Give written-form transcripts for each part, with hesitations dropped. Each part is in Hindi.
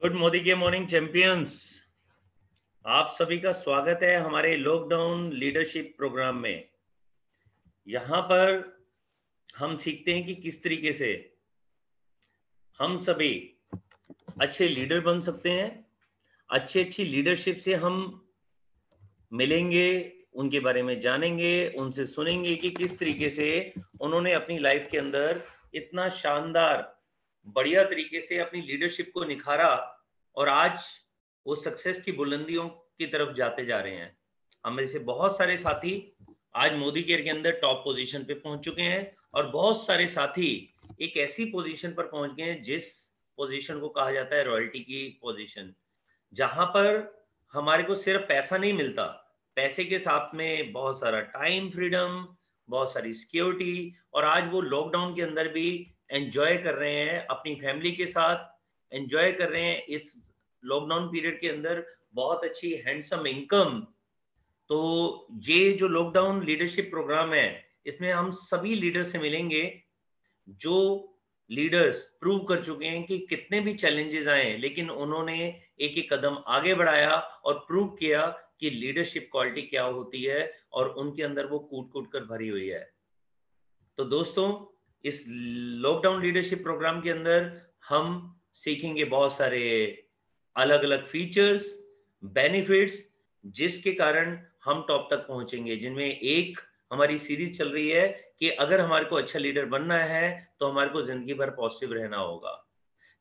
गुड मोदी के मॉर्निंग चैंपियंस। आप सभी का स्वागत है हमारे लॉकडाउन लीडरशिप प्रोग्राम में। यहाँ पर हम सीखते हैं कि किस तरीके से हम सभी अच्छे लीडर बन सकते हैं। अच्छी लीडरशिप से हम मिलेंगे, उनके बारे में जानेंगे, उनसे सुनेंगे कि किस तरीके से उन्होंने अपनी लाइफ के अंदर इतना शानदार बढ़िया तरीके से अपनी लीडरशिप को निखारा और आज वो सक्सेस की बुलंदियों की तरफ जाते जा रहे हैं। हम में से बहुत सारे साथी आज मोदी केयर के अंदर टॉप पोजीशन पे पहुंच चुके हैं और बहुत सारे साथी एक ऐसी पोजीशन पर पहुंच गए हैं जिस पोजीशन को कहा जाता है रॉयल्टी की पोजीशन, जहां पर हमारे को सिर्फ पैसा नहीं मिलता, पैसे के साथ में बहुत सारा टाइम फ्रीडम, बहुत सारी सिक्योरिटी, और आज वो लॉकडाउन के अंदर भी एंजॉय कर रहे हैं अपनी फैमिली के साथ, एंजॉय कर रहे हैं इस लॉकडाउन पीरियड के अंदर बहुत अच्छी हैंडसम इनकम। तो ये जो लॉकडाउन लीडरशिप प्रोग्राम है, इसमें हम सभी लीडर से मिलेंगे जो लीडर्स प्रूव कर चुके हैं कि कितने भी चैलेंजेस आए लेकिन उन्होंने एक एक कदम आगे बढ़ाया और प्रूव किया कि लीडरशिप क्वालिटी क्या होती है और उनके अंदर वो कूट कूट कर भरी हुई है। तो दोस्तों, इस लॉकडाउन लीडरशिप प्रोग्राम के अंदर हम सीखेंगे बहुत सारे अलग अलग फीचर्स, बेनिफिट्स, जिसके कारण हम टॉप तक पहुंचेंगे, जिनमें एक हमारी सीरीज चल रही है कि अगर हमारे को अच्छा लीडर बनना है तो हमारे को जिंदगी भर पॉजिटिव रहना होगा।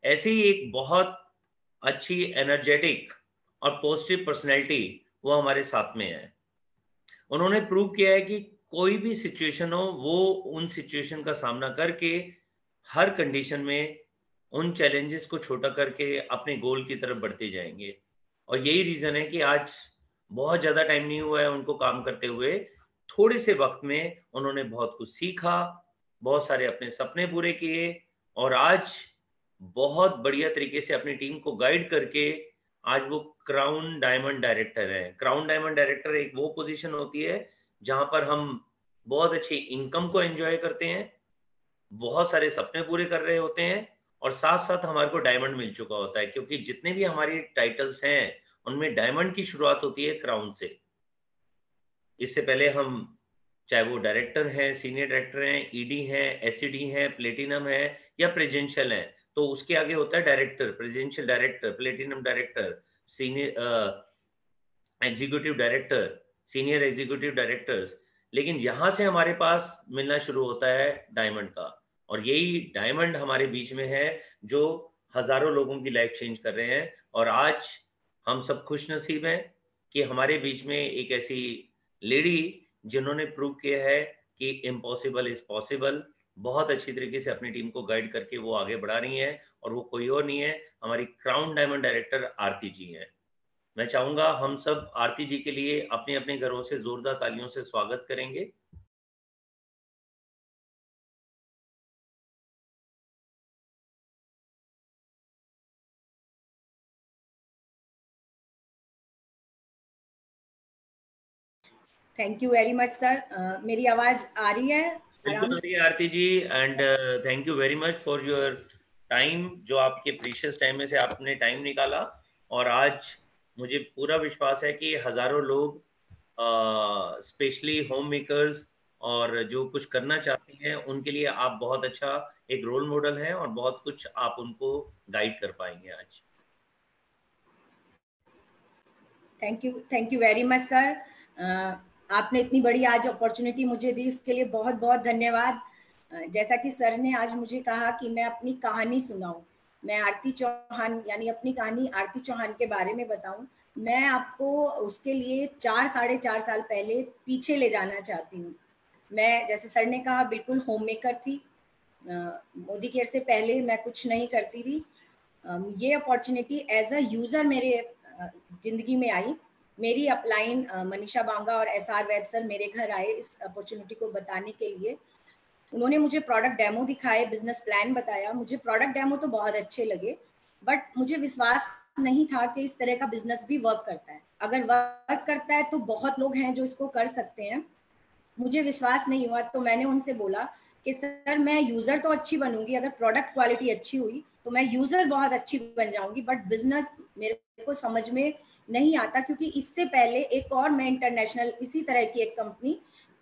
ऐसे ही एक बहुत अच्छी एनर्जेटिक और पॉजिटिव पर्सनैलिटी वो हमारे साथ में है। उन्होंने प्रूव किया है कि कोई भी सिचुएशन हो, वो उन सिचुएशन का सामना करके हर कंडीशन में उन चैलेंजेस को छोटा करके अपने गोल की तरफ बढ़ते जाएंगे। और यही रीजन है कि आज बहुत ज्यादा टाइम नहीं हुआ है उनको काम करते हुए, थोड़े से वक्त में उन्होंने बहुत कुछ सीखा, बहुत सारे अपने सपने पूरे किए और आज बहुत बढ़िया तरीके से अपनी टीम को गाइड करके आज वो क्राउन डायमंड डायरेक्टर है। क्राउन डायमंड डायरेक्टर एक वो पोजीशन होती है जहां पर हम बहुत अच्छी इनकम को एंजॉय करते हैं, बहुत सारे सपने पूरे कर रहे होते हैं और साथ साथ हमारे को डायमंड मिल चुका होता है, क्योंकि जितने भी हमारी टाइटल्स हैं उनमें डायमंड की शुरुआत होती है क्राउन से। इससे पहले हम चाहे वो डायरेक्टर हैं, सीनियर डायरेक्टर हैं, ईडी हैं, एसईडी हैं, प्लेटिनम है या प्रेजेंशियल है, तो उसके आगे होता है director, presidential director, platinum director, senior executive director, senior executive directors. लेकिन यहां से हमारे पास मिलना शुरू होता है डायमंड का, और यही डायमंड हमारे बीच में है जो हजारों लोगों की लाइफ चेंज कर रहे हैं। और आज हम सब खुश नसीब हैं कि हमारे बीच में एक ऐसी लेडी जिन्होंने प्रूव किया है कि इम्पॉसिबल इज पॉसिबल, बहुत अच्छी तरीके से अपनी टीम को गाइड करके वो आगे बढ़ा रही हैं, और वो कोई और नहीं है, हमारी क्राउन डायमंड डायरेक्टर आरती जी हैं। मैं चाहूंगा हम सब आरती जी के लिए अपने अपने घरों से जोरदार तालियों से स्वागत करेंगे। Thank you very much sir. मेरी आवाज आ रही है बिल्कुल आराम आ से? रही है Aarti ji, and thank you very much for your time, जो आपके प्रीशियस टाइम में से आपने टाइम निकाला। और आज मुझे पूरा विश्वास है कि हजारों लोग, स्पेशली होम मेकर्स और जो कुछ करना चाहते हैं, उनके लिए आप बहुत अच्छा एक रोल मॉडल हैं और बहुत कुछ आप उनको गाइड कर पाएंगे आज। Thank you very much sir. आपने इतनी बड़ी आज अपॉर्चुनिटी मुझे दी, इसके लिए बहुत बहुत धन्यवाद। जैसा कि सर ने आज मुझे कहा कि मैं अपनी कहानी सुनाऊं, मैं आरती चौहान यानी अपनी कहानी आरती चौहान के बारे में बताऊं, मैं आपको उसके लिए 4 साढ़े 4 साल पहले पीछे ले जाना चाहती हूँ। मैं, जैसे सर ने कहा, बिल्कुल होम मेकर थी। मोदी केयर से पहले मैं कुछ नहीं करती थी। ये अपॉर्चुनिटी एज अ यूज़र मेरे ज़िंदगी में आई। मेरी अपलाइन मनीषा बांगा और एसआर वैद सर मेरे घर आए इस अपॉर्चुनिटी को बताने के लिए। उन्होंने मुझे प्रोडक्ट डेमो दिखाए, बिजनेस प्लान बताया। मुझे प्रोडक्ट डेमो तो बहुत अच्छे लगे, बट मुझे विश्वास नहीं था कि इस तरह का बिजनेस भी वर्क करता है। अगर वर्क करता है तो बहुत लोग हैं जो इसको कर सकते हैं। मुझे विश्वास नहीं हुआ, तो मैंने उनसे बोला कि सर मैं यूजर तो अच्छी बनूंगी, अगर प्रोडक्ट क्वालिटी अच्छी हुई तो मैं यूजर बहुत अच्छी बन जाऊंगी, बट बिजनेस मेरे को समझ में नहीं आता, क्योंकि इससे पहले एक और मैं इंटरनेशनल इसी तरह की एक कंपनी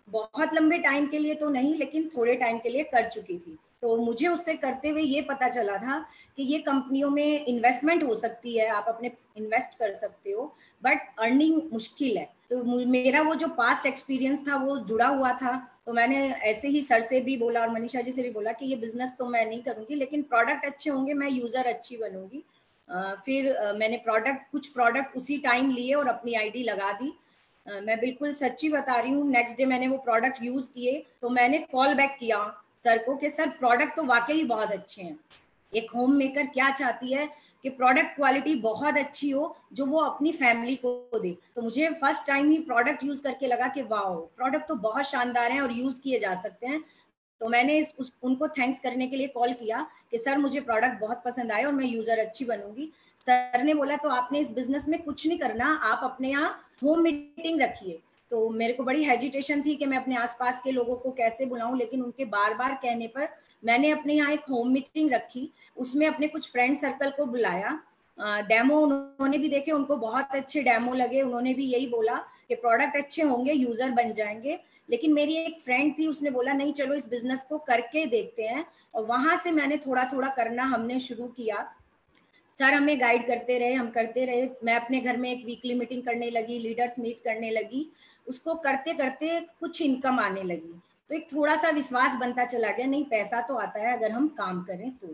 बहुत लंबे टाइम के लिए तो नहीं लेकिन थोड़े टाइम के लिए कर चुकी थी। तो मुझे उससे करते हुए ये पता चला था कि ये कंपनियों में इन्वेस्टमेंट हो सकती है, आप अपने इन्वेस्ट कर सकते हो, बट अर्निंग मुश्किल है। तो मेरा वो जो पास्ट एक्सपीरियंस था वो जुड़ा हुआ था। तो मैंने ऐसे ही सर से भी बोला और मनीषा जी से भी बोला कि ये बिजनेस तो मैं नहीं करूंगी, लेकिन प्रोडक्ट अच्छे होंगे, मैं यूजर अच्छी बनूंगी। फिर मैंने कुछ प्रोडक्ट उसी टाइम लिए और अपनी आईडी लगा दी। मैं बिल्कुल सच्ची बता रही हूँ, नेक्स्ट डे मैंने वो प्रोडक्ट यूज किए तो मैंने कॉल बैक किया सर को कि सर प्रोडक्ट तो वाकई बहुत अच्छे हैं। एक होम मेकर क्या चाहती है कि प्रोडक्ट क्वालिटी बहुत अच्छी हो जो वो अपनी फैमिली को दे। तो मुझे फर्स्ट टाइम ही प्रोडक्ट यूज करके लगा कि वाह, प्रोडक्ट तो बहुत शानदार है और यूज किए जा सकते हैं। तो मैंने उनको थैंक्स करने के लिए कॉल किया कि सर मुझे प्रोडक्ट बहुत पसंद आया और मैं यूजर अच्छी बनूंगी। सर ने बोला तो आपने इस बिजनेस में कुछ नहीं करना, आप अपने यहाँ होम मीटिंग रखिए। तो मेरे को बड़ी हेजिटेशन थी कि मैं अपने आसपास के लोगों को कैसे बुलाऊं, लेकिन उनके बार बार कहने पर मैंने अपने यहाँ एक होम मीटिंग रखी। उसमें अपने कुछ फ्रेंड सर्कल को बुलाया, डेमो उन्होंने भी देखे, उनको बहुत अच्छे डेमो लगे, उन्होंने भी यही बोला कि प्रोडक्ट अच्छे होंगे, यूजर बन जाएंगे। लेकिन मेरी एक फ्रेंड थी, उसने बोला नहीं चलो इस बिजनेस को करके देखते हैं, और वहां से मैंने थोड़ा थोड़ा करना हमने शुरू किया। सर हमें गाइड करते रहे, हम करते रहे। मैं अपने घर में एक वीकली मीटिंग करने लगी, लीडर्स मीट करने लगी। उसको करते करते कुछ इनकम आने लगी, तो एक थोड़ा सा विश्वास बनता चला गया, नहीं पैसा तो आता है अगर हम काम करें तो।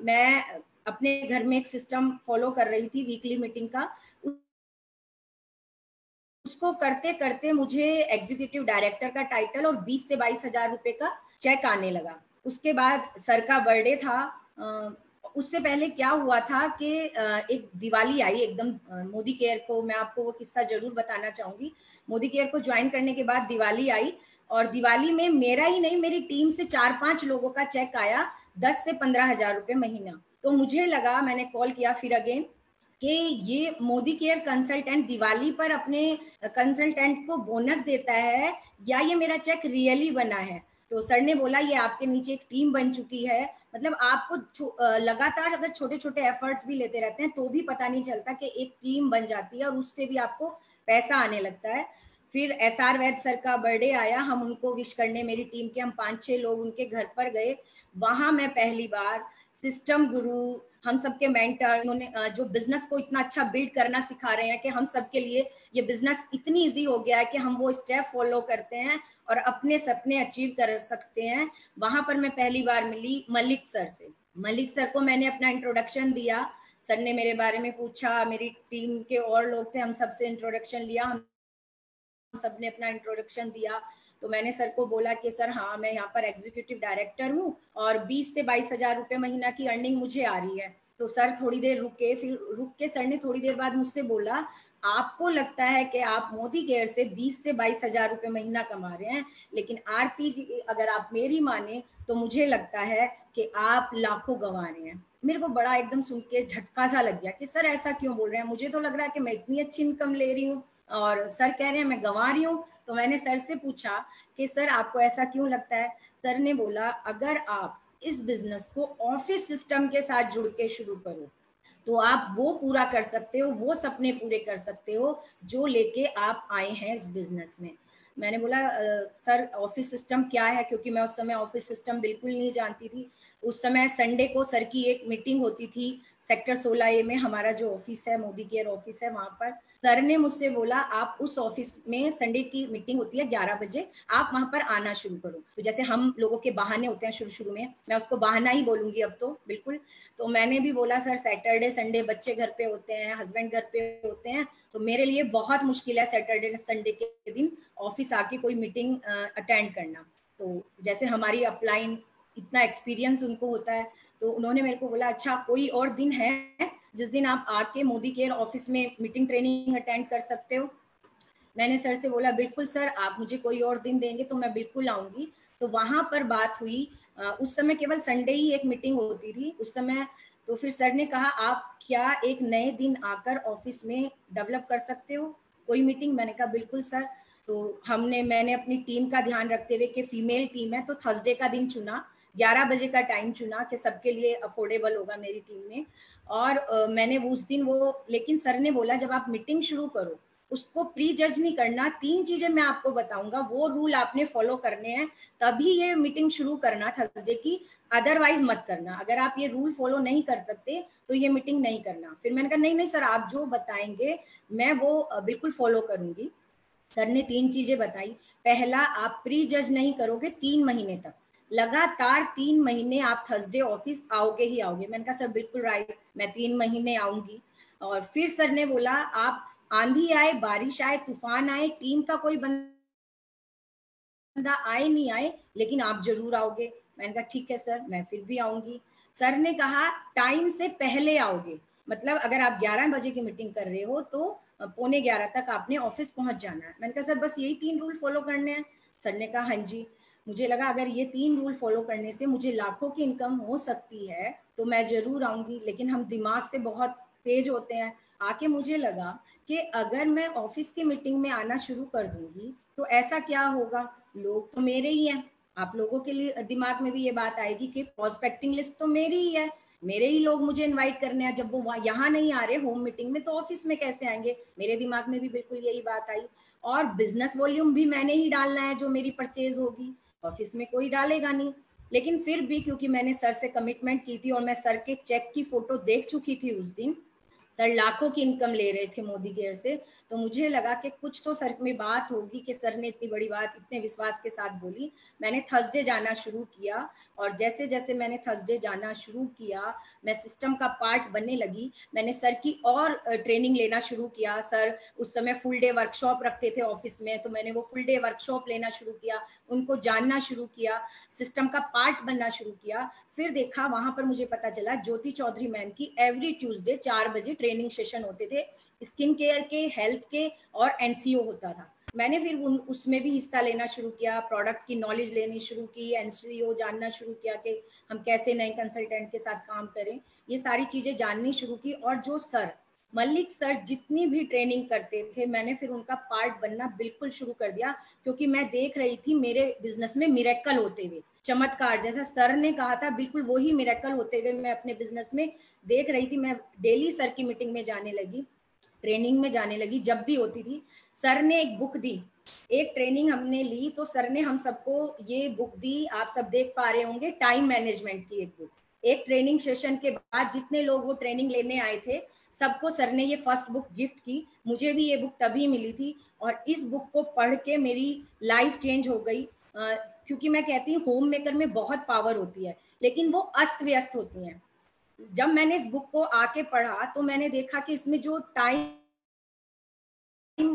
मैं अपने घर में एक सिस्टम फॉलो कर रही थी वीकली मीटिंग का। उसको करते करते मुझे एग्जीक्यूटिव डायरेक्टर का टाइटल और 20 से 22 हजार रुपए का चेक आने लगा। उसके बाद सर का बर्थडे था। उससे पहले क्या हुआ था कि एक दिवाली आई एकदम। मोदी केयर को मैं आपको वो किस्सा जरूर बताना चाहूंगी। मोदी केयर को ज्वाइन करने के बाद दिवाली आई, और दिवाली में मेरा ही नहीं मेरी टीम से 4-5 लोगों का चेक आया 10 से 15 हजार रुपए महीना। तो मुझे लगा, मैंने कॉल किया फिर अगेन कि ये मोदी केयर कंसल्टेंट दिवाली पर अपने कंसल्टेंट को बोनस देता है या ये मेरा चेक रियली बना है। तो सर ने बोला ये आपके नीचे एक टीम बन चुकी है, मतलब आपको लगातार अगर छोटे छोटे एफर्ट्स भी लेते रहते हैं तो भी पता नहीं चलता कि एक टीम बन जाती है और उससे भी आपको पैसा आने लगता है। फिर SR वैद सर का बर्थडे आया, हम उनको विश करने, मेरी टीम के हम 5-6 लोग उनके घर पर गए। वहां मैं पहली बार सिस्टम गुरु, हम सबके मेंटर, उन्होंने जो बिजनेस को इतना अच्छा बिल्ड करना सिखा रहे हैं कि हम सबके लिए ये बिजनेस इतनी इजी हो गया है कि हम वो स्टेप फॉलो करते हैं और अपने सपने अचीव कर सकते हैं। वहां पर मैं पहली बार मिली मलिक सर से। मलिक सर को मैंने अपना इंट्रोडक्शन दिया। सर ने मेरे बारे में पूछा, मेरी टीम के और लोग थे, हम सबसे इंट्रोडक्शन लिया, हम सबने अपना इंट्रोडक्शन दिया। तो मैंने सर को बोला कि सर हाँ मैं यहाँ पर एग्जीक्यूटिव डायरेक्टर हूँ और 20 से 22 हजार रुपये महीना की अर्निंग मुझे आ रही है। तो सर थोड़ी देर रुके, फिर रुक के सर ने थोड़ी देर बाद मुझसे बोला आपको लगता है कि आप मोदी केयर से 20 से 22 हजार रुपये महीना कमा रहे हैं, लेकिन आरती जी अगर आप मेरी माने तो मुझे लगता है कि आप लाखों गंवा रहे हैं। मेरे को बड़ा एकदम सुन के झटका सा लग गया कि सर ऐसा क्यों बोल रहे हैं, मुझे तो लग रहा है कि मैं इतनी अच्छी इनकम ले रही हूँ और सर कह रहे हैं मैं गंवा रही हूँ। तो मैंने सर से पूछा कि सर आपको ऐसा क्यों लगता है। सर ने बोला अगर आप इस बिजनेस को ऑफिस सिस्टम के साथ जुड़ के शुरू करो तो आप वो पूरा कर सकते हो, वो सपने पूरे कर सकते हो जो लेके आप आए हैं इस बिजनेस में। मैंने बोला सर ऑफिस सिस्टम क्या है, क्योंकि मैं उस समय ऑफिस सिस्टम बिल्कुल नहीं जानती थी। उस समय संडे को सर की एक मीटिंग होती थी सेक्टर 16A में, हमारा जो ऑफिस है मोदी केयर ऑफिस है वहां पर। सर ने मुझसे बोला आप उस ऑफिस में संडे की मीटिंग होती है 11 बजे, आप वहां पर आना शुरू करो। तो जैसे हम लोगों के बहाने होते हैं शुरू शुरू में, मैं उसको बहाना ही बोलूंगी अब तो बिल्कुल। तो मैंने भी बोला सर सैटरडे संडे बच्चे घर पे होते हैं, हस्बैंड घर पे होते हैं, तो मेरे लिए बहुत मुश्किल है सैटरडे संडे के दिन ऑफिस आके कोई मीटिंग अटेंड करना। तो जैसे हमारी अपलाइन इतना एक्सपीरियंस उनको होता है, तो उन्होंने मेरे को बोला अच्छा कोई और दिन है जिस दिन आप आके मोदी केयर ऑफिस में मीटिंग ट्रेनिंग अटेंड कर सकते हो। मैंने सर से बोला बिल्कुल सर, आप मुझे कोई और दिन देंगे तो मैं बिल्कुल आऊंगी। तो वहां पर बात हुई, उस समय केवल संडे ही एक मीटिंग होती थी उस समय। तो फिर सर ने कहा आप क्या एक नए दिन आकर ऑफिस में डेवलप कर सकते हो कोई मीटिंग। मैंने कहा बिल्कुल सर। तो मैंने अपनी टीम का ध्यान रखते हुए कि फीमेल टीम है तो थर्सडे का दिन चुना, 11 बजे का टाइम चुना कि सबके लिए अफोर्डेबल होगा मेरी टीम में। और मैंने उस दिन लेकिन सर ने बोला जब आप मीटिंग शुरू करो उसको प्री जज नहीं करना, 3 चीजें मैं आपको बताऊंगा, वो रूल आपने फॉलो करने हैं, तभी ये मीटिंग शुरू करना थर्सडे की, अदरवाइज मत करना। अगर आप ये रूल फॉलो नहीं कर सकते तो ये मीटिंग नहीं करना। फिर मैंने कहा नहीं नहीं सर, आप जो बताएंगे मैं वो बिल्कुल फॉलो करूंगी। सर ने 3 चीजें बताई। पहला, आप प्री जज नहीं करोगे 3 महीने तक, लगातार 3 महीने आप थर्सडे ऑफिस आओगे ही आओगे। मैंने कहा सर बिल्कुल राइट, मैं 3 महीने आऊंगी। और फिर सर ने बोला आप आंधी आए, बारिश आए, तूफान आए, टीम का कोई बंदा आए नहीं आए, लेकिन आप जरूर आओगे। मैंने कहा ठीक है सर, मैं फिर भी आऊंगी। सर ने कहा टाइम से पहले आओगे, मतलब अगर आप 11 बजे की मीटिंग कर रहे हो तो 11:15 तक आपने ऑफिस पहुंच जाना है। मैंने कहा सर बस यही 3 रूल फॉलो करने हैं। सर ने कहा हाँ जी। मुझे लगा अगर ये 3 रूल फॉलो करने से मुझे लाखों की इनकम हो सकती है तो मैं जरूर आऊंगी, लेकिन हम दिमाग से बहुत तेज होते हैं। आके मुझे लगा कि अगर मैं ऑफिस की मीटिंग में आना शुरू कर दूंगी तो ऐसा क्या होगा, लोग तो मेरे ही हैं। आप लोगों के लिए दिमाग में भी ये बात आएगी कि प्रोस्पेक्टिंग लिस्ट तो मेरी ही है, मेरे ही लोग मुझे इनवाइट करने हैं, जब वो यहाँ नहीं आ रहे होम मीटिंग में तो ऑफिस में कैसे आएंगे। मेरे दिमाग में भी बिल्कुल यही बात आई। और बिजनेस वॉल्यूम भी मैंने ही डालना है, जो मेरी परचेज होगी, ऑफिस में कोई डालेगा नहीं। लेकिन फिर भी क्योंकि मैंने सर से कमिटमेंट की थी और मैं सर के चेक की फोटो देख चुकी थी उस दिन, सर लाखों की इनकम ले रहे थे मोदी केयर से, तो मुझे लगा कि कुछ तो सर में बात होगी कि सर ने इतनी बड़ी बात इतने विश्वास के साथ बोली। मैंने थर्सडे जाना शुरू किया और जैसे जैसे मैंने थर्सडे जाना शुरू किया मैं सिस्टम का पार्ट बनने लगी। मैंने सर की और ट्रेनिंग लेना शुरू किया। सर उस समय फुल डे वर्कशॉप रखते थे ऑफिस में, तो मैंने वो फुल डे वर्कशॉप लेना शुरू किया, उनको जानना शुरू किया, सिस्टम का पार्ट बनना शुरू किया। फिर देखा वहां पर मुझे पता चला ज्योति चौधरी मैम की एवरी ट्यूसडे 4 बजे ट्रेनिंग सेशन होते थे, स्किन केयर के, हेल्थ के और एनसीओ होता था। मैंने फिर उसमें भी हिस्सा लेना शुरू किया, प्रोडक्ट की नॉलेज लेनी शुरू की, एनसीओ जानना शुरू किया कि हम कैसे नए कंसल्टेंट के साथ काम करें, ये सारी चीजें जाननी शुरू की। और जो सर मल्लिक सर जितनी भी ट्रेनिंग करते थे मैंने फिर उनका पार्ट बनना बिल्कुल शुरू कर दिया, क्योंकि मैं देख रही थी मेरे बिजनेस में मिरेकल होते हुए, चमत्कार जैसा सर ने कहा था बिल्कुल वही मिरेकल होते हुए मैं अपने बिजनेस में देख रही थी। मैं डेली सर की मीटिंग में जाने लगी, ट्रेनिंग में जाने लगी, जब भी होती थी। सर ने एक बुक दी, एक ट्रेनिंग हमने ली तो सर ने हम सबको ये बुक दी, आप सब देख पा रहे होंगे, टाइम मैनेजमेंट की एक बुक। एक ट्रेनिंग सेशन के बाद जितने लोग वो ट्रेनिंग लेने आए थे सबको सर ने ये फर्स्ट बुक गिफ्ट की। मुझे भी ये बुक तभी मिली थी और इस बुक को पढ़ के मेरी लाइफ चेंज हो गई। क्योंकि मैं कहती हूँ होम मेकर में बहुत पावर होती है लेकिन वो अस्त व्यस्त होती हैं। जब मैंने इस बुक को आके पढ़ा तो मैंने देखा कि इसमें जो टाइम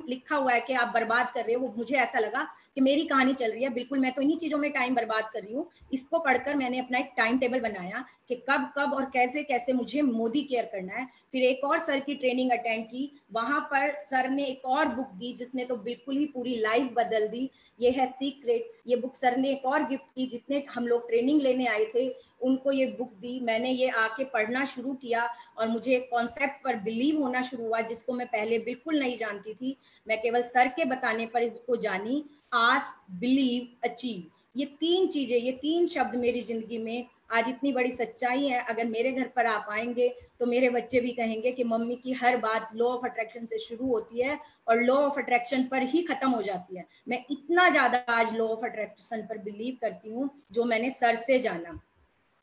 लिखा हुआ है कि आप बर्बाद कर रहे हो, वो मुझे ऐसा लगा कि मेरी कहानी चल रही है, बिल्कुल मैं तो इन्हीं चीजों में टाइम बर्बाद कर रही हूँ। इसको पढ़कर मैंने अपना एक टाइम टेबल बनाया कि कब कब और कैसे कैसे मुझे मोदी केयर करना है। फिर एक और सर की ट्रेनिंग अटेंड की, वहां पर सर ने एक और बुक दी जिसने तो बिल्कुल ही पूरी लाइफ बदल दी, ये है सीक्रेट। ये बुक सर ने एक और गिफ्ट की, जितने हम लोग ट्रेनिंग लेने आए थे उनको ये बुक दी। मैंने ये आके पढ़ना शुरू किया और मुझे एक कॉन्सेप्ट पर बिलीव होना शुरू हुआ जिसको मैं पहले बिल्कुल नहीं जानती थी। मैं केवल सर के बताने पर इसको जानी। आस्क, बिलीव, अचीव, ये 3 चीजें, ये 3 शब्द मेरी जिंदगी में आज इतनी बड़ी सच्चाई है। अगर मेरे घर पर आप आएंगे तो मेरे बच्चे भी कहेंगे कि मम्मी की हर बात लॉ ऑफ अट्रैक्शन से शुरू होती है और लॉ ऑफ अट्रैक्शन पर ही खत्म हो जाती है। मैं इतना ज्यादा आज लॉ ऑफ अट्रैक्शन पर बिलीव करती हूँ जो मैंने सर से जाना।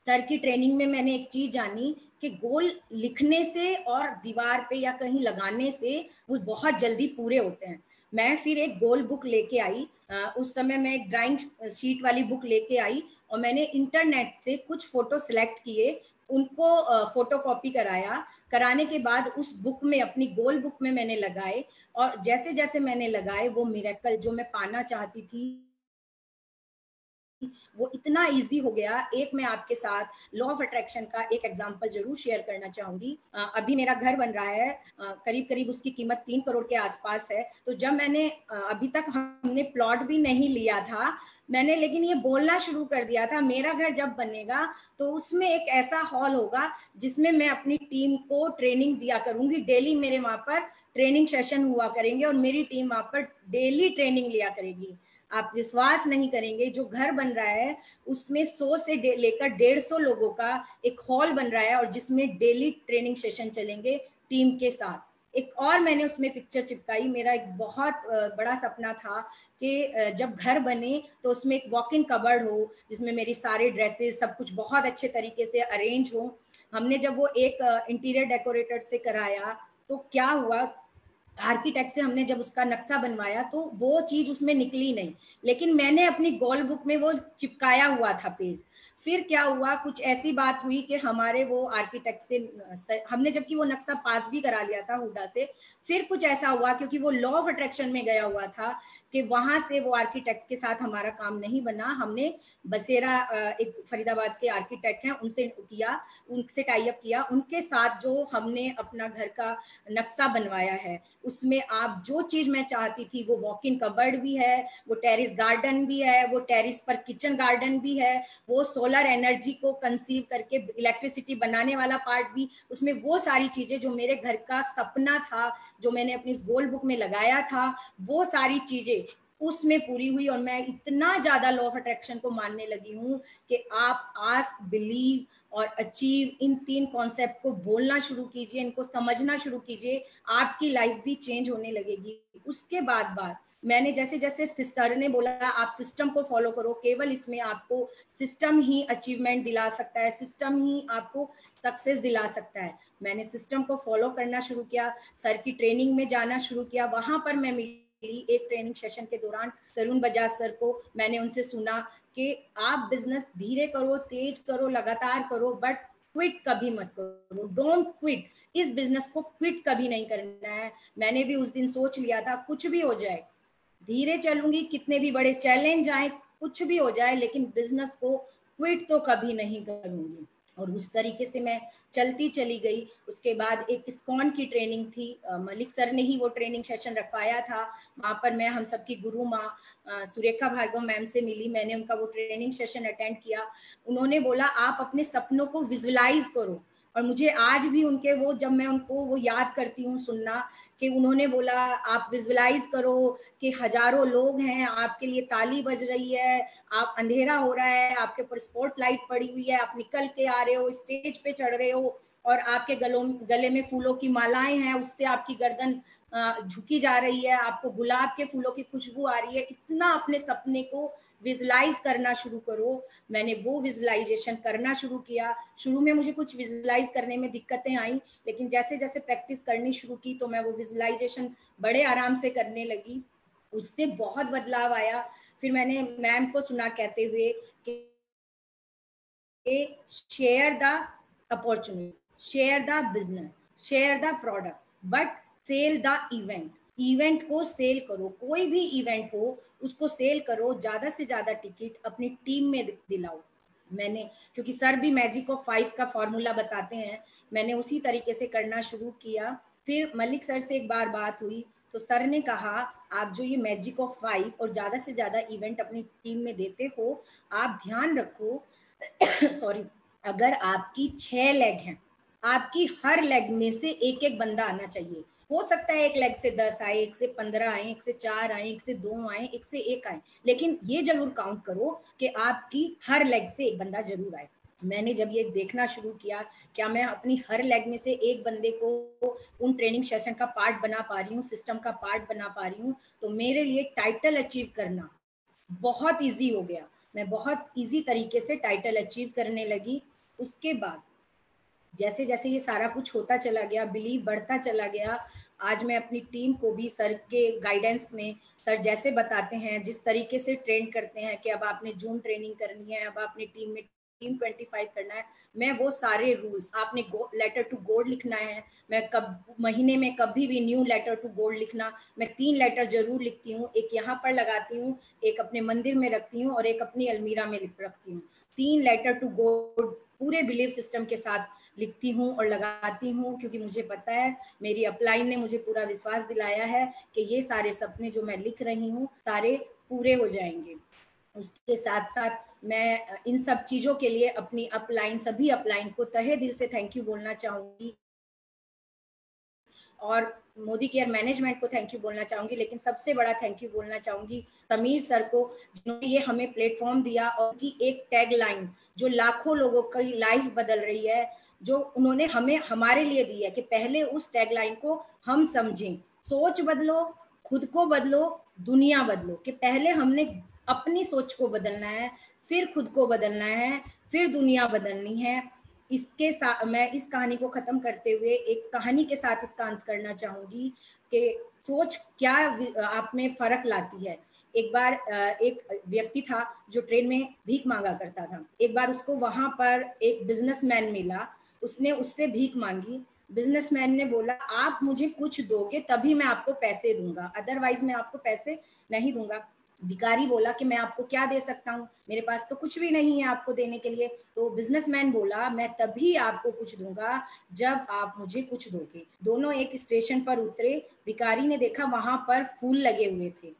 सर की ट्रेनिंग में मैंने एक चीज जानी कि गोल लिखने से और दीवार पे या कहीं लगाने से वो बहुत जल्दी पूरे होते हैं। मैं फिर एक गोल बुक लेके आई, उस समय मैं एक ड्राइंग शीट वाली बुक लेके आई और मैंने इंटरनेट से कुछ फोटो सिलेक्ट किए, उनको फोटो कॉपी कराया। कराने के बाद उस बुक में, अपनी गोल बुक में मैंने लगाए और जैसे जैसे मैंने लगाए वो मिरेकल जो मैं पाना चाहती थी वो इतना इजी हो गया। एक मैं आपके साथ लॉ ऑफ अट्रैक्शन का एक एग्जांपल जरूर शेयर करना चाहूंगी। अभी मेरा घर बन रहा है, करीब करीब उसकी कीमत 3 करोड़ के आसपास है। तो जब मैंने अभी तक हमने प्लॉट भी नहीं लिया था, मैंने लेकिन ये बोलना शुरू कर दिया था, मेरा घर जब बनेगा तो उसमें एक ऐसा हॉल होगा जिसमें मैं अपनी टीम को ट्रेनिंग दिया करूंगी। डेली मेरे वहां पर ट्रेनिंग सेशन हुआ करेंगे और मेरी टीम वहां पर डेली ट्रेनिंग लिया करेगी। आप विश्वास नहीं करेंगे, जो घर बन रहा है उसमें 100 से लेकर 150 लोगों का एक हॉल बन रहा है और जिसमें डेली ट्रेनिंग सेशन चलेंगे टीम के साथ। एक और मैंने उसमें पिक्चर चिपकाई। मेरा एक बहुत बड़ा सपना था कि जब घर बने तो उसमें एक वॉक इन कबर्ड हो जिसमें मेरी सारे ड्रेसेस सब कुछ बहुत अच्छे तरीके से अरेंज हो। हमने जब वो एक इंटीरियर डेकोरेटर से कराया तो क्या हुआ, आर्किटेक्ट से हमने जब उसका नक्शा बनवाया तो वो चीज उसमें निकली नहीं, लेकिन मैंने अपनी गोल बुक में वो चिपकाया हुआ था पेज। फिर क्या हुआ, कुछ ऐसी बात हुई कि हमारे वो आर्किटेक्ट से हमने जबकि वो नक्शा पास भी करा लिया था हुडा से, फिर कुछ ऐसा हुआ क्योंकि वो लॉ ऑफ अट्रैक्शन में गया हुआ था कि वहां से वो आर्किटेक्ट के साथ हमारा काम नहीं बना। हमने बसेरा एक फरीदाबाद के आर्किटेक्ट हैं उनसे किया, उनसे टाई अप किया, उनके साथ जो हमने अपना घर का नक्शा बनवाया है उसमें आप जो चीज मैं चाहती थी वो वॉक इन कबर्ड भी है, वो टेरिस गार्डन भी है, वो टेरिस पर किचन गार्डन भी है, वो सोलर एनर्जी को कंसीव करके इलेक्ट्रिसिटी बनाने वाला पार्ट भी, उसमें वो सारी चीजें जो मेरे घर का सपना था, जो मैंने अपनी उस गोल बुक में लगाया था, वो सारी चीजें उसमें पूरी हुई। और मैं इतना ज्यादा लॉ ऑफ अट्रैक्शन को मानने लगी हूँ कि आप आस्क, बिलीव और अचीव, इन 3 कॉन्सेप्ट को बोलना शुरू कीजिए, इनको समझना शुरू कीजिए, आपकी लाइफ भी चेंज होने लगेगी। उसके बाद मैंने जैसे जैसे सिस्टर ने बोला आप सिस्टम को फॉलो करो, केवल इसमें आपको सिस्टम ही अचीवमेंट दिला सकता है, सिस्टम ही आपको सक्सेस दिला सकता है। मैंने सिस्टम को फॉलो करना शुरू किया, सर की ट्रेनिंग में जाना शुरू किया। वहां पर मैं मिली एक ट्रेनिंग सेशन के दौरान तरुण बजाज सर को। मैंने उनसे सुना कि आप बिजनेस धीरे करो, तेज करो, लगातार करो, बट क्विट कभी मत करो, डोंट क्विट। इस बिजनेस को क्विट कभी नहीं करना है। मैंने भी उस दिन सोच लिया था कुछ भी हो जाए, धीरे चलूंगी, कितने भी बड़े चैलेंज आए, कुछ भी हो जाए, लेकिन बिजनेस को क्विट तो कभी नहीं करूंगी। और उस तरीके से मैं चलती चली गई। उसके बाद एक इस्कॉन की ट्रेनिंग थी, मलिक सर ने ही वो ट्रेनिंग सेशन रखवाया था। वहां पर मैं हम सबकी गुरु माँ सुरेखा भार्गव मैम से मिली, मैंने उनका वो ट्रेनिंग सेशन अटेंड किया। उन्होंने बोला आप अपने सपनों को विजुलाइज करो। और मुझे आज भी उनके वो, जब मैं उनको वो याद करती हूँ सुनना, कि उन्होंने बोला आप विजुलाइज करो कि हजारों लोग हैं, आपके लिए ताली बज रही है, आप, अंधेरा हो रहा है, आपके ऊपर स्पॉट लाइट पड़ी हुई है, आप निकल के आ रहे हो, स्टेज पे चढ़ रहे हो और आपके गले में फूलों की मालाएं हैं, उससे आपकी गर्दन झुकी जा रही है, आपको गुलाब के फूलों की खुशबू आ रही है। इतना अपने सपने को विजुलाइज करना शुरू करो। मैंने वो विजुलाइजेशन करना शुरू किया। शुरू में मुझे कुछ विजुलाइज करने में दिक्कतें आई, लेकिन जैसे जैसे प्रैक्टिस करनी शुरू की तो मैं वो विजुलाइजेशन बड़े आराम से करने लगी। उससे बहुत बदलाव आया। फिर मैंने मैम को सुना कहते हुए कि share the opportunity, share the business, share the product, but sell the event. Event को सेल करो, कोई भी इवेंट हो उसको सेल करो, ज्यादा से ज्यादा टिकट अपनी टीम में दिलाओ। मैंने, क्योंकि सर भी मैजिक ऑफ 5 का फॉर्मूला बताते हैं, मैंने उसी तरीके से करना शुरू किया। फिर मलिक सर से एक बार बात हुई तो सर ने कहा आप जो ये मैजिक ऑफ 5 और ज्यादा से ज्यादा इवेंट अपनी टीम में देते हो, आप ध्यान रखो सॉरी, अगर आपकी 6 लेग हैं, आपकी हर लेग में से एक एक बंदा आना चाहिए। हो सकता है एक लेग से 10 आए, एक से 15 आए, एक से 4 आए, एक से 2 आए, एक से 1 आए, लेकिन ये जरूर काउंट करो कि आपकी हर लेग से एक बंदा जरूर आए। मैंने जब ये देखना शुरू किया क्या मैं अपनी हर लेग में से एक बंदे को उन ट्रेनिंग सेशन का पार्ट बना पा रही हूँ, सिस्टम का पार्ट बना पा रही हूँ, तो मेरे लिए टाइटल अचीव करना बहुत इजी हो गया। मैं बहुत इजी तरीके से टाइटल अचीव करने लगी। उसके बाद जैसे जैसे ये सारा कुछ होता चला गया, बिलीव बढ़ता चला गया। आज मैं अपनी टीम को भी सर के गाइडेंस में, सर जैसे बताते हैं, जिस तरीके से ट्रेन करते हैं कि अब आपने जूम ट्रेनिंग करनी है, अब आपने टीम में 25 करना है, मैं वो सारे रूल्स, आपने लेटर टू गॉड लिखना है, मैं कब महीने में कभी भी न्यू लेटर टू गॉड लिखना, मैं 3 लेटर जरूर लिखती हूँ, एक यहाँ पर लगाती हूँ, एक अपने मंदिर में रखती हूँ और एक अपनी अलमीरा में रखती हूँ। 3 लेटर टू गॉड पूरे बिलीफ सिस्टम के साथ लिखती हूँ और लगाती हूँ, क्योंकि मुझे पता है, मेरी अपलाइन ने मुझे पूरा विश्वास दिलाया है कि ये सारे सपने जो मैं लिख रही हूँ सारे पूरे हो जाएंगे। उसके साथ साथ मैं इन सब चीजों के लिए अपनी अपलाइन, सभी अपलाइन को तहे दिल से थैंक यू बोलना चाहूंगी और मोदी केयर मैनेजमेंट को थैंक यू बोलना चाहूंगी, लेकिन सबसे बड़ा थैंक यू बोलना चाहूंगी समीर सर को, जिन्होंने ये हमें प्लेटफॉर्म दिया और उनकी एक टैग लाइन जो लाखों लोगों की लाइफ बदल रही है, जो उन्होंने हमें हमारे लिए दी है कि पहले उस टैग लाइन को हम समझें, सोच बदलो, खुद को बदलो, दुनिया बदलो, कि पहले हमने अपनी सोच को बदलना है, फिर खुद को बदलना है, फिर दुनिया बदलनी है। इसके साथ मैं इस कहानी को खत्म करते हुए एक कहानी के साथ इसका अंत करना चाहूंगी कि सोच क्या आप में फर्क लाती है। एक बार एक व्यक्ति था जो ट्रेन में भीख मांगा करता था। एक बार उसको वहां पर एक बिजनेसमैन मिला, उसने उससे भीख मांगी। बिजनेसमैन ने बोला, आप मुझे कुछ दोगे तभी मैं आपको पैसे दूंगा, अदरवाइज मैं आपको पैसे नहीं दूंगा। भिखारी बोला कि मैं आपको क्या दे सकता हूँ, मेरे पास तो कुछ भी नहीं है आपको देने के लिए। तो बिजनेसमैन बोला, मैं तभी आपको कुछ दूंगा जब आप मुझे कुछ दोगे। दोनों एक स्टेशन पर उतरे। भिखारी ने देखा वहां पर फूल लगे हुए थे।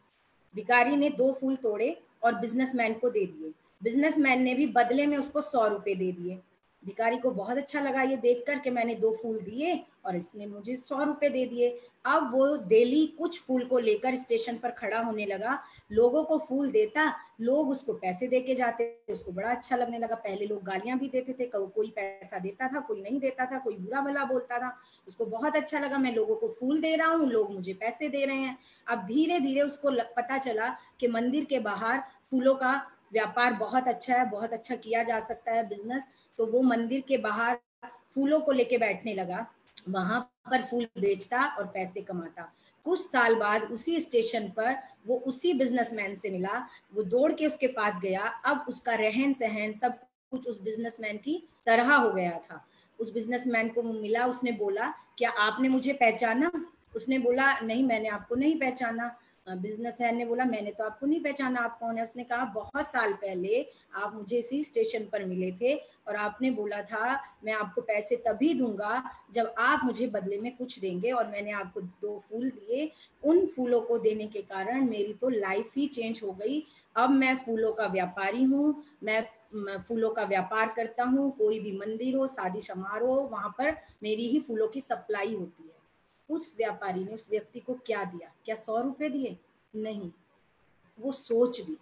भिखारी ने 2 फूल तोड़े और बिजनेसमैन को दे दिए। बिजनेसमैन ने भी बदले में उसको 100 रुपए दे दिए। भिखारी को बहुत अच्छा लगा ये देखकर कि मैंने 2 फूल दिए और इसने मुझे 100 रुपए दे दिए। अब वो डेली कुछ फूल को लेकर स्टेशन पर खड़ा होने लगा, लोगों को फूल देता, लोग उसको पैसे दे के जाते, उसको बड़ा अच्छा लगने लगा। पहले लोग गालियां भी देते थे, कोई पैसा देता था, कोई नहीं देता था, कोई बुरा भला बोलता था। उसको बहुत अच्छा लगा, मैं लोगों को फूल दे रहा हूँ, लोग मुझे पैसे दे रहे हैं। अब धीरे धीरे उसको पता चला कि मंदिर के बाहर फूलों का व्यापार बहुत अच्छा है, बहुत अच्छा किया जा सकता है बिजनेस। तो वो मंदिर के बाहर फूलों को लेके बैठने लगा, वहां पर फूल बेचता और पैसे कमाता। कुछ साल बाद उसी स्टेशन पर वो उसी बिजनेसमैन से मिला, वो दौड़ के उसके पास गया। अब उसका रहन सहन सब कुछ उस बिजनेसमैन की तरह हो गया था। उस बिजनेसमैन को मिला, उसने बोला, क्या आपने मुझे पहचाना? उसने बोला, नहीं मैंने आपको नहीं पहचाना। बिजनेसमैन ने बोला, मैंने तो आपको नहीं पहचाना, आप कौन है? उसने कहा, बहुत साल पहले आप मुझे इसी स्टेशन पर मिले थे और आपने बोला था मैं आपको पैसे तभी दूंगा जब आप मुझे बदले में कुछ देंगे, और मैंने आपको 2 फूल दिए। उन फूलों को देने के कारण मेरी तो लाइफ ही चेंज हो गई। अब मैं फूलों का व्यापारी हूँ, मैं फूलों का व्यापार करता हूँ। कोई भी मंदिर हो, शादी समारोह, वहां पर मेरी ही फूलों की सप्लाई होती है। उस व्यापारी ने उस व्यक्ति को क्या दिया? क्या 100 रुपए दिए? नहीं, वो सोच दी।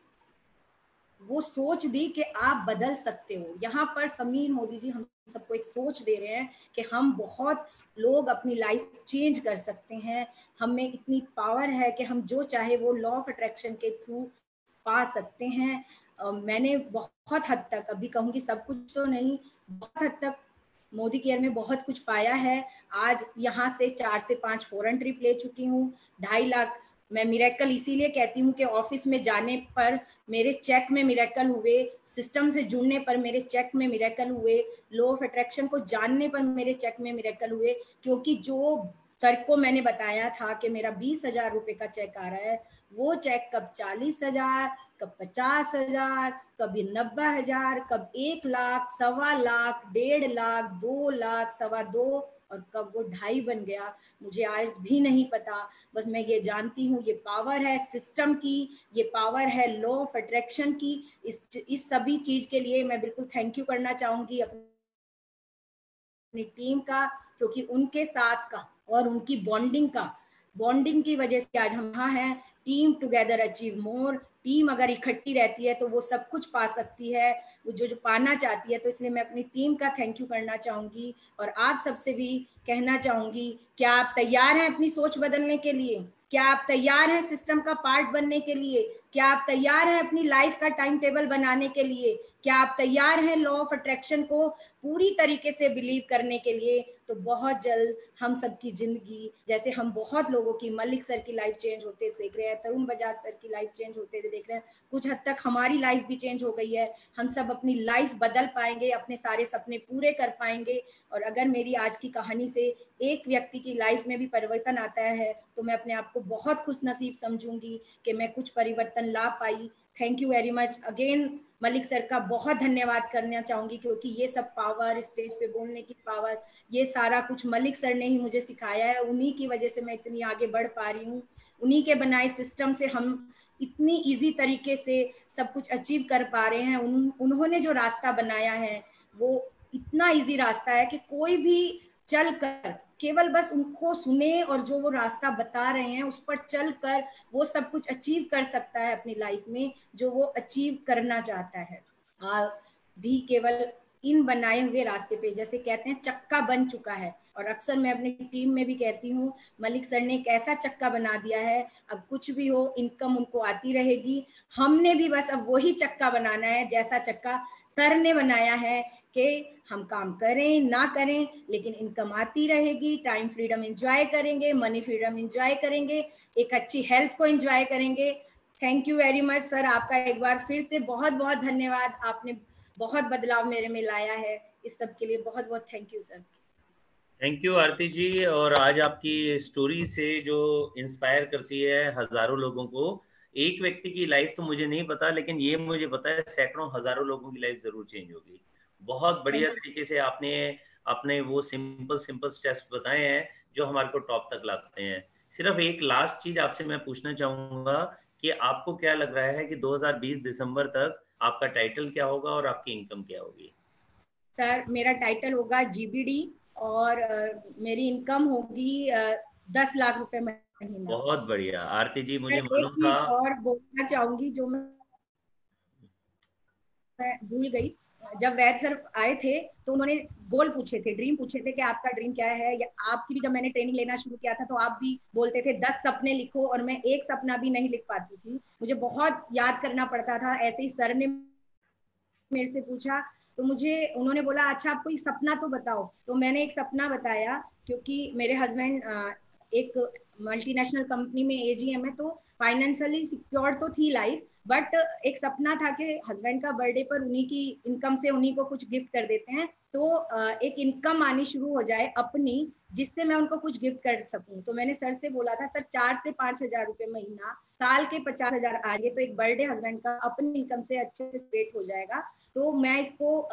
वो सोच दी कि आप बदल सकते हो। यहाँ पर समीर मोदी जी हम सबको एक सोच दे रहे हैं कि हम बहुत लोग अपनी लाइफ चेंज कर सकते हैं। हमें इतनी पावर है कि हम जो चाहे वो लॉ ऑफ अट्रैक्शन के थ्रू पा सकते हैं। मैंने बहुत हद तक, अभी कहूँगी सब कुछ तो नहीं, बहुत हद तक मोदी केयर में बहुत कुछ पाया है। आज यहाँ से 4 से 5 फॉरेन ट्रिप ले चुकी हूँ। 2.5 लाख, मैं मिरेकल इसीलिए कहती हूँ कि ऑफिस में जाने पर मेरे चेक में मिरेकल हुए, सिस्टम से जुड़ने पर मेरे चेक में मिरेकल हुए, लॉ ऑफ अट्रैक्शन को जानने पर मेरे चेक में मिरेकल हुए। क्योंकि जो सर को मैंने बताया था कि मेरा 20,000 रुपए का चेक आ रहा है, वो चेक कब 40,000, कब 50,000, कभी 90,000, कब 1 लाख, 1.25 लाख, 1.5 लाख, 2 लाख, 2.25, और कब वो 2.5 बन गया, मुझे आज भी नहीं पता। बस मैं ये जानती हूँ, ये पावर है सिस्टम की, ये पावर है लॉ ऑफ अट्रैक्शन की। इस सभी चीज के लिए मैं बिल्कुल थैंक यू करना चाहूंगी अपनी टीम का, क्योंकि उनके साथ का और उनकी बॉन्डिंग की वजह से आज हम यहाँ हैं। Team together achieve more. Team अगर इकट्ठी रहती है तो वो सब कुछ पा सकती है, वो जो पाना चाहती है। तो इसलिए मैं अपनी टीम का थैंक यू करना चाहूंगी और आप सबसे भी कहना चाहूंगी, क्या आप तैयार हैं अपनी सोच बदलने के लिए? क्या आप तैयार हैं सिस्टम का पार्ट बनने के लिए? क्या आप तैयार हैं अपनी लाइफ का टाइम टेबल बनाने के लिए? क्या आप तैयार हैं लॉ ऑफ अट्रैक्शन को पूरी तरीके से बिलीव करने के लिए? तो बहुत जल्द हम सबकी जिंदगी, जैसे हम बहुत लोगों की, मलिक सर की लाइफ चेंज होते देख रहे हैं, तरुण बजाज सर की लाइफ चेंज होते देख रहे हैं, कुछ हद तक हमारी लाइफ भी चेंज हो गई है। हम सब अपनी लाइफ बदल पाएंगे, अपने सारे सपने पूरे कर पाएंगे। और अगर मेरी आज की कहानी से एक व्यक्ति की लाइफ में भी परिवर्तन आता है तो मैं अपने आप को बहुत खुश नसीब समझूंगी कि मैं कुछ परिवर्तन ला पाई। Thank you very much again. Malik sir का बहुत धन्यवाद करना चाहूंगी, क्योंकि ये सब पावर, स्टेज पे बोलने की पावर, ये सारा कुछ मलिक सर ने ही मुझे सिखाया है। उन्हीं की वजह से मैं इतनी आगे बढ़ पा रही हूँ। उन्हीं के बनाए सिस्टम से हम इतनी इजी तरीके से सब कुछ अचीव कर पा रहे हैं। उन्होंने जो रास्ता बनाया है वो इतना इजी रास्ता है कि कोई भी चल कर, केवल बस उनको सुने और जो वो रास्ता बता रहे हैं उस पर चल कर वो सब कुछ अचीव कर सकता है अपनी लाइफ में, जो वो अचीव करना चाहता है। भी केवल इन बनाए हुए रास्ते पे, जैसे कहते हैं चक्का बन चुका है। और अक्सर मैं अपनी टीम में भी कहती हूँ, मलिक सर ने एक ऐसा चक्का बना दिया है, अब कुछ भी हो इनकम उनको आती रहेगी। हमने भी बस अब वही चक्का बनाना है जैसा चक्का सर ने बनाया है, कि हम काम करें ना करें लेकिन इनकम आती रहेगी, टाइम फ्रीडम एंजॉय करेंगे, मनी फ्रीडम एंजॉय करेंगे, एक अच्छी हेल्थ को एंजॉय करेंगे। Thank you very much sir, आपका एक बार फिर से बहुत बहुत धन्यवाद। आपने बहुत बदलाव मेरे में लाया है, इस सब के लिए बहुत बहुत thank you sir. Thank you Aarti ji. और आज आपकी स्टोरी से जो इंस्पायर करती है हजारों लोगों को, एक व्यक्ति की लाइफ तो मुझे नहीं पता, लेकिन ये मुझे पता है सैकड़ों हजारों लोगों की लाइफ जरूर चेंज होगी। बहुत बढ़िया तरीके से आपने अपने वो सिंपल सिंपल स्टेप्स बताए हैं जो हमारे को टॉप तक लाते हैं। सिर्फ एक लास्ट चीज आपसे मैं पूछना चाहूंगा कि आपको क्या लग रहा है कि 2020 दिसंबर तक आपका टाइटल क्या होगा और आपकी इनकम क्या होगी? सर मेरा टाइटल होगा जीबीडी और मेरी इनकम होगी 10 लाख रुपए महीना। बहुत बढ़िया आरती जी, मुझे सर एक मालूम था। चीज और बोलना चाहूंगी जो मैं भूल गई। जब वैद सर आए थे तो उन्होंने गोल पूछे थे, ड्रीम पूछे थे कि आपका ड्रीम क्या है। या आपकी भी जब मैंने ट्रेनिंग लेना शुरू किया था तो आप भी बोलते थे 10 सपने लिखो, और मैं एक सपना भी नहीं लिख पाती थी, मुझे बहुत याद करना पड़ता था। ऐसे ही सर ने मेरे से पूछा तो मुझे उन्होंने बोला अच्छा आप कोई सपना तो बताओ। तो मैंने एक सपना बताया, क्योंकि मेरे हस्बैंड एक मल्टीनेशनल कंपनी में एजीएम है, तो फाइनेंशियली सिक्योर तो थी लाइफ, बट एक सपना था कि हस्बैंड का बर्थडे पर उन्हीं की इनकम से उन्हीं को कुछ गिफ्ट कर देते हैं, तो एक इनकम आनी शुरू हो जाए अपनी, जिससे मैं उनको कुछ गिफ्ट कर सकूं। तो मैंने सर से बोला था सर 4 से 5 हजार रुपए महीना, साल के 50 हजार आ गए, तो एक बर्थडे हस्बैंड का अपनी इनकम से अच्छे से क्रिएट हो जाएगा। तो मैं इसको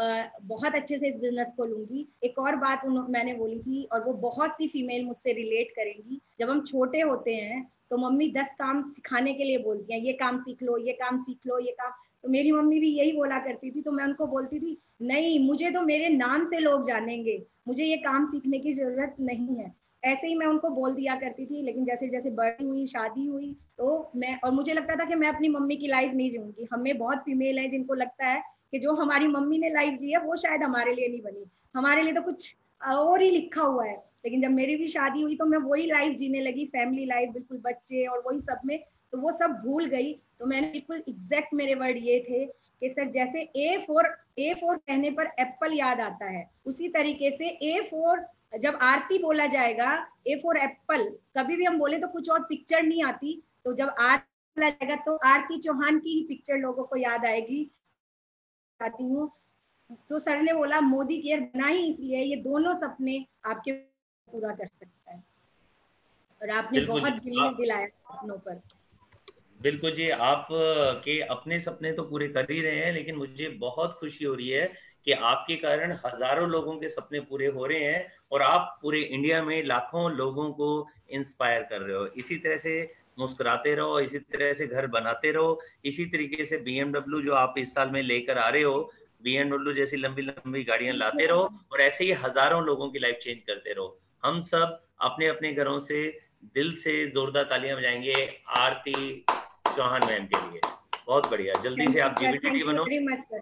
बहुत अच्छे से इस बिजनेस को लूंगी। एक और बात मैंने बोली थी, और वो बहुत सी फीमेल मुझसे रिलेट करेंगी, जब हम छोटे होते हैं तो मम्मी 10 काम सिखाने के लिए बोलती हैं, ये काम सीख लो, ये काम सीख लो, ये काम। तो मेरी मम्मी भी यही बोला करती थी, तो मैं उनको बोलती थी नहीं, मुझे तो मेरे नाम से लोग जानेंगे, मुझे ये काम सीखने की जरूरत नहीं है। ऐसे ही मैं उनको बोल दिया करती थी। लेकिन जैसे जैसे बड़ी हुई, शादी हुई, तो मैं, और मुझे लगता था कि मैं अपनी मम्मी की लाइफ नहीं जीऊंगी। हमें बहुत फीमेल है जिनको लगता है कि जो हमारी मम्मी ने लाइफ जी है वो शायद हमारे लिए नहीं बनी, हमारे लिए तो कुछ और ही लिखा हुआ है। लेकिन जब मेरी भी शादी हुई तो मैं वही लाइफ जीने लगी, फैमिली लाइफ, बिल्कुल बच्चे और वही सब में, तो वो सब भूल गई। तो मैंने बिल्कुल एग्जैक्ट, मेरे वर्ड ये थे कि सर जैसे ए फोर कहने पर एप्पल याद आता है, उसी तरीके से A4, जब आरती बोला जाएगा, A4 एप्पल, कभी भी हम बोले तो कुछ और पिक्चर नहीं आती, तो जब आरती बोला जाएगा तो आरती चौहान की ही पिक्चर लोगों को याद आएगी। आती हूँ। तो सर ने बोला मोदी केयर बना ही इसलिए ये दोनों सपने आपके पूरा कर सकता है, और आपने बिल्कुल जी। बहुत बिलीव दिलाया सपनों पर। बिल्कुल जी, आप के अपने सपने तो पूरे कर ही रहे हैं, लेकिन मुझे बहुत खुशी हो रही है कि आपके कारण हजारों लोगों के सपने पूरे हो रहे हैं और आप पूरे इंडिया में लाखों लोगों को इंस्पायर कर रहे हो। इसी तरह से मुस्कुराते रहो, इसी तरह से घर बनाते रहो, इसी तरीके से BMW जो आप इस साल में लेकर आ रहे हो, BMW जैसी लंबी लंबी गाड़ियां लाते रहो और ऐसे ही हजारों लोगों की लाइफ चेंज करते रहो। हम सब अपने अपने घरों से दिल से जोरदार तालियां बजाएंगे आरती चौहान मैम के लिए। बहुत बढ़िया, जल्दी से आप जीबीटी बनो। Very much sir.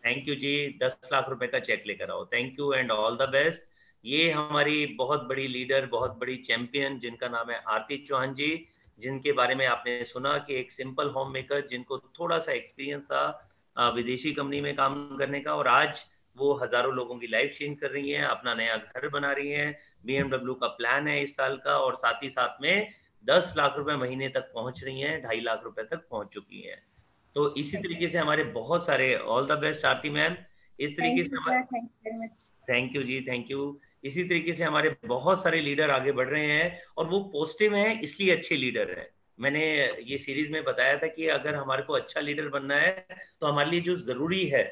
Thank you जी, 10 लाख रुपए का चेक लेकर आओ। Thank you and all the best. ये हमारी बहुत बड़ी लीडर, बहुत बड़ी चैंपियन, जिनका नाम है आरती चौहान जी, जिनके बारे में आपने सुना कि एक सिंपल होम मेकर जिनको थोड़ा सा एक्सपीरियंस था विदेशी कंपनी में काम करने का, और आज वो हजारों लोगों की लाइफ चेंज कर रही हैं, अपना नया घर बना रही हैं, BMW का प्लान है इस साल का, और साथ ही साथ में 10 लाख रुपए महीने तक पहुंच रही हैं, 2.5 लाख रुपए तक पहुंच चुकी हैं। तो इसी तरीके से हमारे बहुत सारे, all the best Aarti ma'am. इस तरीके थैंक से यू हमारे, sir, thank you very much. Thank you ji, thank you. इसी तरीके से हमारे बहुत सारे लीडर आगे बढ़ रहे हैं, और वो पॉजिटिव हैं इसलिए अच्छे लीडर हैं। मैंने ये सीरीज में बताया था कि अगर हमारे को अच्छा लीडर बनना है तो हमारे लिए जो जरूरी है,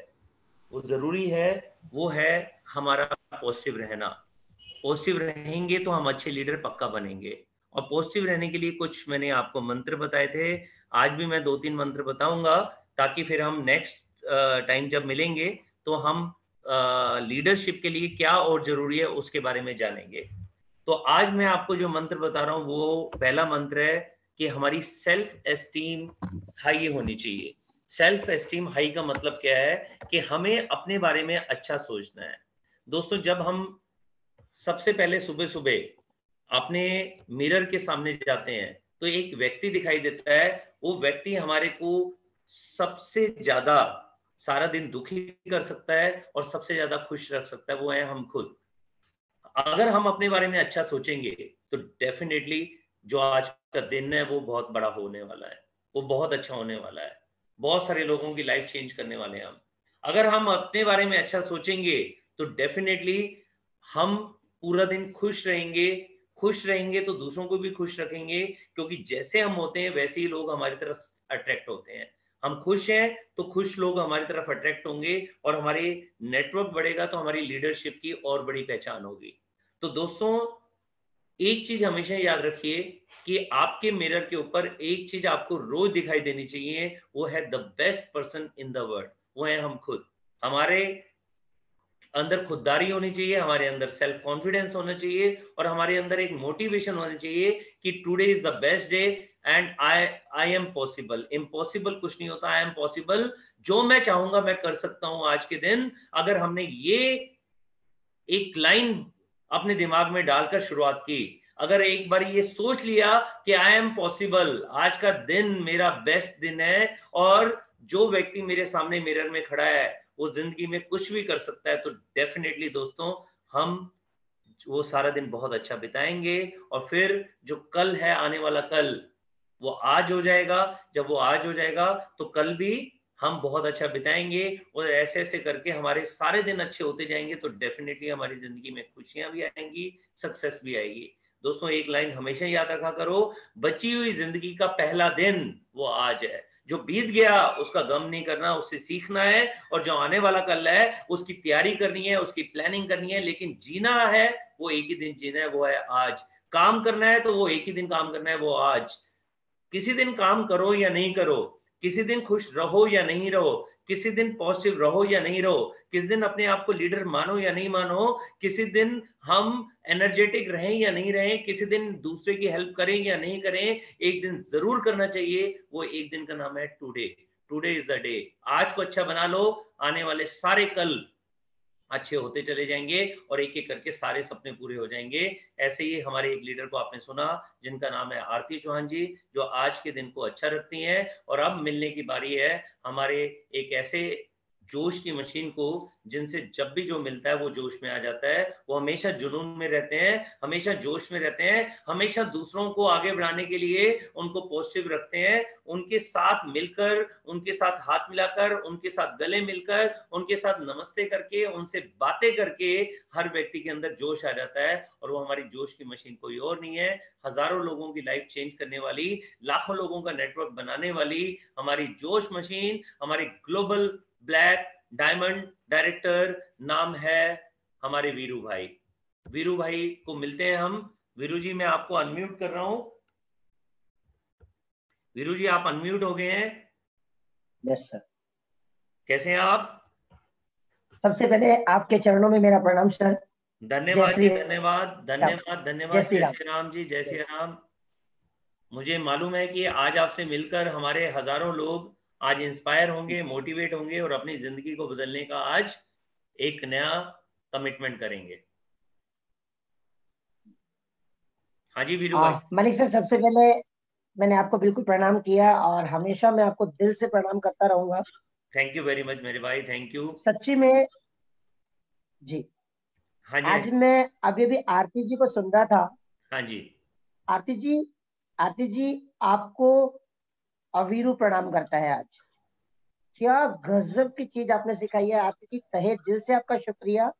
वो जरूरी है, वो है हमारा पॉजिटिव रहना। पॉजिटिव रहेंगे तो हम अच्छे लीडर पक्का बनेंगे। और पॉजिटिव रहने के लिए कुछ मैंने आपको मंत्र बताए थे, आज भी मैं 2-3 मंत्र बताऊंगा, ताकि फिर हम नेक्स्ट टाइम जब मिलेंगे तो हम लीडरशिप के लिए क्या और जरूरी है उसके बारे में जानेंगे। तो आज मैं आपको जो मंत्र बता रहा हूं वो पहला मंत्र है कि हमारी सेल्फ एस्टीम हाई होनी चाहिए। सेल्फ एस्टीम हाई का मतलब क्या है कि हमें अपने बारे में अच्छा सोचना है। दोस्तों, जब हम सबसे पहले सुबह सुबह अपने मिरर के सामने जाते हैं तो एक व्यक्ति दिखाई देता है। वो व्यक्ति हमारे को सबसे ज्यादा सारा दिन दुखी कर सकता है और सबसे ज्यादा खुश रख सकता है, वो है हम खुद। अगर हम अपने बारे में अच्छा सोचेंगे तो डेफिनेटली जो आज का दिन है वो बहुत बड़ा होने वाला है, वो बहुत अच्छा होने वाला है, बहुत सारे लोगों की लाइफ चेंज करने वाले हैं हम। अगर हम अपने बारे में अच्छा सोचेंगे तो डेफिनेटली हम पूरा दिन खुश रहेंगे। खुश रहेंगे तो दूसरों को भी खुश रखेंगे, क्योंकि जैसे हम होते हैं वैसे ही लोग हमारी तरफ अट्रैक्ट होते हैं। हम खुश हैं तो खुश लोग हमारी तरफ अट्रैक्ट होंगे, और हमारे नेटवर्क बढ़ेगा तो हमारी लीडरशिप की और बड़ी पहचान होगी। तो दोस्तों, एक चीज हमेशा याद रखिए कि आपके मिरर के ऊपर एक चीज आपको रोज दिखाई देनी चाहिए, वो है the best person in the world, वो है हम खुद। हमारे अंदर खुददारी होनी चाहिए, हमारे अंदर सेल्फ कॉन्फिडेंस होना चाहिए, और हमारे अंदर एक मोटिवेशन होनी चाहिए कि today is the best day and I am possible. Impossible कुछ नहीं होता, आई एम पॉसिबल। जो मैं चाहूंगा मैं कर सकता हूं आज के दिन। अगर हमने ये एक लाइन अपने दिमाग में डालकर शुरुआत की, अगर एक बार ये सोच लिया कि आई एम पॉसिबल, आज का दिन मेरा बेस्ट दिन है, और जो व्यक्ति मेरे सामने मिरर में खड़ा है वो जिंदगी में कुछ भी कर सकता है, तो डेफिनेटली दोस्तों हम वो सारा दिन बहुत अच्छा बिताएंगे। और फिर जो कल है, आने वाला कल, वो आज हो जाएगा। जब वो आज हो जाएगा तो कल भी हम बहुत अच्छा बिताएंगे, और ऐसे ऐसे करके हमारे सारे दिन अच्छे होते जाएंगे, तो डेफिनेटली हमारी जिंदगी में खुशियां भी आएंगी, सक्सेस भी आएगी। दोस्तों, एक लाइन हमेशा याद रखा करो, बची हुई जिंदगी का पहला दिन वो आज है। जो बीत गया उसका गम नहीं करना, उससे सीखना है, और जो आने वाला कल है उसकी तैयारी करनी है, उसकी प्लानिंग करनी है। लेकिन जीना है वो एक ही दिन जीना है, वो है आज। काम करना है तो वो एक ही दिन काम करना है, वो आज। किसी दिन काम करो या नहीं करो, किसी दिन खुश रहो या नहीं रहो, किसी दिन पॉजिटिव रहो या नहीं रहो, किसी दिन अपने आप को लीडर मानो या नहीं मानो, किसी दिन हम एनर्जेटिक रहें या नहीं रहें, किसी दिन दूसरे की हेल्प करें या नहीं करें, एक दिन जरूर करना चाहिए। वो एक दिन का नाम है today. Today is the day. आज को अच्छा बना लो, आने वाले सारे कल अच्छे होते चले जाएंगे, और एक एक करके सारे सपने पूरे हो जाएंगे। ऐसे ही हमारे एक लीडर को आपने सुना, जिनका नाम है आरती चौहान जी, जो आज के दिन को अच्छा रखती हैं। और अब मिलने की बारी है हमारे एक ऐसे जोश की मशीन को, जिनसे जब भी जो मिलता है वो जोश में आ जाता है। वो हमेशा जुनून में रहते हैं, हमेशा जोश में रहते हैं, हमेशा दूसरों को आगे बढ़ाने के लिए उनको पॉजिटिव रखते हैं। उनके साथ मिलकर, उनके साथ हाथ मिलाकर, उनके साथ गले मिलकर, उनके साथ नमस्ते करके, उनसे बातें करके हर व्यक्ति के अंदर जोश आ जाता है। और वो हमारी जोश की मशीन कोई और नहीं है, हजारों लोगों की लाइफ चेंज करने वाली, लाखों लोगों का नेटवर्क बनाने वाली हमारी जोश मशीन, हमारी ग्लोबल ब्लैक डायमंड डायरेक्टर नाम है हमारे वीरू भाई। वीरू भाई को मिलते हैं हम। वीरू जी, मैं आपको अनम्यूट कर रहा हूं। वीरू जी, आप अनम्यूट हो गए हैं। Yes sir. कैसे हैं आप? सबसे पहले आपके चरणों में मेरा प्रणाम सर। धन्यवाद जी, धन्यवाद धन्यवाद धन्यवाद। जय श्री राम जी, जय श्री राम। मुझे मालूम है कि आज आपसे मिलकर हमारे हजारों लोग आज इंस्पायर होंगे, मोटिवेट होंगे, और अपनी जिंदगी को बदलने का आज एक नया कमिटमेंट करेंगे। हाँ जी वीरू भाई। मलिक सर, सबसे पहले मैंने आपको बिल्कुल प्रणाम किया और हमेशा मैं आपको दिल से प्रणाम करता रहूंगा। थैंक यू वेरी मच मेरे भाई, थैंक यू। सच्ची में जी। हाँ जी, हाँ आज जी। मैं अभी अभी आरती जी को सुन रहा था। हाँ जी। आरती जी, आरती जी आपको अवीरू प्रणाम करता है आज। क्या गजब की चीज आपने सिखाई है आरती जी, तहे दिल से आपका शुक्रिया।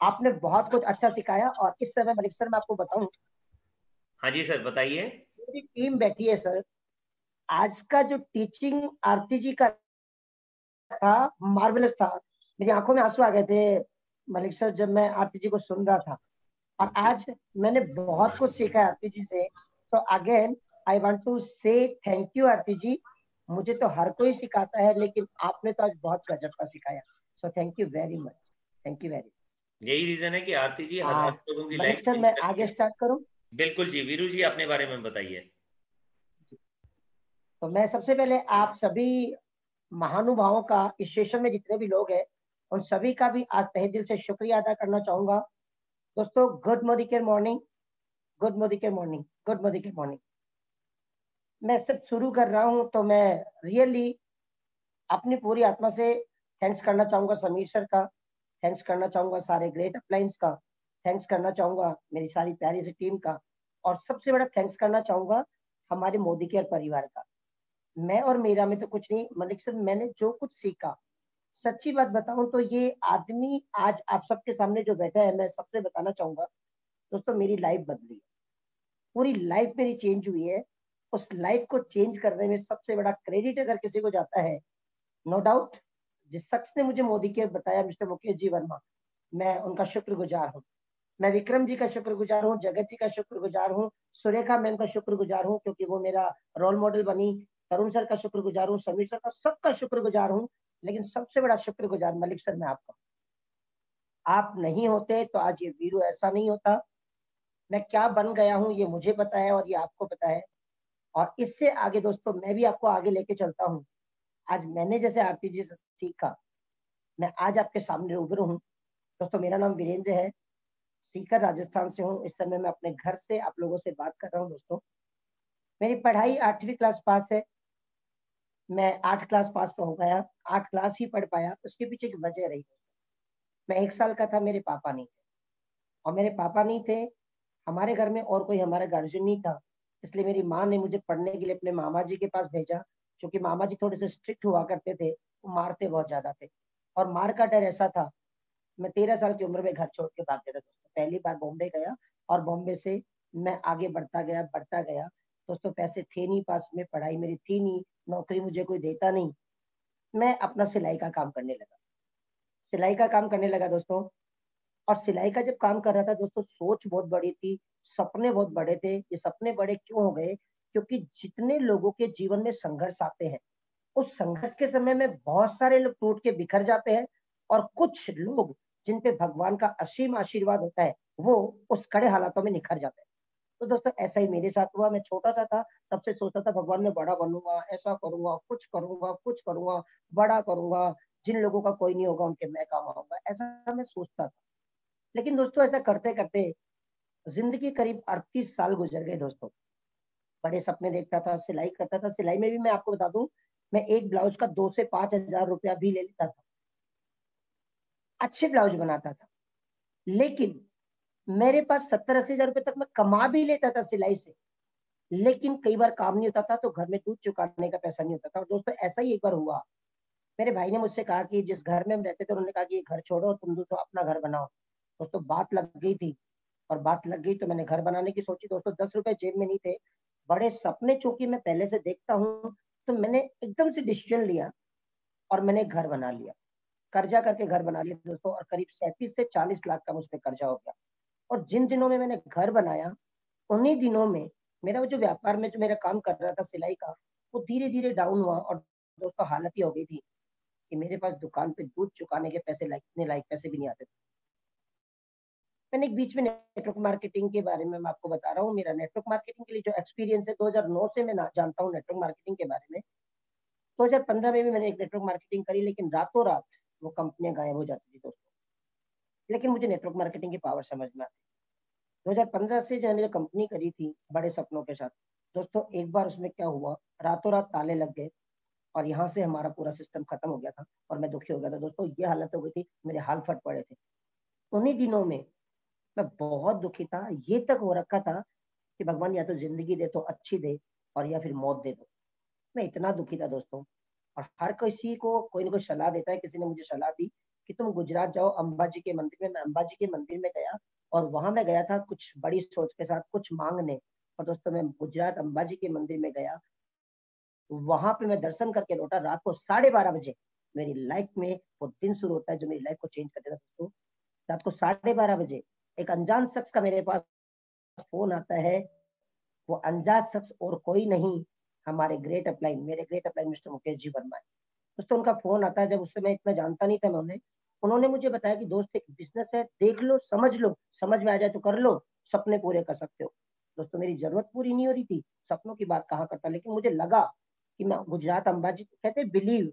आपने बहुत कुछ अच्छा सिखाया। और इस समय मलिक सर मैं आपको बताऊं, हाँ जी सर बताइए। पूरी टीम बैठी है सर। आज का जो टीचिंग आरती जी का था, मार्वेलस था। मेरी आंखों में आंसू आ गए थे मलिक सर जब मैं आरती जी को सुन रहा था। और आज मैंने बहुत कुछ सीखा है आरती जी से। So again I want to say thank you Aarti ji. मुझे तो हर कोई सिखाता है, लेकिन आपने तो आज बहुत गजब का सिखाया। So thank you very much. Thank you very. यही रीजन है कि आरती जी हजारों लोगों की मलिक लाइफ सर चेंज मैं करती आगे है। स्टार्ट करूं? बिल्कुल जी, वीरू जी अपने बारे में बताइए। तो मैं सबसे पहले आप सभी महानुभावों का, इस सेशन में जितने भी लोग हैं, उन सभी का भी आज तहे दिल से शुक्रिया अदा करना चाहूंगा। दोस्तों, गुड मॉर्निंग के मॉर्निंग, गुड मॉर्निंग के मॉर्निंग, गुड मॉर्निंग के मॉर्निंग। मैं सब शुरू कर रहा हूं तो मैं रियली अपनी पूरी आत्मा से थैंक्स करना चाहूंगा समीर सर का। थैंक्स करना चाहूंगा सारे ग्रेट अपलाइंस का। थैंक्स करना चाहूंगा मेरी सारी प्यारी सी टीम का। और सबसे बड़ा थैंक्स करना चाहूंगा हमारे मोदी केयर परिवार का। मैं और मेरा में तो कुछ नहीं मलिक सर, मैंने जो कुछ सीखा, सच्ची बात बताऊं तो ये आदमी आज आप सबके सामने जो बैठा है, मैं सबसे बताना चाहूंगा दोस्तों, मेरी लाइफ बदली है। पूरी लाइफ मेरी चेंज हुई है। उस लाइफ को चेंज करने में सबसे बड़ा क्रेडिट अगर किसी को जाता है, नो डाउट, जिस शख्स ने मुझे मोदी केयर बताया, मिस्टर मुकेश जी वर्मा, मैं उनका शुक्रगुजार हूँ। मैं विक्रम जी का शुक्रगुजार हूँ, जगत जी का शुक्रगुजार हूँ, सुरेखा मैम का शुक्रगुजार हूँ क्योंकि वो मेरा रोल मॉडल बनी, तरुण सर का शुक्रगुजार हूँ, समीर सर का, सबका शुक्रगुजार हूँ। लेकिन सबसे बड़ा शुक्रगुजार मलिक सर मैं आपका। आप नहीं होते तो आज ये वीरू ऐसा नहीं होता। मैं क्या बन गया हूँ ये मुझे पता है और ये आपको पता है। और इससे आगे दोस्तों मैं भी आपको आगे लेके चलता हूँ। आज मैंने जैसे आरती जी से सीखा, मैं आज आपके सामने रूबरू हूँ। दोस्तों, मेरा नाम वीरेंद्र है, सीकर राजस्थान से हूँ। इस समय मैं अपने घर से आप लोगों से बात कर रहा हूँ। दोस्तों, मेरी पढ़ाई 8वीं क्लास पास है। मैं 8 क्लास पास हो गया, 8 क्लास ही पढ़ पाया। उसके पीछे एक वजह रही। मैं 1 साल का था, मेरे पापा नहीं थे। और मेरे पापा नहीं थे, हमारे घर में और कोई हमारा गार्जियन नहीं था। इसलिए मेरी माँ ने मुझे पढ़ने के लिए अपने मामा जी के पास भेजा। क्योंकि मामा जी थोड़े से स्ट्रिक्ट हुआ करते थे, वो मारते बहुत ज्यादा थे। और मार का डर ऐसा था, मैं 13 साल की उम्र में घर छोड़ के भाग गया था दोस्तों। पहली बार बॉम्बे गया और बॉम्बे से मैं आगे बढ़ता गया, बढ़ता गया। दोस्तों, पैसे थे नहीं पास में, पढ़ाई मेरी थी नहीं, नौकरी मुझे कोई देता नहीं। मैं अपना सिलाई का काम करने लगा, सिलाई का काम करने लगा दोस्तों। और सिलाई का जब काम कर रहा था दोस्तों, सोच बहुत बड़ी थी, सपने बहुत बड़े थे। ये सपने बड़े क्यों हो गए? क्योंकि जितने लोगों के जीवन में संघर्ष आते हैं, उस संघर्ष के समय में बहुत सारे लोग टूट के बिखर जाते हैं। और कुछ लोग जिन पे भगवान का असीम आशीर्वाद होता है, वो उस कड़े हालातों में निखर जाते हैं। तो दोस्तों, ऐसा ही मेरे साथ हुआ। मैं छोटा सा था, तब से सोचता था भगवान मैं बड़ा बनूंगा, ऐसा करूंगा, कुछ करूंगा, कुछ करूंगा, बड़ा करूंगा, जिन लोगों का कोई नहीं होगा उनके मैं काम आऊंगा, ऐसा मैं सोचता था। लेकिन दोस्तों, ऐसा करते करते जिंदगी करीब 38 साल गुजर गए दोस्तों। बड़े सपने देखता था, सिलाई करता था। सिलाई में भी मैं आपको बता दूं, मैं एक ब्लाउज का 2 से 5 हजार रुपया भी ले लेता था, अच्छे ब्लाउज बनाता था। लेकिन मेरे पास 70-80 हजार रुपए तक मैं कमा भी लेता था सिलाई से। लेकिन कई बार काम नहीं होता था तो घर में दूध चुकाने का पैसा नहीं होता था। और दोस्तों, ऐसा ही एक बार हुआ। मेरे भाई ने मुझसे कहा कि जिस घर में हम रहते थे, उन्होंने कहा कि ये घर छोड़ो और तुम दोस्तों अपना घर बनाओ। दोस्तों, बात लग गई थी। और बात लग गई तो मैंने घर बनाने की सोची। दोस्तों, 10 रुपए जेब में नहीं थे, बड़े सपने चूंकि मैं पहले से देखता हूँ, तो मैंने एकदम से डिसीजन लिया और मैंने घर बना लिया। कर्जा करके घर बना लिया दोस्तों। और करीब 37 से 40 लाख का मुझ पर कर्जा हो गया। और जिन दिनों में मैंने घर बनाया, उन्हीं दिनों में मेरा वो जो व्यापार में जो मेरा काम कर रहा था सिलाई का, वो धीरे धीरे डाउन हुआ। और दोस्तों, हालत ही हो गई थी कि मेरे पास दुकान पे दूध चुकाने के पैसे इतने लायक पैसे भी नहीं आते थे। मैंने एक बीच में नेटवर्क मार्केटिंग के बारे में मैं आपको बता रहा हूँ। मेरा नेटवर्क मार्केटिंग के लिए जो एक्सपीरियंस है, 2009 से मैं जानता हूँ नेटवर्क मार्केटिंग के बारे में। 2015 में भी मैंने एक नेटवर्क मार्केटिंग करी, लेकिन रातों रात वो कंपनियां गायब हो जाती थी दोस्तों। लेकिन मुझे नेटवर्क मार्केटिंग की पावर समझ में आती। 2015 से जो मैंने कंपनी करी थी बड़े सपनों के साथ, दोस्तों एक बार उसमें क्या हुआ, रातों रात ताले लग गए और यहाँ से हमारा पूरा सिस्टम खत्म हो गया था और मैं दुखी हो गया था दोस्तों। ये हालत हो गई थी, मेरे हाल फट पड़े थे। उन्हीं दिनों में मैं बहुत दुखी था, ये तक हो रखा था कि भगवान या तो जिंदगी दे तो अच्छी दे और या फिर मौत दे दो। मैं इतना दुखी था दोस्तों। और हर किसी को कोई ना कोई सलाह देता है। किसी ने मुझे सलाह दी कि तुम गुजरात जाओ अंबाजी के मंदिर में। मैं अंबाजी के मंदिर में गया और वहां मैं गया था कुछ बड़ी सोच के साथ, कुछ मांगने। और दोस्तों मैं गुजरात अंबाजी के मंदिर में गया, वहां पे मैं दर्शन करके लौटा रात को 12:30 बजे। मेरी लाइफ में वो दिन शुरू होता है जो मेरी लाइफ को चेंज कर देता दोस्तों। रात को 12:30 बजे एक अनजान शख्स का मेरे पास फोन आता है। वो अनजान शख्स और कोई नहीं, हमारे ग्रेट अपलाइन, मेरे great upline mister Mukesh ji Verma है दोस्तों। उनका फोन आता है, जब उससे मैं इतना जानता नहीं था मैं उन्हें, उन्होंने मुझे बताया कि दोस्त एक बिजनेस है, देख लो, समझ में आ जाए तो कर लो, सपने पूरे कर सकते हो। दोस्तों मेरी जरूरत पूरी नहीं हो रही थी, सपनों की बात कहाँ करता, लेकिन मुझे लगा कि मैं गुजरात अंबाजी, कहते बिलीव,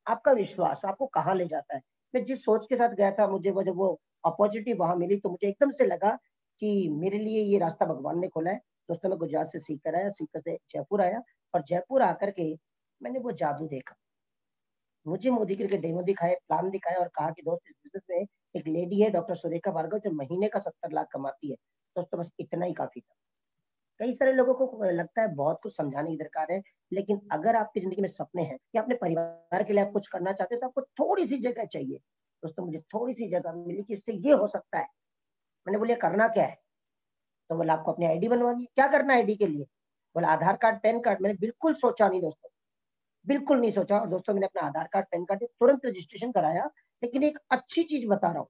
आपका विश्वास आपको कहाँ ले जाता है। मैं जिस सोच के साथ गया था, मुझे वो जब वो अपॉर्चुनिटी वहां मिली तो मुझे एकदम से लगा कि मेरे लिए ये रास्ता भगवान ने खोला है। दोस्तों मैं गुजरात से सीकर आया, सीकर से जयपुर आया और जयपुर आकर के मैंने वो जादू देखा। मुझे मोदी के डेमो दिखाए, प्लान दिखाया और कहा कि दोस्त इस बिजनेस में एक लेडी है डॉक्टर सुरेखा भार्गव जो महीने का 70 लाख कमाती है। दोस्तों बस इतना ही काफी था। कई सारे लोगों को लगता है बहुत कुछ समझाने की दरकार है, लेकिन अगर आपकी जिंदगी में सपने हैं या अपने परिवार के लिए आप कुछ करना चाहते हो तो आपको थोड़ी सी जगह चाहिए। दोस्तों मुझे थोड़ी सी जगह मिली कि इससे ये हो सकता है। मैंने बोला करना क्या है, तो बोला आपको अपनी आईडी बनवानी है। क्या करना है आईडी के लिए, बोला आधार कार्ड पैन कार्ड। मैंने बिल्कुल सोचा नहीं दोस्तों, बिल्कुल नहीं सोचा। और दोस्तों मैंने अपना आधार कार्ड पैन कार्ड तुरंत रजिस्ट्रेशन कराया। लेकिन एक अच्छी चीज बता रहा हूँ,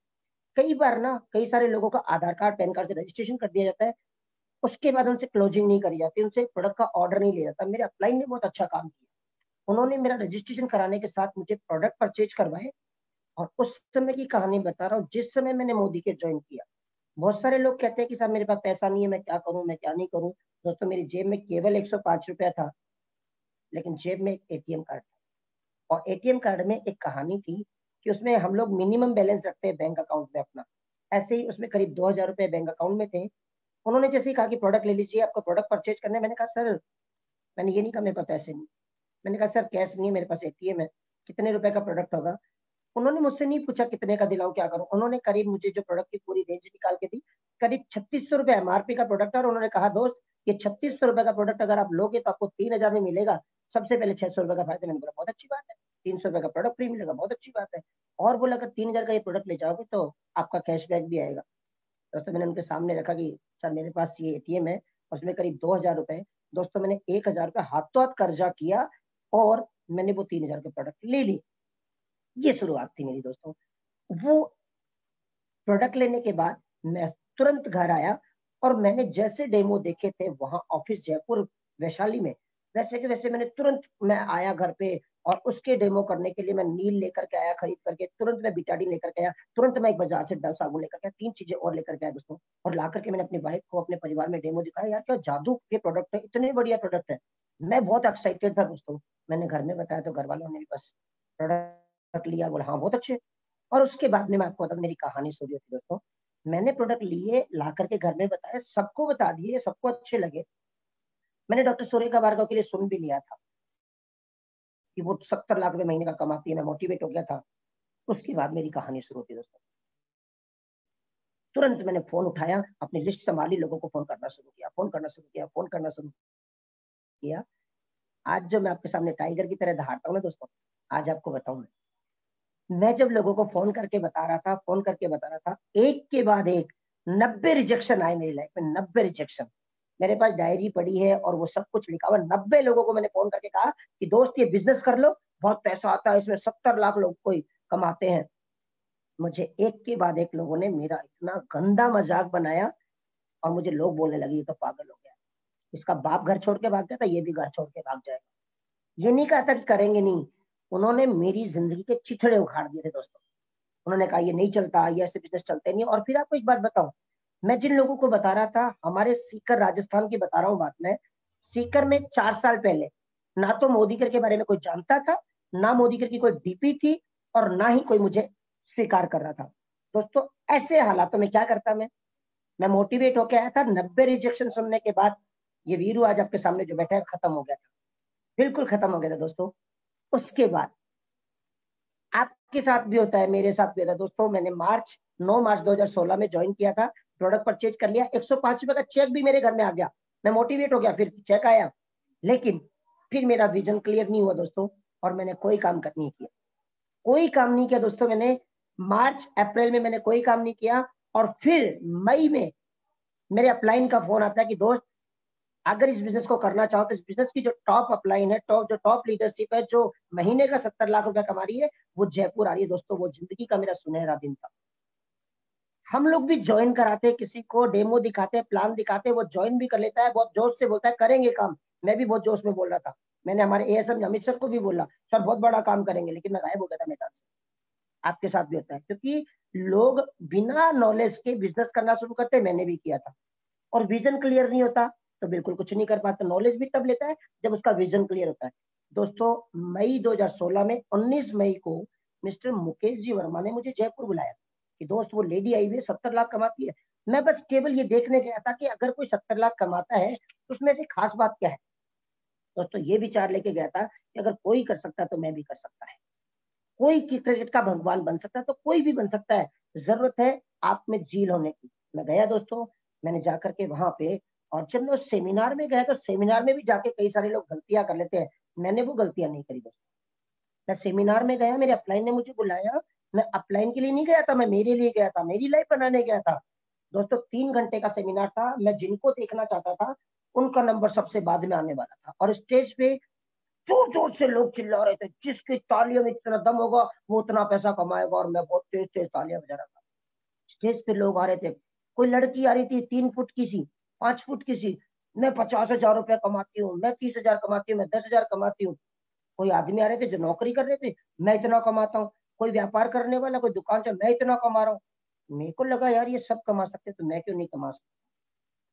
कई बार ना कई सारे लोगों का आधार कार्ड पैन कार्ड से रजिस्ट्रेशन कर दिया जाता है, उसके बाद उनसे क्लोजिंग नहीं करी जाती, उनसे प्रोडक्ट का ऑर्डर नहीं लिया जाता। मेरे अपलाइन ने बहुत अच्छा काम किया, उन्होंने मेरा रजिस्ट्रेशन कराने के साथ मुझे प्रोडक्ट परचेज करवाए। और उस समय की कहानी बता रहा हूँ, जिस समय मैंने मोदी के ज्वाइन किया। बहुत सारे लोग कहते हैं कि साहब मेरे पास पैसा नहीं है, मैं क्या करूं, मैं क्या नहीं करूं। दोस्तों मेरी जेब में केवल 105 रुपया था, लेकिन जेब में एक एटीएम कार्ड था। और एटीएम कार्ड में एक कहानी थी कि उसमें हम लोग मिनिमम बैलेंस रखते हैं बैंक अकाउंट में अपना, ऐसे ही उसमें करीब 2000 रुपए बैंक अकाउंट में थे। उन्होंने जैसे ही कहा कि प्रोडक्ट ले लीजिए, आपको प्रोडक्ट परचेज करने, मैंने कहा सर, मैंने ये नहीं कहा मेरे पास पैसे नहीं, मैंने कहा सर कैश नहीं है मेरे पास, एटीएम है, कितने रुपए का प्रोडक्ट होगा। उन्होंने मुझसे नहीं पूछा कितने का दिलाऊं, क्या करूं। उन्होंने करीब मुझे जो प्रोडक्ट की पूरी रेंज निकाल के दी, करीब 3600 रुपए एमआरपी का प्रोडक्ट है। और उन्होंने कहा दोस्त ये 3600 रुपए का प्रोडक्ट अगर आप लोगे तो आपको 3000 में मिलेगा, सबसे पहले 600 रुपए का फायदा। मैंने बोला बहुत अच्छी बात है, 300 रुपए का प्रोडक्ट फ्री मिलेगा, बहुत अच्छी बात है। और बोला अगर 3000 का ये प्रोडक्ट ले जाओगे तो आपका कैशबैक भी आएगा। दोस्तों मैंने उनके सामने रखा कि सर मेरे पास ये एटीएम है, उसमें करीब 2000 रुपए। दोस्तों मैंने 1000 रुपए हाथों हाथ कर्जा किया और मैंने वो 3000 के प्रोडक्ट ले ली। ये शुरुआत थी मेरी दोस्तों। वो प्रोडक्ट लेने के बाद मैं तुरंत घर आया और मैंने जैसे डेमो देखे थे वहां ऑफिस जयपुर वैशाली में, वैसे के वैसे मैंने तुरंत मैं आया घर पे। और उसके डेमो करने के लिए मैं नील लेकर के आया खरीद करके, तुरंत मैं बिटाडीन लेकर के आया, तुरंत मैं एक बाजार से डव साबुन लेकर के आया, 3 चीजें और लेकर के आया दोस्तों। और ला करके मैंने अपनी वाइफ को, अपने परिवार में डेमो दिखाया, यार क्या जादू के प्रोडक्ट है, इतने बढ़िया प्रोडक्ट है। मैं बहुत एक्साइटेड था दोस्तों। मैंने घर में बताया तो घर वालों ने भी बस प्रोडक्ट लिया, बोला हाँ बहुत अच्छे। और उसके बाद में मैं आपको बता, मेरी कहानी शुरू होती दोस्तों। मैंने प्रोडक्ट लिए, ला करके घर में बताया, सबको बता दिए, सबको अच्छे लगे। मैंने डॉक्टर सुरेखा भार्गव के लिए सुन भी लिया था कि वो 70 लाख रुपए महीने का कमाती है, मैं मोटिवेट हो गया था। उसके बाद मेरी कहानी शुरू होती दोस्तों। तुरंत मैंने फोन उठाया, अपनी लिस्ट संभाली, लोगों को फोन करना शुरू किया, फोन करना शुरू किया, फोन करना शुरू किया। आज जो मैं आपके सामने टाइगर की तरह दहाड़ता हूँ ना दोस्तों, आज आपको बताऊं मैं जब लोगों को फोन करके बता रहा था, फोन करके बता रहा था, एक के बाद एक 90 रिजेक्शन आए मेरी लाइफ में, 90 रिजेक्शन। मेरे पास डायरी पड़ी है और वो सब कुछ लिखा हुआ। 90 लोगों को मैंने फोन करके कहा कि दोस्त ये बिजनेस कर लो, बहुत पैसा आता है इसमें, 70 लाख लोग कोई कमाते हैं। मुझे एक के बाद एक लोगों ने मेरा इतना गंदा मजाक बनाया और मुझे लोग बोलने लगे ये तो पागल हो गया, इसका बाप घर छोड़ के भाग गया था, ये भी घर छोड़ के भाग जाएगा। ये नहीं कहा था कि करेंगे नहीं, उन्होंने मेरी जिंदगी के चिथड़े उखाड़ दिए थे दोस्तों। उन्होंने कहा ये नहीं चलता, ये ऐसे बिजनेस चलते नहीं। और फिर आपको एक बात बताऊं, मैं जिन लोगों को बता रहा था, हमारे सीकर राजस्थान की बता रहा हूँ बात मैं, सीकर में 4 साल पहले ना तो मोदी कर के बारे में कोई जानता था, ना मोदी कर की कोई डीपी थी, और ना ही कोई मुझे स्वीकार कर रहा था। दोस्तों ऐसे हालातों में क्या करता मैं, मैं मोटिवेट होके आया था। 90 रिजेक्शन सुनने के बाद ये वीरू आज आपके सामने जो बैठा है खत्म हो गया था, बिल्कुल खत्म हो गया था दोस्तों। उसके बाद आपके साथ भी होता है, मेरे साथ भी होता है दोस्तों। मैंने 9 मार्च 2016 में ज्वाइन किया था, प्रोडक्ट परचेज कर लिया, 105 रुपए का चेक भी मेरे घर में आ गया, मैं मोटिवेट हो गया, फिर चेक आया, लेकिन फिर मेरा विजन क्लियर नहीं हुआ दोस्तों, और मैंने कोई काम नहीं किया, कोई काम नहीं किया दोस्तों। मैंने मार्च अप्रैल में मैंने कोई काम नहीं किया, और फिर मई में मेरे अपलाइन का फोन आता है कि दोस्त अगर इस बिजनेस को करना चाहो तो इस बिजनेस की जो टॉप अपलाइन है, जो टॉप लीडरशिप है, जो महीने का 70 लाख रुपए कमा रही है, वो जयपुर आ रही है दोस्तों। वो जिंदगी का मेरा सुनहरा दिन था। हम लोग भी ज्वाइन कराते, किसी को डेमो दिखाते, प्लान दिखाते, वो ज्वाइन भी कर लेता है, बहुत जोश से बोलता है करेंगे काम। मैं भी बहुत जोश में बोल रहा था, मैंने हमारे एएसएम अमित सर को भी बोला सर बहुत बड़ा काम करेंगे, लेकिन मैं गायब हो गया था मैदान से। आपके साथ भी होता है, क्योंकि लोग बिना नॉलेज के बिजनेस करना शुरू करते, मैंने भी किया था। और विजन क्लियर नहीं होता तो बिल्कुल कुछ नहीं कर पाता। नॉलेज भी तब लेता है जब उसका विजन क्लियर होता है। दोस्तों मई 2016 में 19 मई को मिस्टर मुकेश जी वर्मा ने मुझे जयपुर बुलाया कि दोस्त वो लेडी आई हुई है, 70 लाख कमाती है। मैं बस केवल ये देखने गया था कि अगर कोई 70 लाख कमाता है तो उसमें से खास बात क्या है। दोस्तों ये विचार लेके गया था कि अगर कोई कर सकता है तो मैं भी कर सकता है, कोई क्रिकेट का भगवान बन सकता है तो कोई भी बन सकता है, जरूरत है आप में जील होने की। मैं गया दोस्तों, मैंने जाकर के वहां पे, और जब मैं सेमिनार में गया तो सेमिनार में भी जाके कई सारे लोग गलतियां कर लेते हैं, मैंने वो गलतियां नहीं करी दोस्तों। मैं सेमिनार में गया, मेरे अपलाइन ने मुझे बुलाया, मैं अपलाइन के लिए नहीं गया था, मैं मेरे लिए गया था, मेरी लाइफ बनाने गया था दोस्तों। 3 घंटे का सेमिनार था, मैं जिनको देखना चाहता था उनका नंबर सबसे बाद में आने वाला था, और स्टेज पे जोर जोर से लोग चिल्ला रहे थे, जिसकी तालियों में इतना दम होगा वो उतना पैसा कमाएगा, और मैं बहुत तेज तेज तालियां बजा रहा था। स्टेज पे लोग आ रहे थे, कोई लड़की आ रही थी 3 फुट की सी, 5 फुट की सी, मैं 50,000 रुपया कमाती हूँ, मैं 30,000 कमाती हूँ, मैं 10,000 कमाती हूँ। कोई आदमी आ रहे थे जो नौकरी कर रहे थे, मैं इतना कमाता हूँ। कोई व्यापार करने वाला, कोई दुकान से, मैं इतना कमा रहा हूँ। मेरे को लगा यार ये सब कमा सकते तो मैं क्यों नहीं कमा सकता।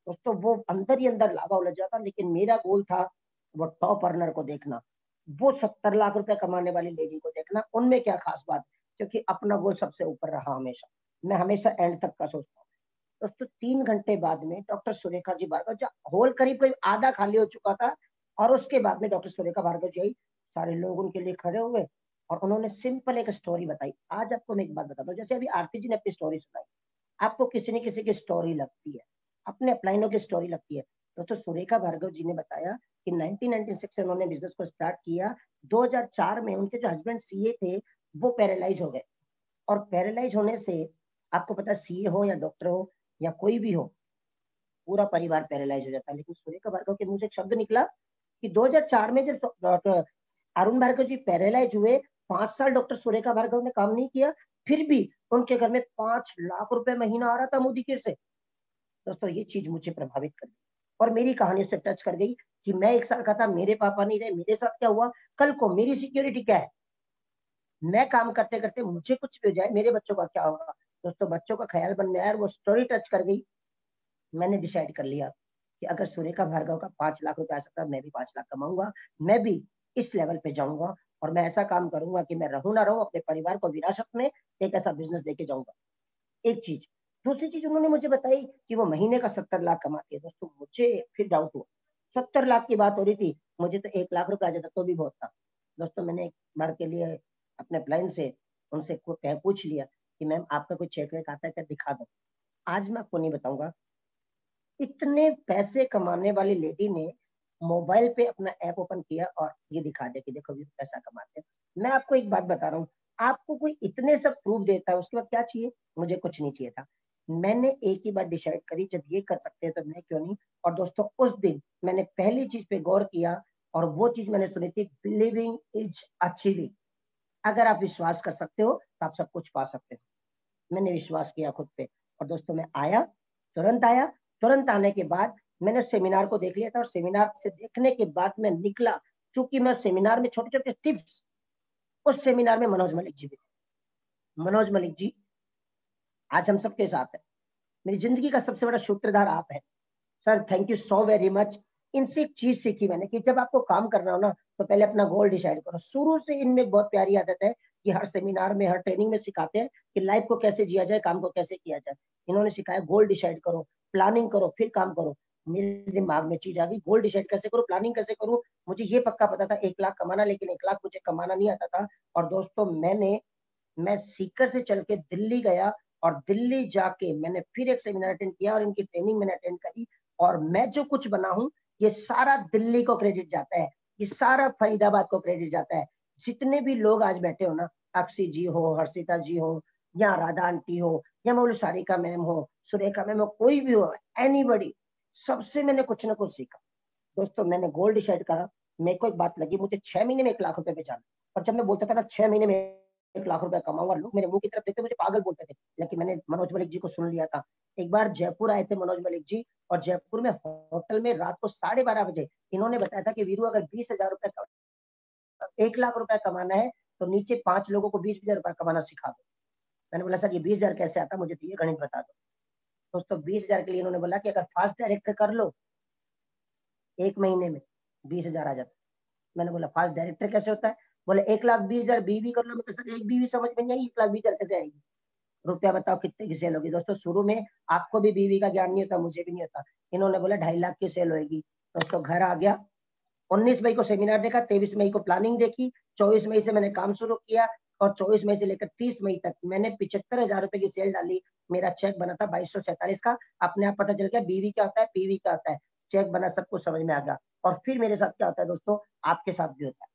दोस्तों वो अंदर ही अंदर लावा उलझ जाता, लेकिन मेरा गोल था वो टॉप अर्नर को देखना, वो 70 लाख रुपए कमाने वाली लेडी को देखना, उनमें क्या खास बात, क्योंकि अपना गोल सबसे ऊपर रहा हमेशा, मैं हमेशा एंड तक का सोचता हूँ। दोस्तों 3 घंटे बाद में डॉक्टर सुरेखा जी भार्गव, जब हॉल करीब करीब आधा खाली हो चुका था, और उसके बाद में डॉक्टर सुरेखा भार्गव जी आई, सारे लोग उनके लिए खड़े हुए, और उन्होंने सिंपल एक स्टोरी बताई। आज आपको मैं एक बात बताता हूँ, जैसे अभी आरती जी ने अपनी स्टोरी सुनाई, आपको किसी न किसी की स्टोरी लगती है, अपने अपलाइनों की स्टोरी लगती है। दोस्तों सुरेखा भार्गव जी ने बताया कि 1996 से उन्होंने बिजनेस को स्टार्ट किया, 2004 में उनके जो हस्बैंड सीए थे वो पैरालाइज हो गए, और पैरालाइज होने से आपको पता है सीए हो या डॉक्टर हो या कोई भी हो, पूरा परिवार पैरालाइज हो जाता है। लेकिन सुरेखा भार्गव के मुंह से एक शब्द निकला कि 2004 में जब डॉक्टर अरुण भार्गव जी पैरालाइज हुए, 5 साल डॉक्टर सुरेखा भार्गव ने काम नहीं किया, फिर भी उनके घर में 5 लाख रुपए महीना आ रहा था मोदी के से। दोस्तों ये चीज मुझे प्रभावित कर गई, और मेरी कहानी से टच कर गई कि मैं 1 साल का था, मेरे पापा नहीं रहे, मेरे साथ क्या हुआ, कल को मेरी सिक्योरिटी क्या है, मैं काम करते करते मुझे कुछ भी हो जाए, मेरे बच्चों का क्या होगा। दोस्तों बच्चों का ख्याल मन में आया, वो स्टोरी टच कर गई। मैंने डिसाइड कर लिया कि अगर सुरेखा भार्गव का 5 लाख रुपए आ सकता है, मैं भी 5 लाख कमाऊंगा, मैं भी इस लेवल पे जाऊंगा, और मैं ऐसा काम करूंगा कि मैं रहूं ना रहूं, अपने परिवार को विरासत में एक ऐसा बिजनेस देके जाऊंगा। एक चीज, दूसरी चीज उन्होंने मुझे बताई कि वो महीने का 70 लाख कमाती है। दोस्तों मुझे फिर डाउट हुआ, 70 लाख की बात हो रही थी, मुझे तो 1 लाख रुपए आ जाता तो भी बहुत था। दोस्तों मैंने एक बार के लिए अपने अपलाइन से उनसे पूछ लिया कि मैम आपका कोई चेक वेक आता है क्या, दिखा दो। आज मैं आपको नहीं बताऊंगा, इतने पैसे कमाने वाली लेडी ने मोबाइल पे अपना ऐप ओपन किया और ये दिखा दिया कि देखो भी पैसा कमाते हैं। मैं आपको एक बात बता रहा हूँ, आपको कोई इतने सब प्रूफ देता है, उसके बाद क्या चाहिए, मुझे कुछ नहीं चाहिए था। मैंने एक ही बात डिसाइड करी, जब ये कर सकते हैं तो मैं क्यों नहीं। और दोस्तों उस दिन मैंने पहली चीज पे गौर किया, और वो चीज मैंने सुनी थी, बिलीविंग इज अचीविंग। अगर आप विश्वास कर सकते हो तो आप सब कुछ पा सकते हो। मैंने विश्वास किया खुद पे, और दोस्तों मैं आया, तुरंत आया। तुरंत आने के बाद मैंने सेमिनार को देख लिया था, और सेमिनार से देखने के बाद मैं निकला, क्योंकि मैं सेमिनार में छोटे छोटे टिप्स, उस सेमिनार में मनोज मलिक जी भी थे। मनोज मलिक जी आज हम सबके साथ है, मेरी जिंदगी का सबसे बड़ा सूत्रधार आप है sir, thank you so very much. इनसे एक चीज सीखी मैंने कि जब आपको काम करना हो ना, तो पहले अपना गोल डिसाइड करो। शुरू से इनमें बहुत प्यारी आदत है ये हर सेमिनार में, हर ट्रेनिंग में सिखाते हैं कि लाइफ को कैसे जिया जाए, काम को कैसे किया जाए। इन्होंने सिखाया गोल डिसाइड करो, प्लानिंग करो, फिर काम करो। मेरे दिमाग में चीज आ गई, गोल डिसाइड कैसे करूं, प्लानिंग कैसे करूं। मुझे ये पक्का पता था 1 लाख कमाना, लेकिन 1 लाख मुझे कमाना नहीं आता था। और दोस्तों मैं सीकर से चल के दिल्ली गया और दिल्ली जाके मैंने फिर एक सेमिनार अटेंड किया और इनकी ट्रेनिंग मैंने अटेंड करी। और मैं जो कुछ बना हूं ये सारा दिल्ली को क्रेडिट जाता है, ये सारा फरीदाबाद को क्रेडिट जाता है। जितने भी लोग आज बैठे हो ना, अक्षी जी हो, हर्षिता जी हो, या राधा आंटी हो, या मैं सारिका मैम हो, सुरेखा मैम हो, कोई भी हो, एनीबडी, सबसे मैंने कुछ ना कुछ सीखा। दोस्तों मैंने गोल डिसाइड करा। मेरे को एक बात लगी, मुझे 6 महीने में 1 लाख रुपए पे जाना। और जब मैं बोलता था ना 6 महीने में 1 लाख रुपए कमाऊंगा, लोग मेरे मुंह की तरफ देखते मुझे पागल बोलते थे। लेकिन मैंने मनोज मलिक जी को सुन लिया था। एक बार जयपुर आए थे मनोज मलिक जी, और जयपुर में होटल में रात को 12:30 बजे इन्होंने बताया था कि वीरू अगर 20,000 रुपए 1 लाख रुपए कमाना है तो नीचे 5 लोगों को 20,000 रुपए कमाना सिखा दो। मैंने बोला सर ये 20,000 कैसे आता, मुझे तो ये गणित बता दो। दोस्तों 20,000 के लिए इन्होंने बोला कि अगर फास्ट डायरेक्टर कर लो 1 महीने में 20,000 आ जाता। मैंने बोला फास्ट डायरेक्टर कैसे होता है? बोले 1,20,000 बीवी कर लो। मैं तो सर एक बीवी समझ में नहीं आई, 1,20,000 कैसे आएगी? रुपया बताओ कितने की सेल होगी? दोस्तों शुरू में आपको भी बीवी का ज्ञान नहीं होता, मुझे भी नहीं होता। इन्होंने बोला 2.5 लाख की सेल होगी। दोस्तों घर आ गया, 19 मई को सेमिनार देखा, 23 मई को प्लानिंग देखी, 24 मई से मैंने काम शुरू किया और 24 मई से लेकर 30 मई तक मैंने 75,000 रुपए की सेल डाली। मेरा चेक बना था 2247 का। अपने आप पता चल गया बीवी क्या होता है, पीवी क्या होता है। चेक बना, सब कुछ समझ में आ गया। और फिर मेरे साथ क्या होता है दोस्तों, आपके साथ भी होता है।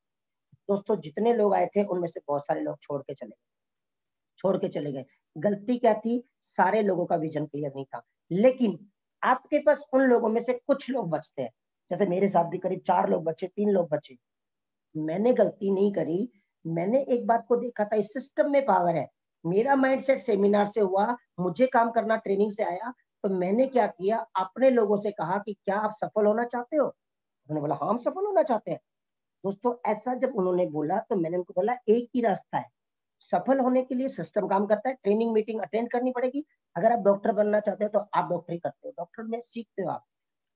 दोस्तों जितने लोग आए थे उनमें से बहुत सारे लोग छोड़ के चले गए। गलती क्या थी? सारे लोगों का विजन क्लियर नहीं था। लेकिन आपके पास उन लोगों में से कुछ लोग बचते हैं। जैसे मेरे साथ भी करीब 4 लोग बचे, 3 लोग बचे। मैंने गलती नहीं करी। मैंने एक बात को देखा था, इस सिस्टम में पावर है। मेरा माइंडसेट सेमिनार से हुआ, मुझे काम करना ट्रेनिंग से आया। तो मैंने क्या किया, अपने लोगों से कहा कि क्या आप सफल होना चाहते हो? उन्होंने बोला हाँ हम सफल होना चाहते हैं। दोस्तों ऐसा जब उन्होंने बोला तो मैंने उनको बोला एक ही रास्ता है सफल होने के लिए, सिस्टम काम करता है, ट्रेनिंग मीटिंग अटेंड करनी पड़ेगी। अगर आप डॉक्टर बनना चाहते हो तो आप डॉक्टरी करते हो, डॉक्टर में सीखते हो आप।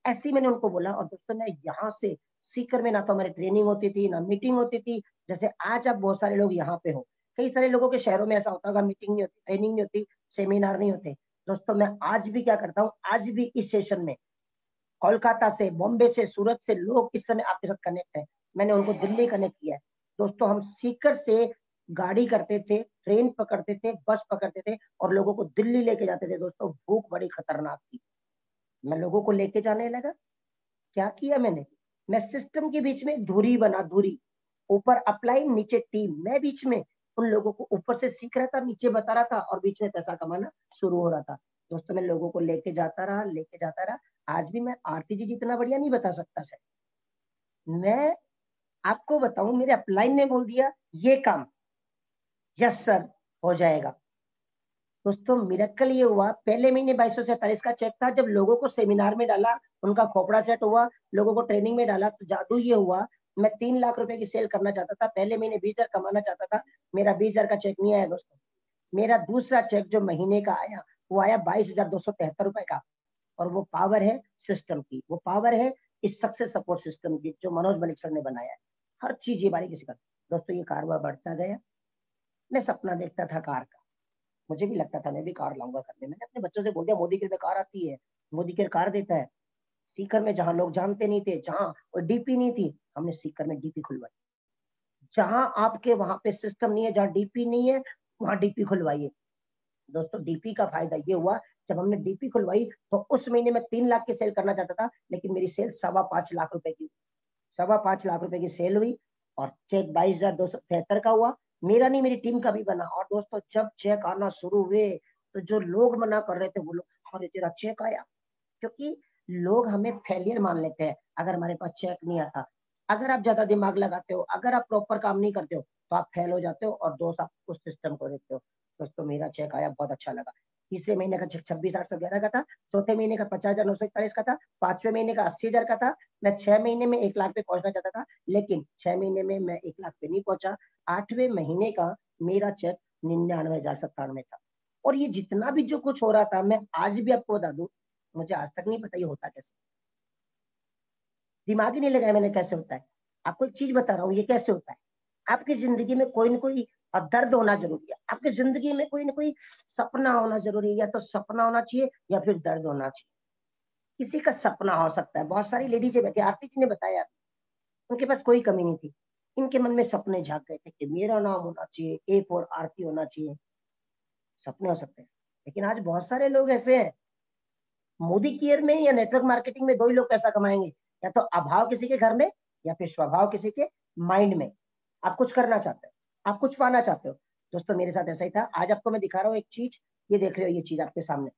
ऐसे ही मैंने उनको बोला। और दोस्तों मैं यहाँ से सीकर में ना तो हमारी ट्रेनिंग होती थी ना मीटिंग होती थी। जैसे आज आप बहुत सारे लोग यहाँ पे हो, कई सारे लोगों के शहरों में ऐसा होता होगा, मीटिंग नहीं होती, ट्रेनिंग नहीं होती, सेमिनार नहीं होते। दोस्तों मैं आज भी क्या करता हूँ, आज भी इस सेशन में कोलकाता से, बॉम्बे से, सूरत से लोग इस समय आपके साथ कनेक्ट है। मैंने उनको दिल्ली कनेक्ट किया है। दोस्तों हम सीकर से गाड़ी करते थे, ट्रेन पकड़ते थे, बस पकड़ते थे और लोगों को दिल्ली लेके जाते थे। दोस्तों भूख बड़ी खतरनाक थी, मैं लोगों को लेके जाने लगा। क्या किया मैंने, मैं सिस्टम के बीच में धुरी बना, धुरी, ऊपर अपलाइन, नीचे टीम, मैं बीच में उन लोगों को ऊपर से सीख रहा था, नीचे बता रहा था और बीच में पैसा कमाना शुरू हो रहा था। दोस्तों मैं लोगों को लेके जाता रहा। आज भी मैं आरती जी जितना बढ़िया नहीं बता सकता सर। मैं आपको बताऊं, मेरे अपलाइन ने बोल दिया ये काम, यस सर हो जाएगा। दोस्तों मिरेकल ये हुआ, पहले महीने 2247 का चेक था। जब लोगों को सेमिनार में डाला, उनका खोपड़ा सेट हुआ, लोगों को ट्रेनिंग में डाला, तो जादू ये हुआ, मैं 3 लाख रुपए की सेल करना चाहता था, पहले महीने 20,000 कमाना चाहता था। मेरा 20,000 का चेक नहीं आया दोस्तों। मेरा दूसरा चेक जो महीने का आया वो आया 22,273 रुपए का। और वो पावर है सिस्टम की, वो पावर है इस सक्सेस सपोर्ट सिस्टम की जो मनोज मलिक सर ने बनाया है। हर चीज ये बारीकी से कर। दोस्तों ये कारवा बढ़ता गया। मैं सपना देखता था कार का, मुझे भी लगता था मैं भी कार लाऊंगा घर में। मैंने अपने बच्चों से बोल दिया मोदी केयर में कार आती है, मोदी केयर कार देता है। सीकर में जहां लोग जानते नहीं थे, जहां डीपी नहीं थी, हमने सीकर में डीपी खुलवाई। जहां आपके वहां पे सिस्टम नहीं है, जहां डीपी नहीं है, वहां डीपी खुलवाइए। दोस्तों डीपी का फायदा ये हुआ, जब हमने डीपी खुलवाई तो उस महीने में 3 लाख की सेल करना चाहता था, लेकिन मेरी सेल 5.25 लाख रुपए की, 5.25 लाख रुपए की सेल हुई और चेक 22,273 का हुआ। मेरा नहीं, मेरी टीम का भी बना। और दोस्तों जब चेक आना शुरू हुए तो जो लोग मना कर रहे थे वो लोग, अरे तेरा चेक आया, क्योंकि लोग हमें फेलियर मान लेते हैं अगर हमारे पास चेक नहीं आता। अगर आप ज्यादा दिमाग लगाते हो, अगर आप प्रॉपर काम नहीं करते हो तो आप फेल हो जाते हो और दोस्त आप उस सिस्टम को देखते हो। दोस्तों मेरा चेक आया, बहुत अच्छा लगा। तीसरे महीने का चेक 26,811 का था, चौथे महीने का 50,941 का था, 5वें महीने का 80,000 का था। मैं 6 महीने में 1 लाख पे पहुंचना चाहता था, लेकिन 6 महीने में मैं 1 लाख पे नहीं पहुंचा। 8वें महीने का मेरा चेक 99,097 था। और ये जितना भी जो कुछ हो रहा था, मैं आज भी आपको बता दूं, मुझे आज तक नहीं पता ये होता कैसे, दिमाग ही नहीं लगाया मैंने कैसे होता है। आपको एक चीज बता रहा हूँ, ये कैसे होता है। आपकी जिंदगी में कोई ना कोई और दर्द होना जरूरी है। आपकी जिंदगी में कोई ना कोई सपना होना जरूरी है, या तो सपना होना चाहिए या फिर दर्द होना चाहिए। किसी का सपना हो सकता है, बहुत सारी लेडीज बैठी, आरती जी ने बताया, उनके पास कोई कमी नहीं थी, इनके मन में सपने झांक गए थे कि मेरा नाम होना चाहिए, एक और आरती होना चाहिए। सपने हो सकते हैं, लेकिन आज बहुत सारे लोग ऐसे हैं, मोदी केयर में या नेटवर्क मार्केटिंग में दो ही लोग पैसा कमाएंगे, या तो अभाव किसी के घर में या फिर स्वभाव किसी के माइंड में। आप कुछ करना चाहते हो, आप कुछ पाना चाहते हो। दोस्तों मेरे साथ ऐसा ही था। आज आपको मैं दिखा रहा हूँ एक चीज, ये देख रहे हो, ये चीज आपके सामने।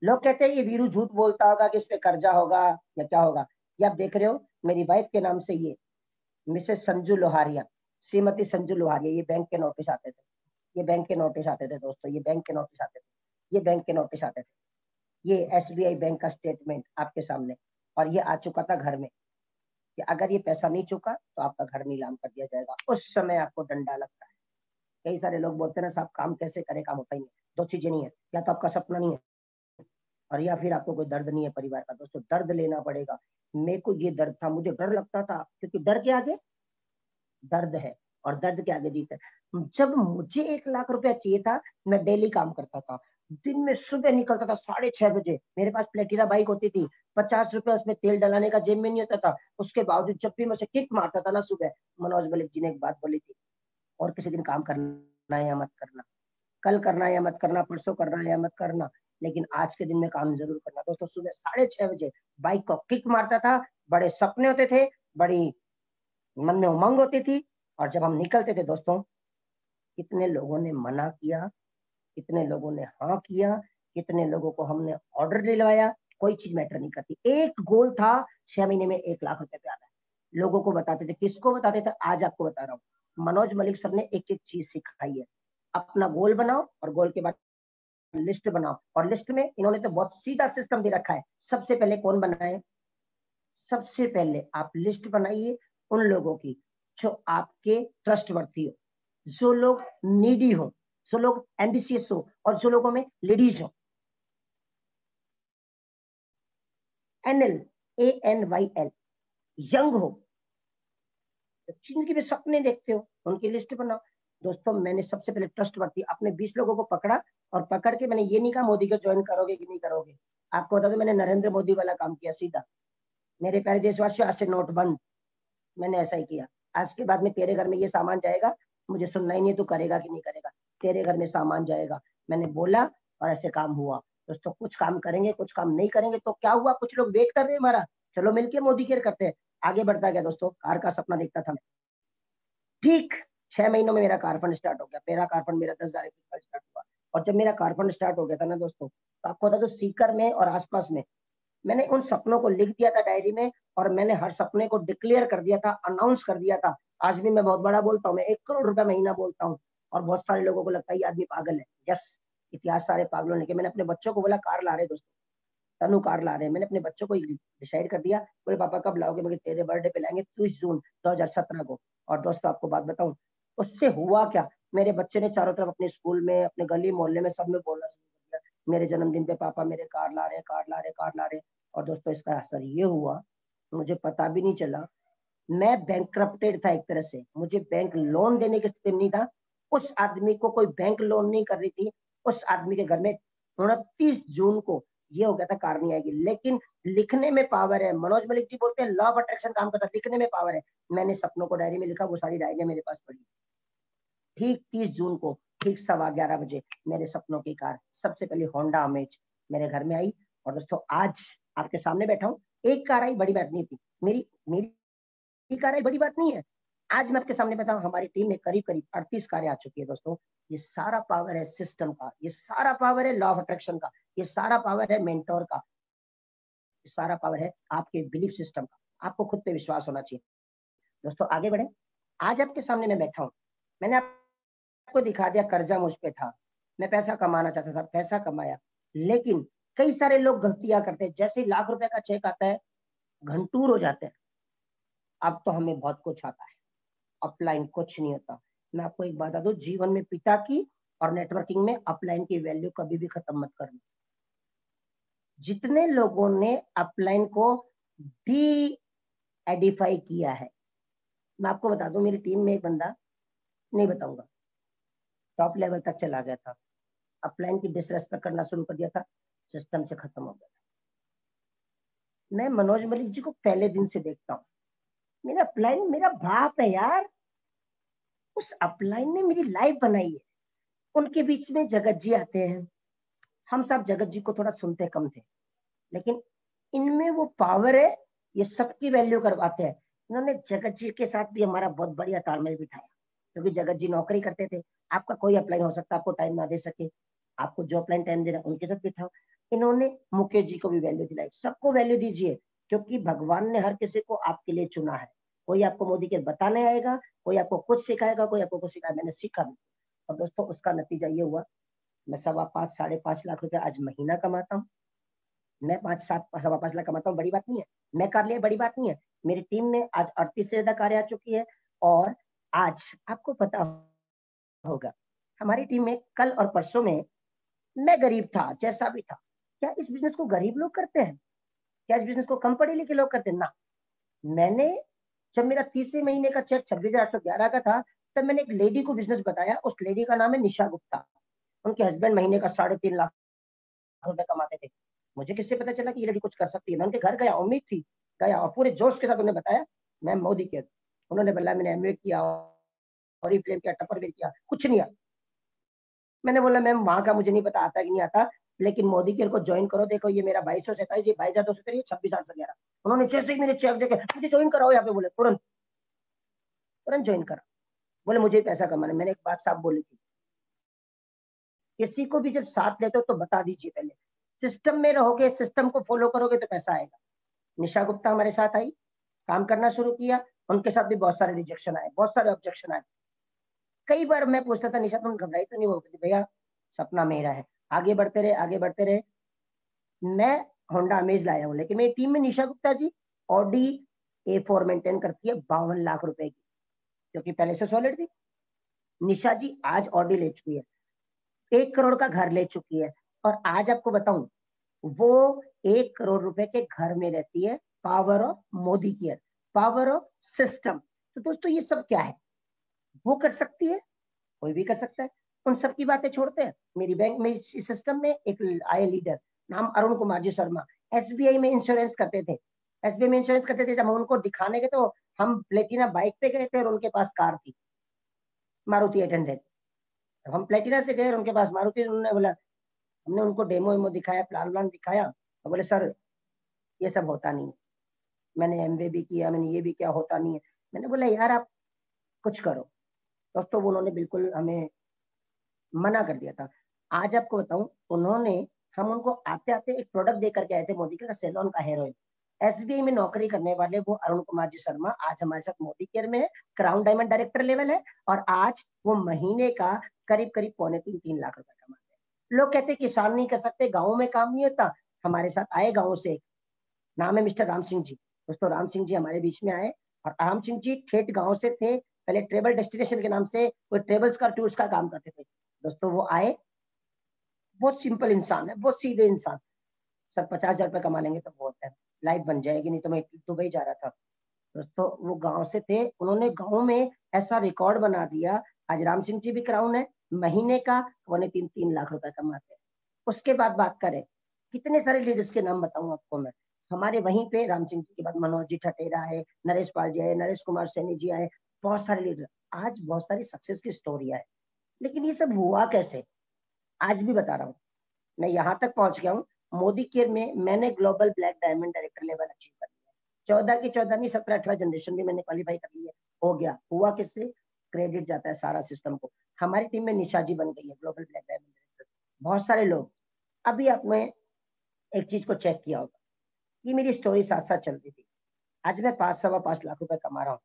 लोग कहते हैं ये वीरू झूठ बोलता होगा कि इस पे कर्जा होगा या क्या होगा। ये आप देख रहे हो मेरी वाइफ के नाम से, ये मिसेस संजू लोहारिया, श्रीमती संजू लोहारिया। ये बैंक के नोटिस आते थे, ये बैंक के नोटिस आते थे दोस्तों, ये बैंक के नोटिस आते थे, ये बैंक के नोटिस आते थे। ये SBI बैंक का स्टेटमेंट आपके सामने, और ये आ चुका था घर में कि अगर ये पैसा नहीं चुका तो आपका घर नीलाम कर दिया जाएगा। उस समय आपको डंडा लगता है। कई सारे लोग बोलते हैं ना साहब काम कैसे करें, काम होता ही नहीं। दो चीजें नहीं है, या तो आपका सपना नहीं है, और या फिर आपको कोई दर्द नहीं है परिवार का। दोस्तों दर्द लेना पड़ेगा। मेरे को ये दर्द था, मुझे डर लगता था, क्योंकि डर के आगे दर्द है, और दर्द के आगे जीत है। जब मुझे 1 लाख रुपया चाहिए था, मैं डेली काम करता था। दिन में सुबह निकलता था 6:30 बजे, मेरे पास प्लेटिना बाइक होती थी, 50 रुपए उसमें तेल डलाने का जेब में नहीं होता था। उसके बावजूद जब भी मैं उसे किक मारता था ना सुबह, मनोज मलिक जी ने एक बात बोली थी, और किसी दिन काम करना है या मत करना, कल करना है या मत करना, परसों करना है या मत करना, लेकिन आज के दिन में काम जरूर करना। दोस्तों सुबह 6:30 बजे बाइक को किक मारता था। बड़े सपने होते थे, बड़ी मन में उमंग होती थी, और जब हम निकलते थे दोस्तों, कितने लोगों ने मना किया, कितने लोगों ने हाँ किया, कितने लोगों को हमने ऑर्डर दिलवाया, कोई चीज मैटर नहीं करती। एक गोल था, 6 महीने में 1 लाख रुपए पे आता है। लोगों को बताते थे, किसको बताते थे, आज आपको बता रहा हूँ। मनोज मलिक सर ने एक एक चीज सिखाई है। अपना गोल बनाओ, और गोल के बाद लिस्ट बनाओ, और लिस्ट में इन्होंने तो बहुत सीधा सिस्टम दे रखा है। सबसे पहले कौन बनाए, सबसे पहले आप लिस्ट बनाइए उन लोगों की जो आपके ट्रस्टवर्थी हो, जो लोग नीडी हो, जो लोग एम्बिशियस हो, और जो लोगों में लेडीज हो। NL ANYL, यंग हो, जिंदगी में सपने देखते हो, उनकी लिस्ट बनाओ। दोस्तों मैंने सबसे पहले ट्रस्टवर्थी अपने 20 लोगों को पकड़ा, और पकड़ के मैंने ये नहीं कहा मोदी को ज्वाइन करोगे कि नहीं करोगे। आपको बता दो, मैंने नरेंद्र मोदी वाला काम किया सीधा। मेरे प्यारे देशवासियों, आज से नोट बंद, मैंने ऐसा ही किया। आज के बाद में तेरे घर में ये सामान जाएगा, मुझे सुनना ही नहीं तू करेगा कि नहीं करेगा, तेरे घर में सामान जाएगा। मैंने बोला और ऐसे काम हुआ। दोस्तों कुछ काम करेंगे, कुछ काम नहीं करेंगे तो क्या हुआ, कुछ लोग वेट कर रहे हैं हमारा, चलो मिलके मोदी केयर करते हैं। आगे बढ़ता गया दोस्तों, कार का सपना देखता था मैं। ठीक 6 महीनों में मेरा कार फंड स्टार्ट हो गया। मेरा कार फंड मेरा 10,000 स्टार्ट हुआ। और जब मेरा कार फंड स्टार्ट हो गया था ना दोस्तों, तो आपको बता दो सीकर में और आसपास में मैंने उन सपनों को लिख दिया था डायरी में, और मैंने हर सपने को डिक्लेयर कर दिया था, अनाउंस कर दिया था। आज भी मैं बहुत बड़ा बोलता हूँ, मैं 1 करोड़ रुपया महीना बोलता हूँ, और बहुत सारे लोगों को लगता है ये आदमी पागल है। यस, इतिहास सारे पागलों ने किया। मैंने अपने बच्चों को बोला कार ला रहे दोस्तों, तनु कार ला रहे हैं। मैंने अपने बच्चों को डिसाइड कर दिया, बोले पापा कब लाओगे, मगर तेरे बर्थडे पे लाएंगे 30 जून 2017 को। और दोस्तों आपको बात बताऊं, उससे हुआ क्या, मेरे बच्चे ने चारों तरफ अपने स्कूल में, अपने गली मोहल्ले में सब में बोलना शुरू कर दिया, मेरे जन्मदिन पे पापा मेरे कार ला रहे, कार ला रहे, कार ला रहे। और दोस्तों इसका असर ये हुआ, मुझे पता भी नहीं चला, मैं बैंकक्रप्टेड था एक तरह से, मुझे बैंक लोन देने की स्थिति में नहीं था। उस आदमी को कोई बैंक लोन नहीं कर रही थी, उस आदमी के घर में 29 जून को ये हो गया था कार नहीं आएगी। लेकिन लिखने में पावर है। मनोज मलिक जी बोलते हैं लॉ ऑफ अट्रैक्शन काम करता है, लिखने में पावर है। मैंने सपनों को डायरी में लिखा, वो सारी डायरियां मेरे पास पड़ी। ठीक 30 जून को ठीक 11:15 बजे मेरे सपनों की कार सबसे पहले होंडा अमेज मेरे घर में आई। और दोस्तों आज आपके सामने बैठा हूँ, एक कार आई, बड़ी बात नहीं थी, मेरी कार आई, बड़ी बात नहीं है। आज मैं आपके सामने बताऊं, हमारी टीम में करीब करीब 38 कारें आ चुकी है दोस्तों। ये सारा पावर है सिस्टम का, ये सारा पावर है लॉ ऑफ अट्रैक्शन का, ये सारा पावर है मेंटोर का, ये सारा पावर है आपके बिलीफ सिस्टम का। आपको खुद पे विश्वास होना चाहिए। दोस्तों आगे बढ़े, आज आपके सामने मैं बैठा हूँ, मैंने आपको दिखा दिया कर्जा मुझ पे था, मैं पैसा कमाना चाहता था, पैसा कमाया। लेकिन कई सारे लोग गलतियां करते हैं, जैसे लाख रुपए का चेक आता है घंटूर हो जाते हैं। अब तो हमें बहुत कुछ आता है, अपलाइन कुछ नहीं होता। मैं आपको एक बात बता दूं, जीवन में पिता की और नेटवर्किंग में अपलाइन की वैल्यू कभी भी खत्म मत करना। जितने लोगों ने अपलाइन को डी एडिफाई किया है, मैं आपको बता दूं, मेरी टीम में एक बंदा, नहीं बताऊंगा, टॉप लेवल तक चला गया था, अपलाइन की डिसरेस्पेक्ट करना शुरू कर दिया था, सिस्टम से खत्म हो गया। मैं मनोज मलिक जी को पहले दिन से देखता हूँ, मेरा अपलाइन मेरा बाप है यार, उस अपलाइन ने मेरी लाइफ बनाई है। उनके बीच में जगत जी आते हैं, हम सब जगत जी को थोड़ा सुनते कम थे, लेकिन इनमें वो पावर है, ये सबकी वैल्यू करवाते हैं। इन्होंने जगत जी के साथ भी हमारा बहुत बढ़िया तालमेल बिठाया, क्योंकि जगत जी नौकरी करते थे, आपका कोई अपलाइन हो सकता है आपको टाइम ना दे सके, आपको जो अपलाइन टाइम दे रहा है उनके साथ बिठाओ। इन्होंने मुकेश जी को भी वैल्यू दिलाई, सबको वैल्यू दीजिए, क्योंकि भगवान ने हर किसी को आपके लिए चुना है। कोई आपको मोदी के बताने आएगा, कोई आपको कुछ सिखाएगा, कोई आपको कुछ सिखाएगा। मैंने सीखा भी, और दोस्तों उसका नतीजा ये हुआ, मैं 5.25 5.5 लाख रुपए आज महीना कमाता हूँ। मैं 5.5 लाख कमाता हूँ, बड़ी बात नहीं है, मैं कर लिया बड़ी बात नहीं है। मेरी टीम में आज 38 से ज्यादा कार्य आ चुकी है। और आज आपको पता होगा, हमारी टीम में कल और परसों में मैं गरीब था, जैसा भी था। क्या इस बिजनेस को गरीब लोग करते हैं? क्या इस बिजनेस को कम पढ़े लिखे लोग करते हैं? ना। मैंने जब मेरा 30वें महीने का चेक 26,811 का था, तब मैंने एक लेडी को बिजनेस बताया। उस लेडी का नाम है निशा गुप्ता। उनके हस्बैंड महीने का 3.5 लाख रुपए कमाते थे। मुझे किससे पता चला कि ये लड़की कुछ कर सकती है? मैं उनके घर गया, उम्मीद थी, गया और पूरे जोश के साथ उन्हें बताया मैं मोदी के। उन्होंने बोला मैंने एमए किया, ऑरिफ्लेम किया, टपरवेयर किया, कुछ नहीं आता। मैंने बोला मैम वहां का मुझे नहीं पता आता कि नहीं आता, लेकिन मोदी केयर को ज्वाइन करो। देखो ये मेरा 2227, ये 22,213, 26,811। उन्होंने जैसे ही मेरे चेक देखे, मुझे ज्वाइन कराओ यहाँ पे, बोले तुरंत तुरंत ज्वाइन करा। बोले मुझे पैसा कमाना। मैंने एक बात साफ बोली थी, किसी को भी जब साथ लेते हो तो बता दीजिए पहले, सिस्टम में रहोगे, सिस्टम को फॉलो करोगे तो पैसा आएगा। निशा गुप्ता हमारे साथ आई, काम करना शुरू किया। उनके साथ भी बहुत सारे रिजेक्शन आए, बहुत सारे ऑब्जेक्शन आए। कई बार मैं पूछता था निशा तुम घबराई तो नहीं? बोलती थी भैया सपना मेरा है, आगे बढ़ते रहे आगे बढ़ते रहे। मैं होंडा अमेज लाया हूँ, लेकिन मेरी टीम में निशा Gupta ji Audi A4 maintain करती है 52 लाख रुपए की, क्योंकि पहले से सॉलिड थी। निशा जी आज ऑडी ले चुकी है, 1 करोड़ का घर ले चुकी है। और आज आपको बताऊं, वो 1 करोड़ रुपए के घर में रहती है। Power of Modi care, power of system. तो दोस्तों ये सब क्या है? वो कर सकती है, कोई भी कर सकता है। उन सब की बातें छोड़ते हैं। मेरी बैंक में इस सिस्टम में एक आए लीडर, नाम अरुण कुमार जी शर्मा, SBI में इंश्योरेंस करते थे। SBI में इंश्योरेंस करते थे। जब हम उनको दिखाने गए तो हम प्लेटिना बाइक पे गए थे और उनके पास कार थी, मारुति 800। हम प्लेटिना से गए और उनके पास मारुति। उन्होंने बोला, हमने उनको डेमो वेमो दिखाया, प्लान दिखाया, और बोले सर ये सब होता नहीं है। मैंने MBA भी किया, मैंने ये भी किया, होता नहीं है। मैंने बोला यार आप कुछ करो। दोस्तों वो उन्होंने बिल्कुल हमें मना कर दिया था। आज आपको बताऊं, उन्होंने, हम उनको आते आते एक प्रोडक्ट देकर के आए थे, मोदी केयर का सेलॉन का हेयर ऑयल। SBI में नौकरी करने वाले वो अरुण कुमार जी शर्मा आज हमारे साथ मोदी केयर में है, क्राउन डायमंड डायरेक्टर लेवल है। और आज वो महीने का करीब करीब 2.25-3 लाख रुपए कमाते हैं। लोग कहते हैं किसान नहीं कर सकते, गाँव में काम नहीं होता। हमारे साथ आए गाँव से, नाम है मिस्टर राम सिंह जी। दोस्तों राम सिंह जी हमारे बीच में आए, और राम सिंह जी ठेठ गांव से थे। पहले ट्रेवल डेस्टिनेशन के नाम से कोई ट्रेवल्स का टूर्स का काम करते थे। दोस्तों वो आए, बहुत सिंपल इंसान है, बहुत सीधे इंसान। सर 50,000 रुपये कमा लेंगे तो बहुत है, लाइफ बन जाएगी, नहीं तो मैं दुबई जा रहा था। दोस्तों वो गांव से थे, उन्होंने गांव में ऐसा रिकॉर्ड बना दिया। आज राम सिंह जी भी क्राउन है, महीने का 2.25-3 लाख रुपए कमाते हैं। उसके बाद बात करें, कितने सारे लीडर्स के नाम बताऊं आपको मैं। हमारे वहीं पे राम सिंह जी के बाद मनोज जी ठटेरा आए, नरेश पाल जी आए, नरेश कुमार सैनी जी आए, बहुत सारे लीडर। आज बहुत सारी सक्सेस की स्टोरी है, लेकिन ये सब हुआ कैसे? आज भी बता रहा हूँ। मैं यहाँ तक पहुंच गया हूँ, मोदी केयर में मैंने global black diamond director level achieve कर लिया। 14 की 14 नहीं, 17-18 जनरेशन भी मैंने क्वालिफाई कर ली है। हो गया, हुआ किससे? क्रेडिट जाता है सारा सिस्टम को। हमारी टीम में निशा जी बन गई है ग्लोबल ब्लैक डायमंड डायरेक्टर। बहुत सारे लोग, अभी आपने एक चीज को चेक किया होगा, ये मेरी स्टोरी साथ साथ चल रही थी। आज मैं 5-5.25 लाख रुपए कमा रहा हूँ।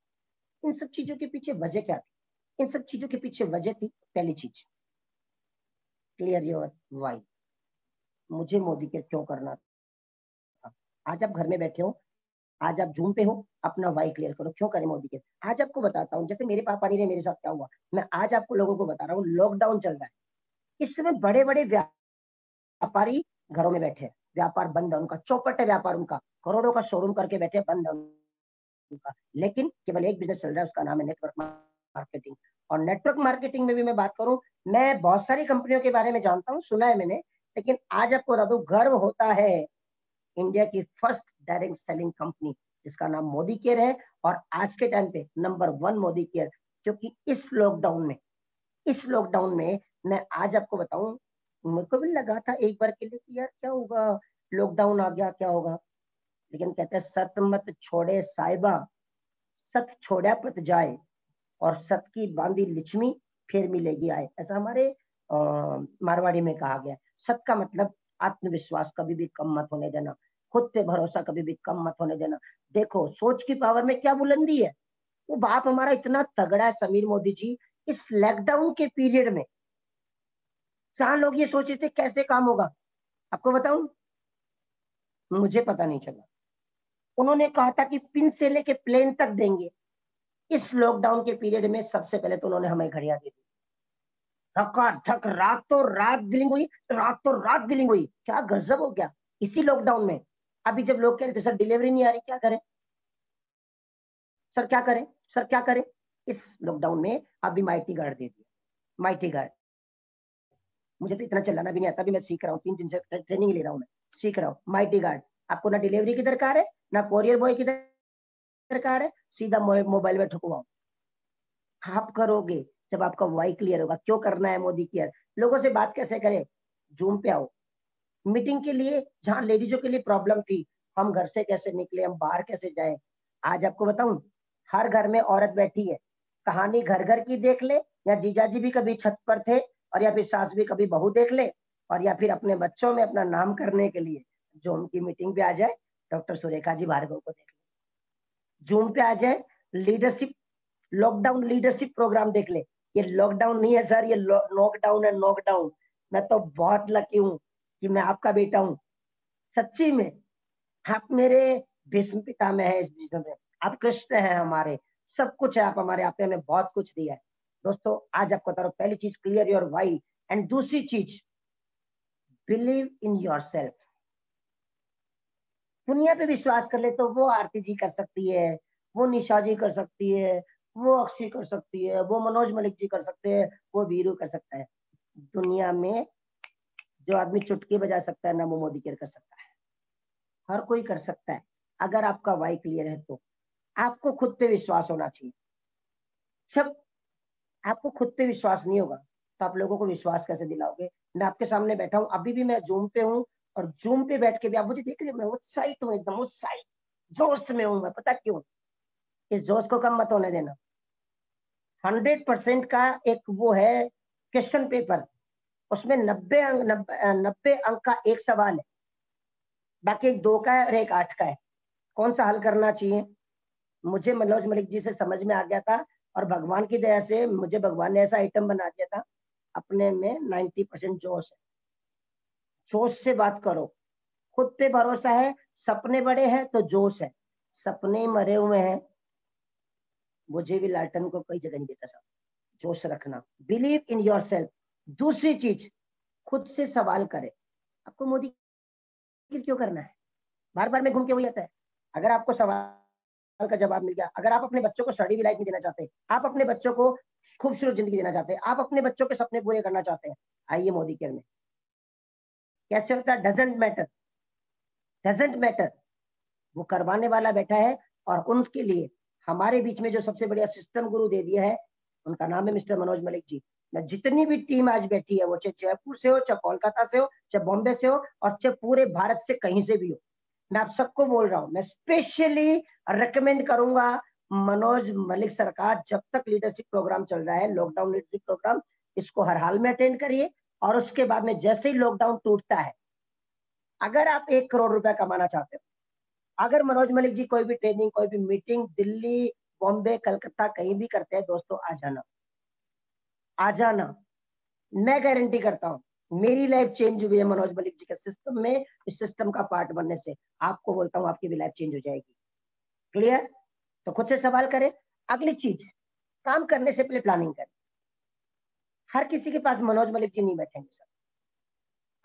इन सब चीजों के पीछे वजह क्या थी? इन सब चीजों के पीछे वजह थी, पहली चीज, क्लियर योर वाई। मुझे मोदी केयर क्यों करना था? आज आप घर में बैठे हो, आज आप जूम पे हो, अपना वाई क्लियर करो, क्यों करें मोदी केयर। आज आपको बताता हूँ, जैसे मेरे पापा ने मेरे साथ क्या हुआ, मैं आज आपको लोगों को बता रहा हूँ। लॉकडाउन चल रहा है, इस समय बड़े बड़े व्यापारी घरों में बैठे हैं, व्यापार बंद है उनका, चौपट है व्यापार उनका, करोड़ों का शोरूम करके बैठे, बंद है उनका। लेकिन केवल एक बिजनेस चल रहा है, उसका नाम है नेटवर्क मार्केटिंग। और नेटवर्क मार्केटिंग में भी मैं बात करूं, मैं बहुत सारी कंपनियों के बारे में जानता हूं, सुना है मैंने, लेकिन आज आपको बता दूं गर्व होता है इंडिया की फर्स्ट डायरेक्ट सेलिंग कंपनी जिसका नाम मोदी केयर है, और आज के टाइम पे नंबर 1 मोदी केयर। क्योंकि इस लॉकडाउन में मैं आज आपको बताऊं, मेरे को भी लगा था एक बार के लिए कि यार क्या होगा, लॉकडाउन आ गया क्या होगा, लेकिन कहते हैं सत मत छोड़े साहिबा, सत छोड़ा पत जाए, और सत की बांधी लिच्छमी फिर मिलेगी आए, ऐसा हमारे मारवाड़ी में कहा गया है। सत का मतलब आत्मविश्वास कभी भी कम मत होने देना, खुद पे भरोसा कभी भी कम मत होने देना। देखो सोच की पावर में क्या बुलंदी है, वो बाप हमारा इतना तगड़ा है समीर मोदी जी। इस लॉकडाउन के पीरियड में 4 लोग ये सोच रहे थे कैसे काम होगा, आपको बताऊं मुझे पता नहीं चला। उन्होंने कहा था कि पिन से लेके प्लेन तक देंगे। इस लॉकडाउन के पीरियड में सबसे पहले तो उन्होंने हमें घड़ियां दी, धक रातों रात बिलिंग हुई, क्या गजब हो गया इसी लॉकडाउन में। अभी जब लोग कह रहे थे सर डिलीवरी नहीं आ रही, क्या करें सर, क्या करें, इस लॉकडाउन में अभी माइटी गार्ड दे दिया। माइटी गार्ड मुझे तो इतना चलाना भी नहीं आता, भी मैं सीख रहा हूँ, 3 दिन से ट्रेनिंग ले रहा हूँ, मैं सीख रहा हूँ। माइटी गार्ड आपको ना डिलीवरी की दरकार है ना कोरियर बॉय की दरकार है, सीधा मोबाइल में ठुकवाओ। आप करोगे जब आपका वाई क्लियर होगा। क्यों करना है मोदी केयर, लोगों से बात कैसे करें, जूम पे आओ मीटिंग के लिए, जहां लेडीजों के लिए प्रॉब्लम थी, हम घर से कैसे निकले, हम बाहर कैसे जाएं। आज आपको बताऊं हर घर में औरत बैठी है, कहानी घर घर की देख ले, या जीजाजी भी कभी छत पर थे, और या फिर सास भी कभी बहू देख ले, और या फिर अपने बच्चों में अपना नाम करने के लिए जो उनकी मीटिंग पे आ जाए, डॉक्टर सुरेखा जी भार्गव को देख ले, जूम पे आ जाए, लीडरशिप लॉकडाउन लीडरशिप प्रोग्राम देख ले। ये लॉकडाउन नहीं है सर, ये नॉकडाउन है, नॉकडाउन। मैं तो बहुत लकी हूँ कि मैं आपका बेटा हूँ, सच्ची में। आप मेरे भीष्म पितामह है इस बिजनेस में, आप कृष्ण हैं हमारे, सब कुछ है आप हमारे, आपने हमें बहुत कुछ दिया है। दोस्तों आज आपको बता रहा हूं, पहली चीज क्लियर योर वाई, एंड दूसरी चीज बिलीव इन योरसेल्फ। दुनिया पे विश्वास कर ले तो वो आरती जी कर सकती है, वो निशा जी कर सकती है, वो अक्षय कर सकती है, वो मनोज मलिक जी कर सकते हैं, वो वीरू कर सकता है। दुनिया में जो आदमी चुटकी बजा सकता है ना, वो मोदी केयर कर सकता है। हर कोई कर सकता है अगर आपका वाई क्लियर है तो। आपको खुद पे विश्वास होना चाहिए। जब आपको खुद पे विश्वास नहीं होगा तो आप लोगों को विश्वास कैसे दिलाओगे। मैं आपके सामने बैठा हूँ, अभी भी मैं जूम पे हूँ, और जूम पे बैठ के भी आप मुझे देख रहे हो, मैं उत्साहित हूँ, एकदम उत्साहित, जोश में हूँ मैं। पता क्यों, इस जोश को कम मत होने देना। 100% का एक वो है क्वेश्चन पेपर, उसमें 90 अंक का एक सवाल है, बाकी एक 2 का है और एक 8 का है। कौन सा हल करना चाहिए, मुझे मनोज मलिक जी से समझ में आ गया था, और भगवान की दया से मुझे भगवान ने ऐसा आइटम बना दिया था, अपने में 90% जोश है। जोश से बात करो, खुद पे भरोसा है, सपने बड़े हैं तो जोश है, सपने मरे हुए हैं। मुझे भी लालटन को कोई जगह नहीं देता साहब, जोश रखना, बिलीव इन योरसेल्फ। दूसरी चीज, खुद से सवाल करे, आपको मोदी क्यों करना है, बार बार में घूम के वही आता है। अगर आपको सवाल का जवाब मिल गया, अगर आप अपने बच्चों को स्टडी भी लाइफ नहीं देना चाहते, आप अपने बच्चों को खूबसूरत जिंदगी देना चाहते हैं, आप अपने बच्चों के सपने पूरे करना चाहते हैं, आइए मोदी केयर में। कैसे होता है, डजंट मैटर, वो करवाने वाला बैठा है, और उनके लिए हमारे बीच में जो सबसे बढ़िया सिस्टम गुरु दे दिया है, उनका नाम है मिस्टर मनोज मलिक जी। मैं जितनी भी टीम आज बैठी है, वो चाहे जयपुर से हो, चाहे कोलकाता से हो, चाहे बॉम्बे से हो, और चाहे पूरे भारत से कहीं से भी हो, मैं आप सबको बोल रहा हूँ, मैं स्पेशली रिकमेंड करूंगा मनोज मलिक सरकार, जब तक लीडरशिप प्रोग्राम चल रहा है, लॉकडाउन लीडरशिप प्रोग्राम, इसको हर हाल में अटेंड करिए। और उसके बाद में जैसे ही लॉकडाउन टूटता है, अगर आप 1 करोड़ रुपया कमाना चाहते हो, अगर मनोज मलिक जी कोई भी ट्रेनिंग, कोई भी मीटिंग दिल्ली, बॉम्बे, कलकत्ता कहीं भी करते हैं, दोस्तों आ जाना। मैं गारंटी करता हूँ मेरी लाइफ चेंज हुई है मनोज मलिक जी के सिस्टम में, इस सिस्टम का पार्ट बनने से। आपको बोलता हूँ आपकी भी लाइफ चेंज हो जाएगी। क्लियर, तो खुद से सवाल करें। अगली चीज, काम करने से पहले प्लानिंग करें। हर किसी के पास मनोज मलिक जी नहीं बैठेंगे सर,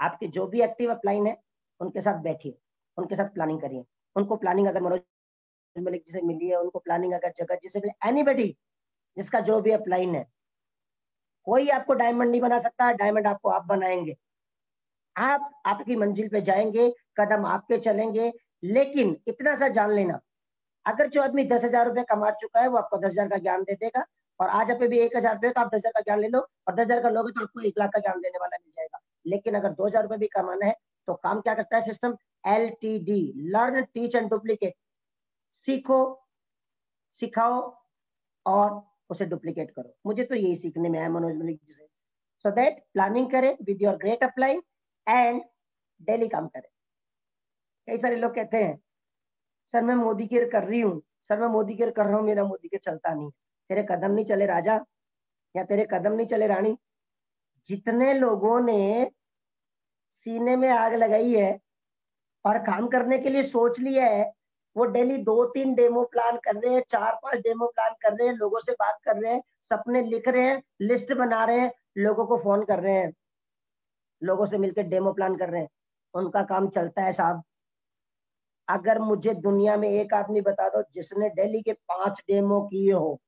आपके जो भी एक्टिव अपलाइन है उनके साथ बैठिए, उनके साथ प्लानिंग करिए। उनको प्लानिंग अगर मनोज मलिक जी से मिली है, उनको प्लानिंग अगर जगत जी से मिली, एनीबडी जिसका जो भी अपलाइन है, कोई आपको डायमंड नहीं बना सकता, डायमंड आपको आप बनाएंगे। आप आपकी मंजिल पे जाएंगे, कदम आपके चलेंगे। लेकिन इतना सा जान लेना, अगर जो आदमी 10,000 रुपए कमा चुका है वो आपको 10,000 का ज्ञान दे देगा, और आज आप भी 1,000 रुपए तो आप 10,000 का ज्ञान ले लो, और 10,000 का लोगे तो आपको 1,00,000 का ज्ञान देने वाला मिल जाएगा। लेकिन अगर 2,000 रुपए भी कमाना है तो काम क्या करता है system? LTD, learn teach and duplicate. सीखो, सिखाओ और उसे डुप्लीकेट करो। मुझे तो यही सीखने में है मनोज मलिक जी से। सो दैट प्लानिंग करें with your great upline and daily काम करें। कई सारे लोग कहते हैं सर मैं मोदी केयर कर रही हूँ, सर मैं मोदी केयर कर रहा हूँ, मेरा मोदी केयर चलता नहीं। तेरे कदम नहीं चले राजा, या तेरे कदम नहीं चले रानी। जितने लोगों ने सीने में आग लगाई है और काम करने के लिए सोच लिया है, वो डेली 2-3 डेमो प्लान कर रहे हैं, 4-5 डेमो प्लान कर रहे हैं, लोगों से बात कर रहे हैं, सपने लिख रहे हैं, लिस्ट बना रहे हैं, लोगों को फोन कर रहे हैं, लोगों से मिलकर डेमो प्लान कर रहे हैं। उनका काम चलता है साहब। अगर मुझे दुनिया में एक आदमी बता दो जिसने डेली के 5 डेमो किए हो,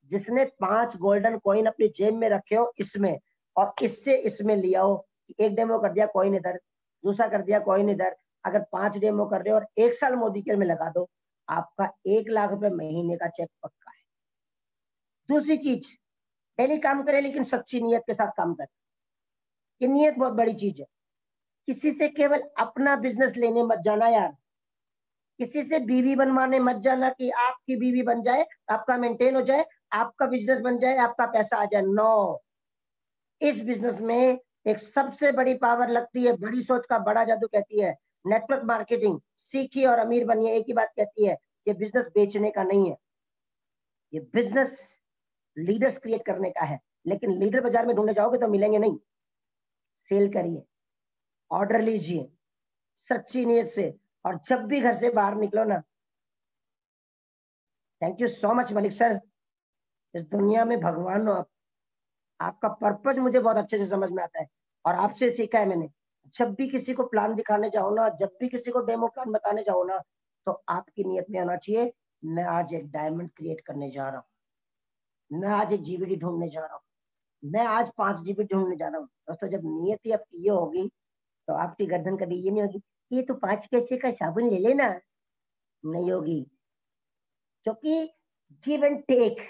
जिसने 5 गोल्डन कॉइन अपनी जेब में रखे हो इसमें, और इससे इसमें लिया हो, एक डेमो कर दिया कॉइन इधर, दूसरा कर दिया कॉइन इधर, अगर 5 डेमो कर रहे हो और 1 साल मोदी केयर में लगा दो, आपका 1,00,000 रुपए महीने का चेक पक्का है। दूसरी चीज, डेली काम करे लेकिन सच्ची नीयत के साथ काम करे। ये नीयत बहुत बड़ी चीज है। किसी से केवल अपना बिजनेस लेने मत जाना यार, किसी से बीवी बनवाने मत जाना कि आपकी बीवी बन जाए, आपका मेंटेन हो जाए, आपका बिजनेस बन जाए, आपका पैसा आ जाए। नो, इस बिजनेस में एक सबसे बड़ी पावर लगती है, बड़ी सोच का बड़ा जादू कहती है नेटवर्क मार्केटिंग। सीखिए और अमीर बनिए, एक ही बात कहती है, ये बिजनेस बेचने का नहीं है, ये बिजनेस लीडर्स क्रिएट करने का है। लेकिन लीडर बाजार में ढूंढने जाओगे तो मिलेंगे नहीं। सेल करिए, ऑर्डर लीजिए सच्ची नीयत से, और जब भी घर से बाहर निकलो ना, thank you so much Malik sir, इस दुनिया में भगवान हो आप। आपका पर्पज मुझे बहुत अच्छे से समझ में आता है, और आपसे सीखा है मैंने। जब भी किसी को प्लान दिखाने जाओ ना, जब भी किसी को डेमो प्लान बताने जाओ ना, तो आपकी नीयत में आना चाहिए मैं आज एक डायमंड क्रिएट करने जा रहा हूँ, मैं आज एक जीबीडी ढूंढने जा रहा हूँ, मैं आज 5 जीबी ढूंढने जा रहा हूँ। दोस्तों जब नीयत ही आपकी ये होगी तो आपकी गर्दन कभी ये नहीं होगी ये तो 5 पैसे का साबुन ले लेना, नहीं होगी। क्योंकि गिव एंड टेक,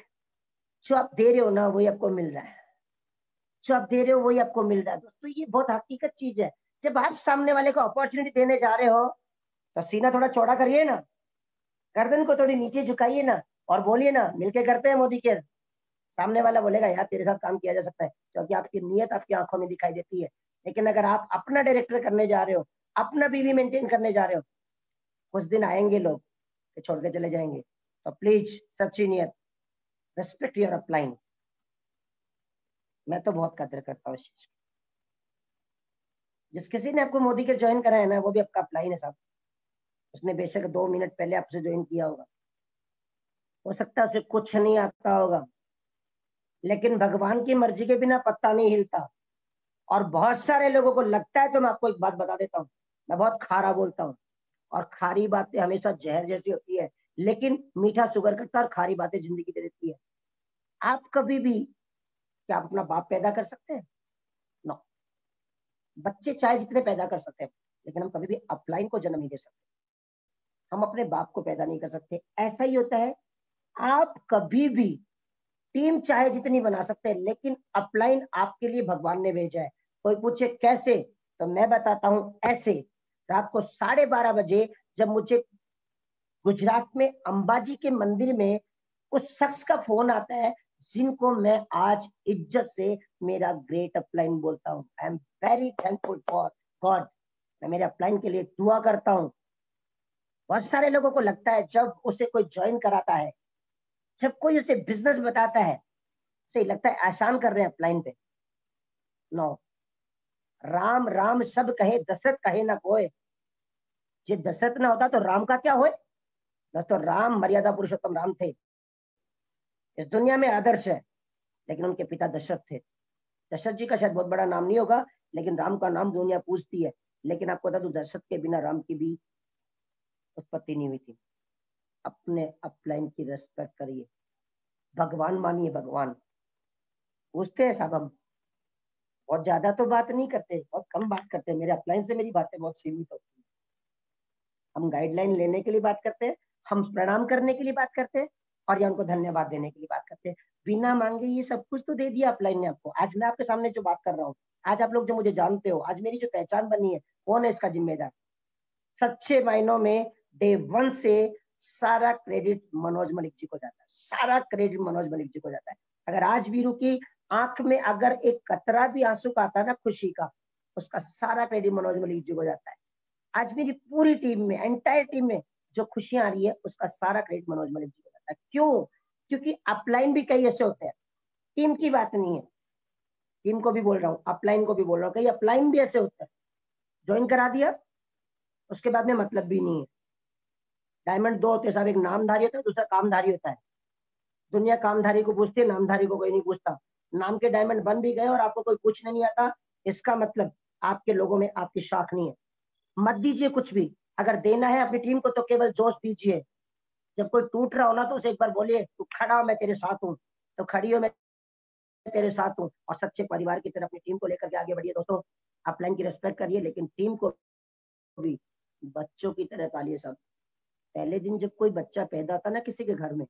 जो आप दे रहे हो ना वही आपको मिल रहा है, जो आप दे रहे हो वही आपको मिल रहा है। दोस्तों ये बहुत हकीकत चीज है। जब आप सामने वाले को अपॉर्चुनिटी देने जा रहे हो तो सीना थोड़ा चौड़ा करिए ना, गर्दन को थोड़ी नीचे झुकाइए ना, और बोलिए ना मिलके करते हैं मोदी केयर। सामने वाला बोलेगा यार तेरे साथ काम किया जा सकता है, क्योंकि आपकी नीयत आपकी आंखों में दिखाई देती है। लेकिन अगर आप अपना डायरेक्टर करने जा रहे हो, अपना बीवी मेंटेन करने जा रहे हो, कुछ दिन आएंगे लोग कि छोड़ के चले जाएंगे। तो प्लीज सच्ची नीयत, रेस्पेक्ट योर अपलाइन। मैं तो बहुत कदर करता हूँ इस चीज। जिस किसी ने आपको मोदी के ज्वाइन करा है ना, वो भी आपका अपलाइन है साहब। उसने बेशक 2 मिनट पहले आपसे ज्वाइन किया होगा, हो सकता है उसे कुछ नहीं आता होगा, लेकिन भगवान की मर्जी के बिना पत्ता नहीं हिलता। और बहुत सारे लोगों को लगता है, तो मैं आपको एक बात बता देता हूँ, मैं बहुत खारा बोलता हूँ, और खारी बातें हमेशा जहर जैसी होती है, लेकिन मीठा शुगर करता है, और खारी बातें जिंदगी दे देती है। आप कभी भी, क्या आप अपना बाप पैदा कर सकते हैं? नो। बच्चे चाहे जितने पैदा कर सकते हैं, लेकिन हम कभी भी अपलाइन को जन्म नहीं दे सकते। हम अपने बाप को पैदा नहीं कर सकते। ऐसा ही होता है, आप कभी भी टीम चाहे जितनी बना सकते हैं, लेकिन अपलाइन आपके लिए भगवान ने भेजा है। कोई पूछे कैसे, तो मैं बताता हूं ऐसे। रात को 12:30 बजे जब मुझे गुजरात में अंबाजी के मंदिर में उस शख्स का फोन आता है जिनको मैं आज इज्जत से मेरा ग्रेट अपलाइन बोलता हूँ, I am very thankful for God. मैं मेरे अपलाइन के लिए दुआ करता हूँ। बहुत सारे लोगों को लगता है जब उसे कोई ज्वाइन कराता है, जब कोई उसे बिजनेस बताता है, उसे लगता है आसान कर रहे हैं अपलाइन पे। नो, राम राम सब कहे दशरथ कहे ना कोई। जे दशरथ ना होता तो राम का क्या होए। दोस्तों राम मर्यादा पुरुषोत्तम राम थे, इस दुनिया में आदर्श है, लेकिन उनके पिता दशरथ थे। दशरथ जी का शायद बहुत बड़ा नाम नहीं होगा, लेकिन राम का नाम दुनिया पूछती है। लेकिन आपको बता दूं, दशरथ के बिना राम की भी उत्पत्ति नहीं हुई थी। अपने अपलाइन की रेस्पेक्ट करिए, भगवान मानिए भगवान। पूछते हैं साहब, हम बहुत ज्यादा तो बात नहीं करते, बहुत कम बात करते हैं। मेरे अपलाइन से मेरी बातें बहुत सीमित होती है। हम गाइडलाइन लेने के लिए बात करते हैं, हम प्रणाम करने के लिए बात करते हैं, और या उनको धन्यवाद देने के लिए बात करते हैं। बिना मांगे ये सब कुछ तो दे दिया अपलाइन ने आपको। आज मैं आपके सामने जो बात कर रहा हूँ, आज आप लोग जो मुझे जानते हो, आज मेरी जो पहचान बनी है, कौन है इसका जिम्मेदार? सच्चे मायनों में डे 1 से सारा क्रेडिट मनोज मलिक जी को जाता है, सारा क्रेडिट मनोज मलिक जी को जाता है। अगर आज वीरू की आंख में अगर एक कतरा भी आंसू का आता है ना खुशी का, उसका सारा क्रेडिट मनोज मलिक जी को जाता है। आज मेरी पूरी टीम में, एंटायर टीम में जो खुशियां आ रही है, उसका सारा क्रेडिट मनोज मलिक जी को जाता है। क्यों? क्योंकि अपलाइन भी कई ऐसे होते हैं, टीम की बात नहीं है, टीम को भी बोल रहा हूँ, अपलाइन को भी बोल रहा हूँ, कई अपलाइन भी ऐसे होते हैं, ज्वाइन करा दिया उसके बाद में मतलब भी नहीं है। डायमंड दो होते हैं साहब, एक नामधारी होता है, दूसरा कामधारी होता है। दुनिया कामधारी को पूछती है, नामधारी को कोई नहीं पूछता। नाम के डायमंड बन भी गए और आपको कोई पूछने नहीं आता, इसका मतलब आपके लोगों में आपकी शाख नहीं है। मत दीजिए कुछ भी, अगर देना है अपनी टीम को तो केवल जोश दीजिए। जब कोई टूट रहा हो ना तो उसे एक बार बोलिए, तू खड़ा हो मैं तेरे साथ हूँ, तो खड़ी हो मैं तेरे साथ हूँ, और सच्चे परिवार की तरह अपनी टीम को लेकर के आगे बढ़िए। दोस्तों, अपलाइन की रिस्पेक्ट करिए, लेकिन टीम को भी बच्चों की तरह पालिए। सब पहले दिन जब कोई बच्चा पैदा होता ना किसी के घर में,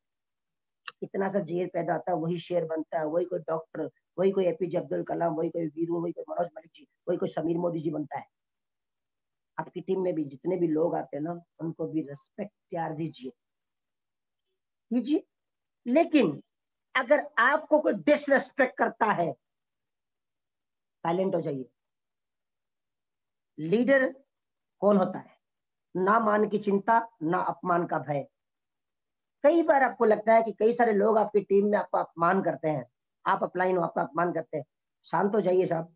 इतना सा जेर पैदा होता है, वही शेर बनता है, वही कोई डॉक्टर, वही कोई एपीजे अब्दुल कलाम, वही कोई वीरू, वही कोई मनोज मलिक जी, वही कोई समीर मोदी जी बनता है। आपकी टीम में भी जितने भी लोग आते हैं ना, उनको भी रिस्पेक्ट, प्यार दीजिए दीजिए। लेकिन अगर आपको कोई डिसरेस्पेक्ट करता है, साइलेंट हो जाइए। लीडर कौन होता है? ना मान की चिंता, ना अपमान का भय। कई बार आपको लगता है कि कई सारे लोग आपकी टीम में आपका अपमान करते हैं, आप अपलाइन हो, आपका अपमान करते हैं, शांत हो जाइए साहब।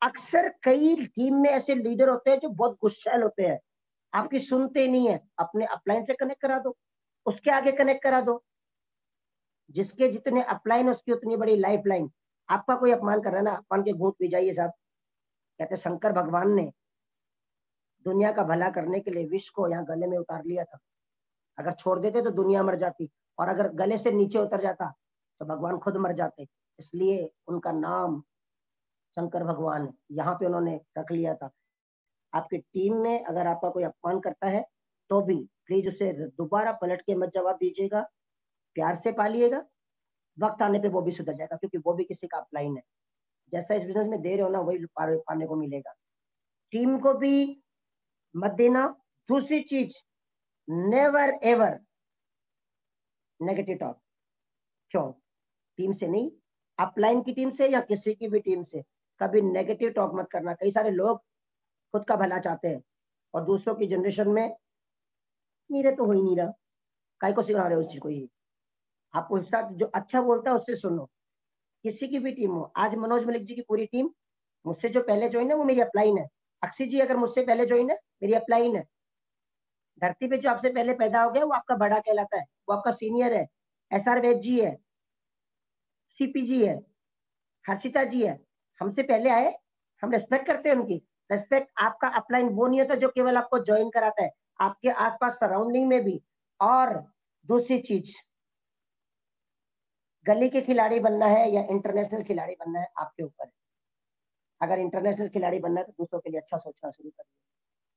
अक्सर कई टीम में ऐसे लीडर होते हैं जो बहुत गुस्सैल होते हैं, आपकी सुनते नहीं है। अपने अपलाइन से कनेक्ट करा दो, उसके आगे कनेक्ट करा दो। जिसके जितने अपलाइन उसकी उतनी बड़ी लाइफ लाइन। आपका कोई अपमान कर रहा है ना, अपमान के घूंट पी जाइए साहब। कहते शंकर भगवान ने दुनिया का भला करने के लिए विष को यहाँ गले में उतार लिया था। अगर छोड़ देते तो दुनिया मर जाती, और अगर गले से नीचे उतर जाता तो भगवान खुद मर जाते। इसलिए उनका नाम शंकर भगवान यहाँ पे उन्होंने रख लिया था। आपकी टीम में अगर आपका कोई अपमान करता है तो भी प्लीज उसे दोबारा पलट के मत जवाब दीजिएगा, प्यार से पालिएगा। वक्त आने पे वो भी सुधर जाएगा, क्योंकि वो भी किसी का अपलाइन है। जैसा इस बिजनेस में दे रहे हो ना, वही पाने को मिलेगा। टीम को भी मत देना। दूसरी चीज, नेवर एवर नेगेटिव टॉक। क्यों? टीम से नहीं, अपलाइन की टीम से या किसी की भी टीम से कभी नेगेटिव टॉक मत करना। कई सारे लोग खुद का भला चाहते हैं और दूसरों की जनरेशन में मेरे तो हो ही नहीं रहा, काय को सिखा रहे हो उस चीज को। ही आप उल्टा जो अच्छा बोलता है उससे सुनो। किसी की भी टीम हो, आज मनोज मलिक जी की पूरी टीम मुझसे जो पहले ज्वाइन है वो मेरी अपलाइन है। अक्षय जी अगर मुझसे पहले ज्वाइन है, मेरी अपलाइन है। धरती पे जो आपसे पहले पैदा हो गया वो आपका बड़ा कहलाता है, वो आपका सीनियर है। SR वैद जी है, CP जी है, हर्षिता जी है, हमसे पहले आए, हम रेस्पेक्ट करते हैं उनकी। रेस्पेक्ट आपका अपलाइन वो नहीं होता जो केवल आपको ज्वाइन कराता है, आपके आसपास सराउंडिंग में भी। और दूसरी चीज, गली के खिलाड़ी बनना है या इंटरनेशनल खिलाड़ी बनना है, आपके ऊपर है। अगर इंटरनेशनल खिलाड़ी बनना है तो दूसरों के लिए अच्छा सोचना शुरू करिए,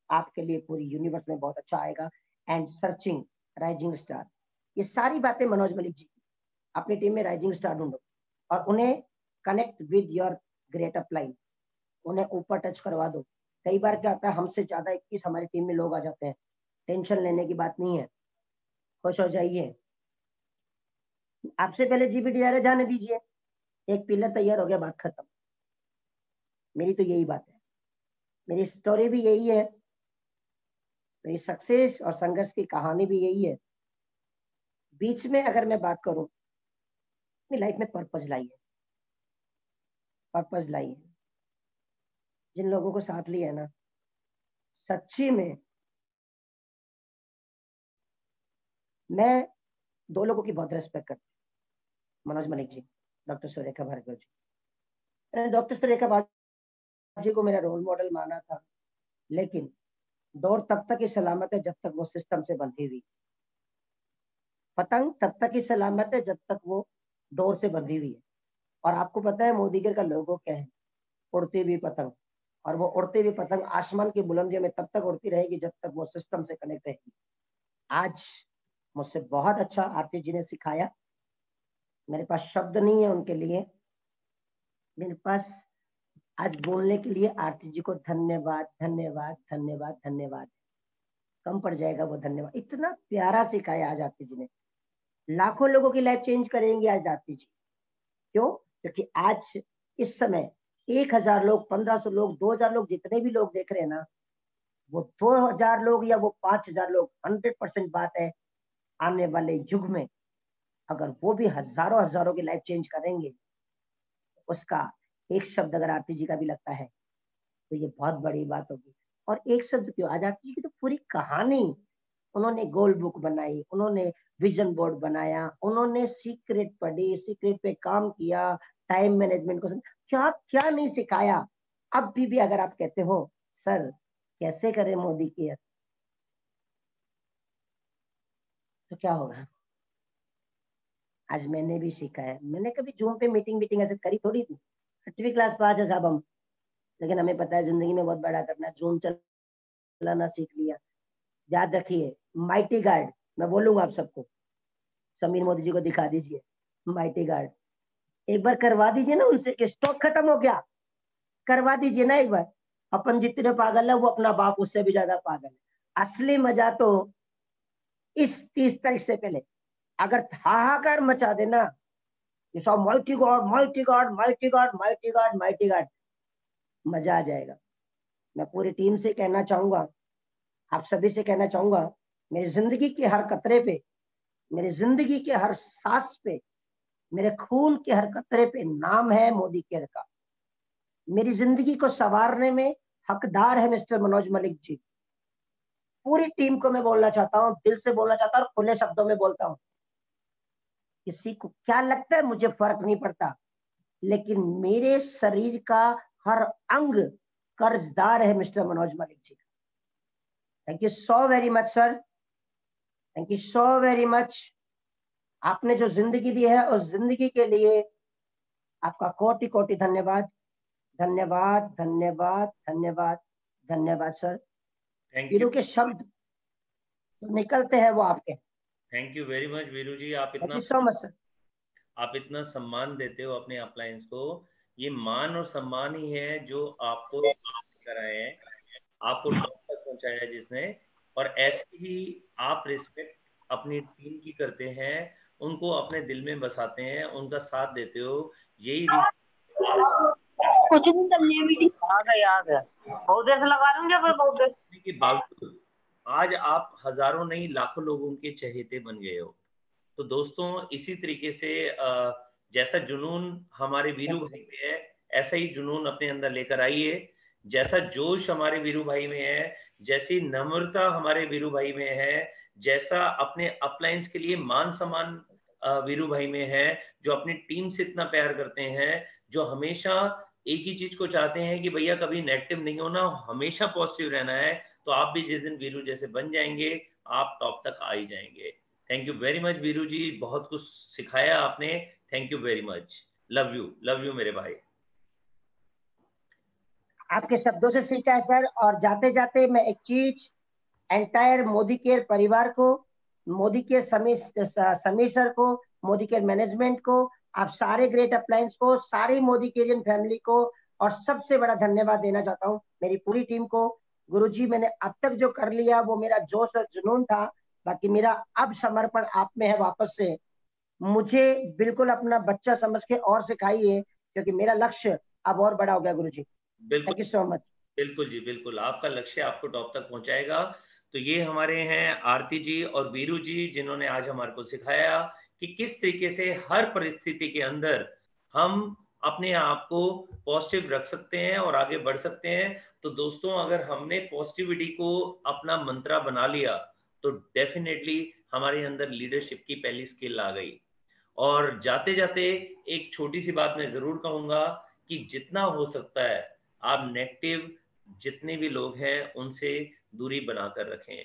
आपके लिए पूरी यूनिवर्स में बहुत अच्छा आएगा। एंड सर्चिंग राइजिंग स्टार, ये सारी बातें मनोज मलिक जी, अपनी टीम में राइजिंग स्टार ढूंढो और उन्हें connect with your great upline, उन्हें ऊपर टच करवा दो। कई बार क्या होता है, हमसे ज्यादा 21 हमारी टीम में लोग आ जाते हैं। टेंशन लेने की बात नहीं है, खुश हो जाइए। आपसे पहले GBDR जाने दीजिए, एक पिलर तैयार हो गया, बात खत्म। मेरी तो यही बात है, मेरी स्टोरी भी यही है, मेरी सक्सेस और संघर्ष की कहानी भी यही है। बीच में अगर मैं बात करूं, अपनी लाइफ में पर्पस लाइए, पर्पस लाइए। जिन लोगों को साथ लिया है ना, सच्ची में मैं 2 लोगों की बहुत रिस्पेक्ट करता हूँ, मनोज मलिक जी, डॉक्टर सुरेखा भार्गव जी। मैंने डॉक्टर सुरेखा भार्गव जी को मेरा रोल मॉडल माना था, लेकिन दौड़ तब तक ही सलामत है जब तक वो सिस्टम से बंधी हुई। पतंग तब तक ही सलामत है जब तक वो डोर से बंधी हुई है। और आपको पता है मोदीगिर का लोगो क्या है? उड़ती हुई पतंग। और वो उड़ती हुई पतंग आसमान की बुलंदियों में तब तक उड़ती रहेगी जब तक वो सिस्टम से कनेक्ट रहेगी। आज मुझसे बहुत अच्छा आरती जी ने सिखाया। मेरे पास शब्द नहीं है उनके लिए, मेरे पास आज बोलने के लिए आरती जी को धन्यवाद धन्यवाद धन्यवाद धन्यवाद। कम पड़ जाएगा वो धन्यवाद। इतना प्यारा सिखाया आज आरती जी ने। लाखों लोगों की लाइफ चेंज करेंगी आज आरती जी। क्यों? क्योंकि आज इस समय 1000 लोग, 1500 लोग, 2000 लोग, जितने भी लोग देख रहे हैं ना, वो 2000 लोग या वो 5000 लोग, 100% बात है आने वाले युग में अगर वो भी हजारों हजारों की लाइफ चेंज करेंगे, उसका एक शब्द अगर आरती जी का भी लगता है तो ये बहुत बड़ी बात होगी। और एक शब्द क्यों, आज आरती जी की तो पूरी कहानी, उन्होंने गोल बुक बनाई, उन्होंने विजन बोर्ड बनाया, उन्होंने सीक्रेट पढ़ी, सीक्रेट पे काम किया, टाइम मैनेजमेंट को क्या क्या नहीं सिखाया। अब भी अगर आप कहते हो सर कैसे करें मोदी केयर, तो क्या होगा? आज मैंने भी सीखा है। मैंने कभी जूम पे मीटिंग ऐसे करी थोड़ी थी। 8वीं क्लास पास है साहब हम, लेकिन हमें पता है जिंदगी में बहुत बड़ा करना है। जूम चलाना सीख लिया। याद रखिए माइटी गार्ड, मैं बोलूंगा आप सबको, समीर मोदी जी को दिखा दीजिए माइटी गार्ड, एक बार करवा दीजिए ना उनसे कि स्टॉक खत्म हो गया, करवा दीजिए ना एक बार। अपन जितने पागल है वो अपना बाप उससे भी ज्यादा पागल है। असली मजा तो इस 30 तारीख से पहले अगर हाहाकार मचा देना, ये सब mighty God mighty God mighty God mighty God mighty God, मजा आ जाएगा। मैं पूरी टीम से कहना चाहूंगा, आप सभी से कहना चाहूंगा, मेरी जिंदगी के हर कतरे पे, मेरी जिंदगी के हर सांस पे, मेरे खून के हर कतरे पे नाम है मोदी केयर का। मेरी जिंदगी को संवारने में हकदार है मिस्टर मनोज मलिक जी। पूरी टीम को मैं बोलना चाहता हूँ, दिल से बोलना चाहता हूँ और खुले शब्दों में बोलता हूँ। किसी को क्या लगता है मुझे फर्क नहीं पड़ता, लेकिन मेरे शरीर का हर अंग कर्जदार है मिस्टर मनोज मलिक जी का। Thank you so very much sir, thank you so very much. आपने जो जिंदगी दी है उस जिंदगी के लिए आपका कोटि कोटि धन्यवाद धन्यवाद धन्यवाद धन्यवाद धन्यवाद सर। थैंक वीरू यू, के शब्द जो निकलते हैं वो आपके। Thank you very much Veeru ji. Thank you so much sir. आप इतना सम्मान देते हो अपने अपलायंस को। ये मान और सम्मान ही है जो आपको कराए हैं, आपको टॉप तक पहुंचाया है जिसने। और ऐसे ही आप रिस्पेक्ट अपनी टीम की करते हैं, उनको अपने दिल में बसाते हैं, उनका साथ देते हो। यही कुछ नहीं करनी है मीटिंग। आ गया बहुत देर से लगा रहे हैं बहुत देर के बावजूद आज आप हजारों नहीं लाखों लोगों के चहेते बन गए हो। तो दोस्तों इसी तरीके से जैसा जुनून हमारे वीरू भाई में है, ऐसा ही जुनून अपने अंदर लेकर आइए। जैसा जोश हमारे वीरू भाई में है, जैसी नम्रता हमारे वीरू भाई में है, जैसा अपने अपलाइंस के लिए मान सम्मान वीरू भाई में है, जो अपनी टीम से इतना प्यार करते हैं, जो हमेशा एक ही चीज को चाहते हैं कि भैया कभी नेगेटिव नहीं होना, हमेशा पॉजिटिव रहना है। तो आप भी जिस दिन वीरू जैसे बन जाएंगे, आप टॉप तक आ ही जाएंगे। Thank you very much Veeru ji, बहुत कुछ सिखाया आपने। Thank you very much. Love you मेरे भाई। आपके शब्दों से सीखा है सर। और जाते जाते मैं एक चीज एंटायर मोदी केयर परिवार को, मोदी केयर समीर सर को, मोदी केयर मैनेजमेंट को, आप सारे ग्रेट अप्लायंस को, सारी मोदी केरियन फैमिली को, और सबसे बड़ा धन्यवाद देना चाहता हूँ मेरी पूरी टीम को। गुरुजी मैंने अब तक जो कर लिया वो मेरा जोश और जुनून था, बाकी मेरा अब समर्पण आप में है वापस से। मुझे बिल्कुल अपना बच्चा समझ के और सिखाइए, क्योंकि मेरा लक्ष्य अब और बड़ा हो गया गुरुजी। बिल्कुल थैंक यू सो मच। बिल्कुल जी, बिल्कुल आपका लक्ष्य आपको टॉप तक पहुंचाएगा। तो ये हमारे हैं आरती जी और वीरू जी, जिन्होंने आज हमारे को सिखाया कि किस तरीके से हर परिस्थिति के अंदर हम अपने आप को पॉजिटिव रख सकते हैं और आगे बढ़ सकते हैं। तो दोस्तों अगर हमने पॉजिटिविटी को अपना मंत्रा बना लिया तो डेफिनेटली हमारे अंदर लीडरशिप की पहली स्किल आ गई। और जाते जाते एक छोटी सी बात मैं जरूर कहूंगा कि जितना हो सकता है आप नेगेटिव जितने भी लोग हैं उनसे दूरी बनाकर रखें।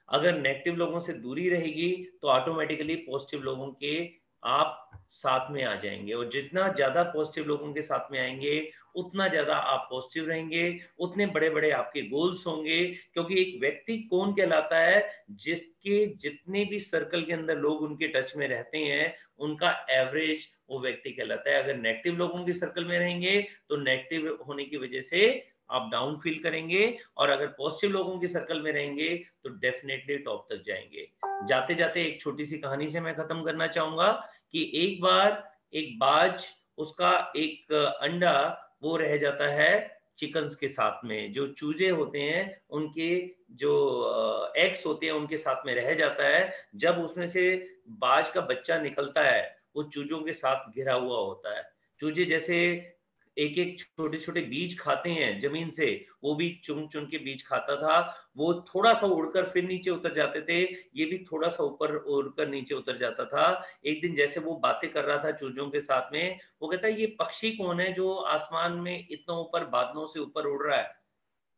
अगर नेगेटिव लोगों से दूरी रहेगी तो ऑटोमेटिकली पॉजिटिव लोगों के आप साथ में आ जाएंगे, और जितना ज्यादा पॉजिटिव लोगों के साथ में आएंगे उतना ज्यादा आप पॉजिटिव रहेंगे, उतने बड़े बड़े आपके गोल्स होंगे। क्योंकि एक व्यक्ति कौन कहलाता है, जिसके जितने भी सर्कल के अंदर लोग उनके टच में रहते हैं उनका एवरेज वो व्यक्ति कहलाता है। अगर नेगेटिव लोगों के सर्कल में रहेंगे तो नेगेटिव होने की वजह से आप डाउन फील करेंगे, और अगर पॉजिटिव लोगों के सर्कल में रहेंगे तो डेफिनेटली टॉप तक जाएंगे। जाते जाते एक छोटी सी कहानी से मैं खत्म करना चाहूंगा कि एक बार एक बाज, उसका एक अंडा वो रह जाता है चिकन्स के साथ में, जो चूजे होते हैं उनके जो एग्स होते हैं उनके साथ में रह जाता है। जब उसमें से बाज का बच्चा निकलता है वो चूजों के साथ घिरा हुआ होता है। चूजे जैसे एक एक छोटे छोटे बीज खाते हैं जमीन से, वो भी चुन चुन के बीज खाता था। वो थोड़ा सा उड़कर फिर नीचे उतर जाते थे, ये भी थोड़ा सा ऊपर उड़कर नीचे उतर जाता था। एक दिन जैसे वो बातें कर रहा था चूजों के साथ में, वो कहता है ये पक्षी कौन है जो आसमान में इतना ऊपर बादलों से ऊपर उड़ रहा है।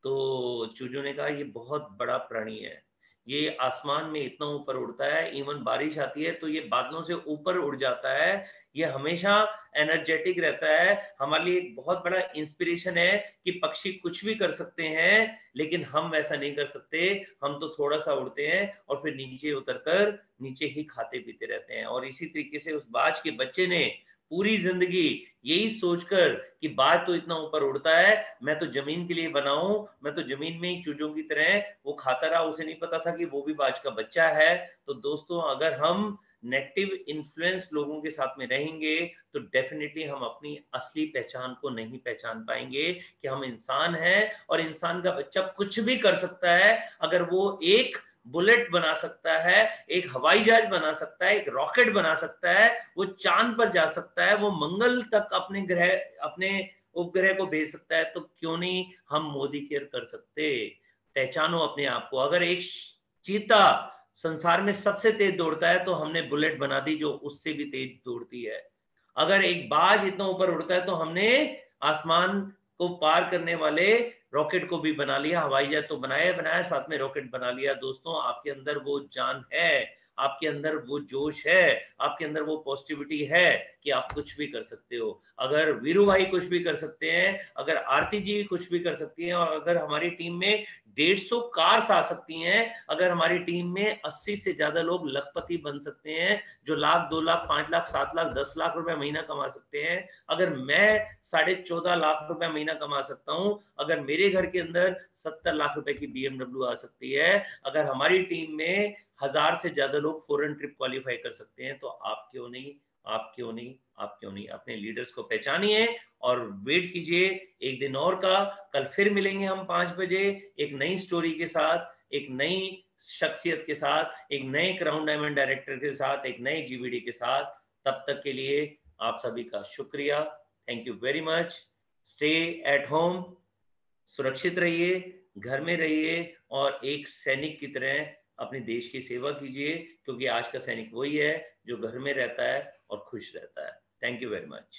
तो चूजों ने कहा ये बहुत बड़ा प्राणी है, ये आसमान में इतना ऊपर उड़ता है, इवन बारिश आती है तो ये बादलों से ऊपर उड़ जाता है, ये हमेशा एनर्जेटिक रहता है, हमारे लिए एक बहुत बड़ा इंस्पिरेशन है कि पक्षी कुछ भी कर सकते हैं लेकिन हम वैसा नहीं कर सकते। हम तो थोड़ा सा उड़ते हैं और फिर नीचे उतरकर नीचे ही खाते पीते रहते हैं। और इसी तरीके से उस बाज के बच्चे ने पूरी जिंदगी यही सोचकर कि बाज तो इतना ऊपर उड़ता है, मैं तो जमीन के लिए बना हूं, मैं तो जमीन में ही चूजों की तरह वो खाता रहा। उसे नहीं पता था कि वो भी बाज का बच्चा है। तो दोस्तों, अगर हम नेगेटिव इन्फ्लुएंस लोगों के साथ में रहेंगे तो डेफिनेटली हम अपनी असली पहचान को नहीं पहचान पाएंगे कि हम इंसान हैं, और इंसान का बच्चा कुछ भी कर सकता है। अगर वो एक बुलेट बना सकता है, एक हवाई जहाज बना सकता है, एक रॉकेट बना सकता है, वो चांद पर जा सकता है, वो मंगल तक अपने ग्रह अपने उपग्रह को भेज सकता है, तो क्यों नहीं हम मोदी केयर कर सकते। पहचानो अपने आप को। अगर एक चीता संसार में सबसे तेज दौड़ता है तो हमने बुलेट बना दी जो उससे भी तेज दौड़ती है। अगर एक बाज इतना ऊपर उड़ता है तो हमने आसमान को पार करने वाले रॉकेट को भी बना लिया, हवाई जहाज तो बनाया बनाया, साथ में रॉकेट बना लिया। दोस्तों, आपके अंदर वो जान है, आपके अंदर वो जोश है, आपके अंदर वो पॉजिटिविटी है कि आप कुछ भी कर सकते हो। अगर वीरू भाई कुछ भी कर सकते हैं, अगर आरती जी कुछ भी कर सकती हैं, और अगर हमारी टीम में 150 कार्स आ सकती हैं, अगर हमारी टीम में 80 से ज्यादा लोग लखपति बन सकते हैं, जो लाख, 2 लाख, 5 लाख, 7 लाख, 10 लाख रुपए महीना कमा सकते हैं, अगर मैं 14.5 लाख रुपए महीना कमा सकता हूं, अगर मेरे घर के अंदर 70 लाख रुपए की BMW आ सकती है, अगर हमारी टीम में 1000 से ज्यादा लोग फॉरेन ट्रिप क्वालिफाई कर सकते हैं, तो आप क्यों नहीं, आप क्यों नहीं, आप क्यों नहीं। अपने लीडर्स को पहचानिए और वेट कीजिए एक दिन और का। कल फिर मिलेंगे हम 5 बजे एक नई स्टोरी के साथ, एक नई शख्सियत के साथ, एक नए क्राउन डायमंड डायरेक्टर के साथ, एक नए GVD के साथ। तब तक के लिए आप सभी का शुक्रिया। Thank you very much. Stay at home, सुरक्षित रहिए, घर में रहिए, और एक सैनिक की तरह अपने देश की सेवा कीजिए, क्योंकि आज का सैनिक वही है जो घर में रहता है और खुश रहता है। Thank you very much.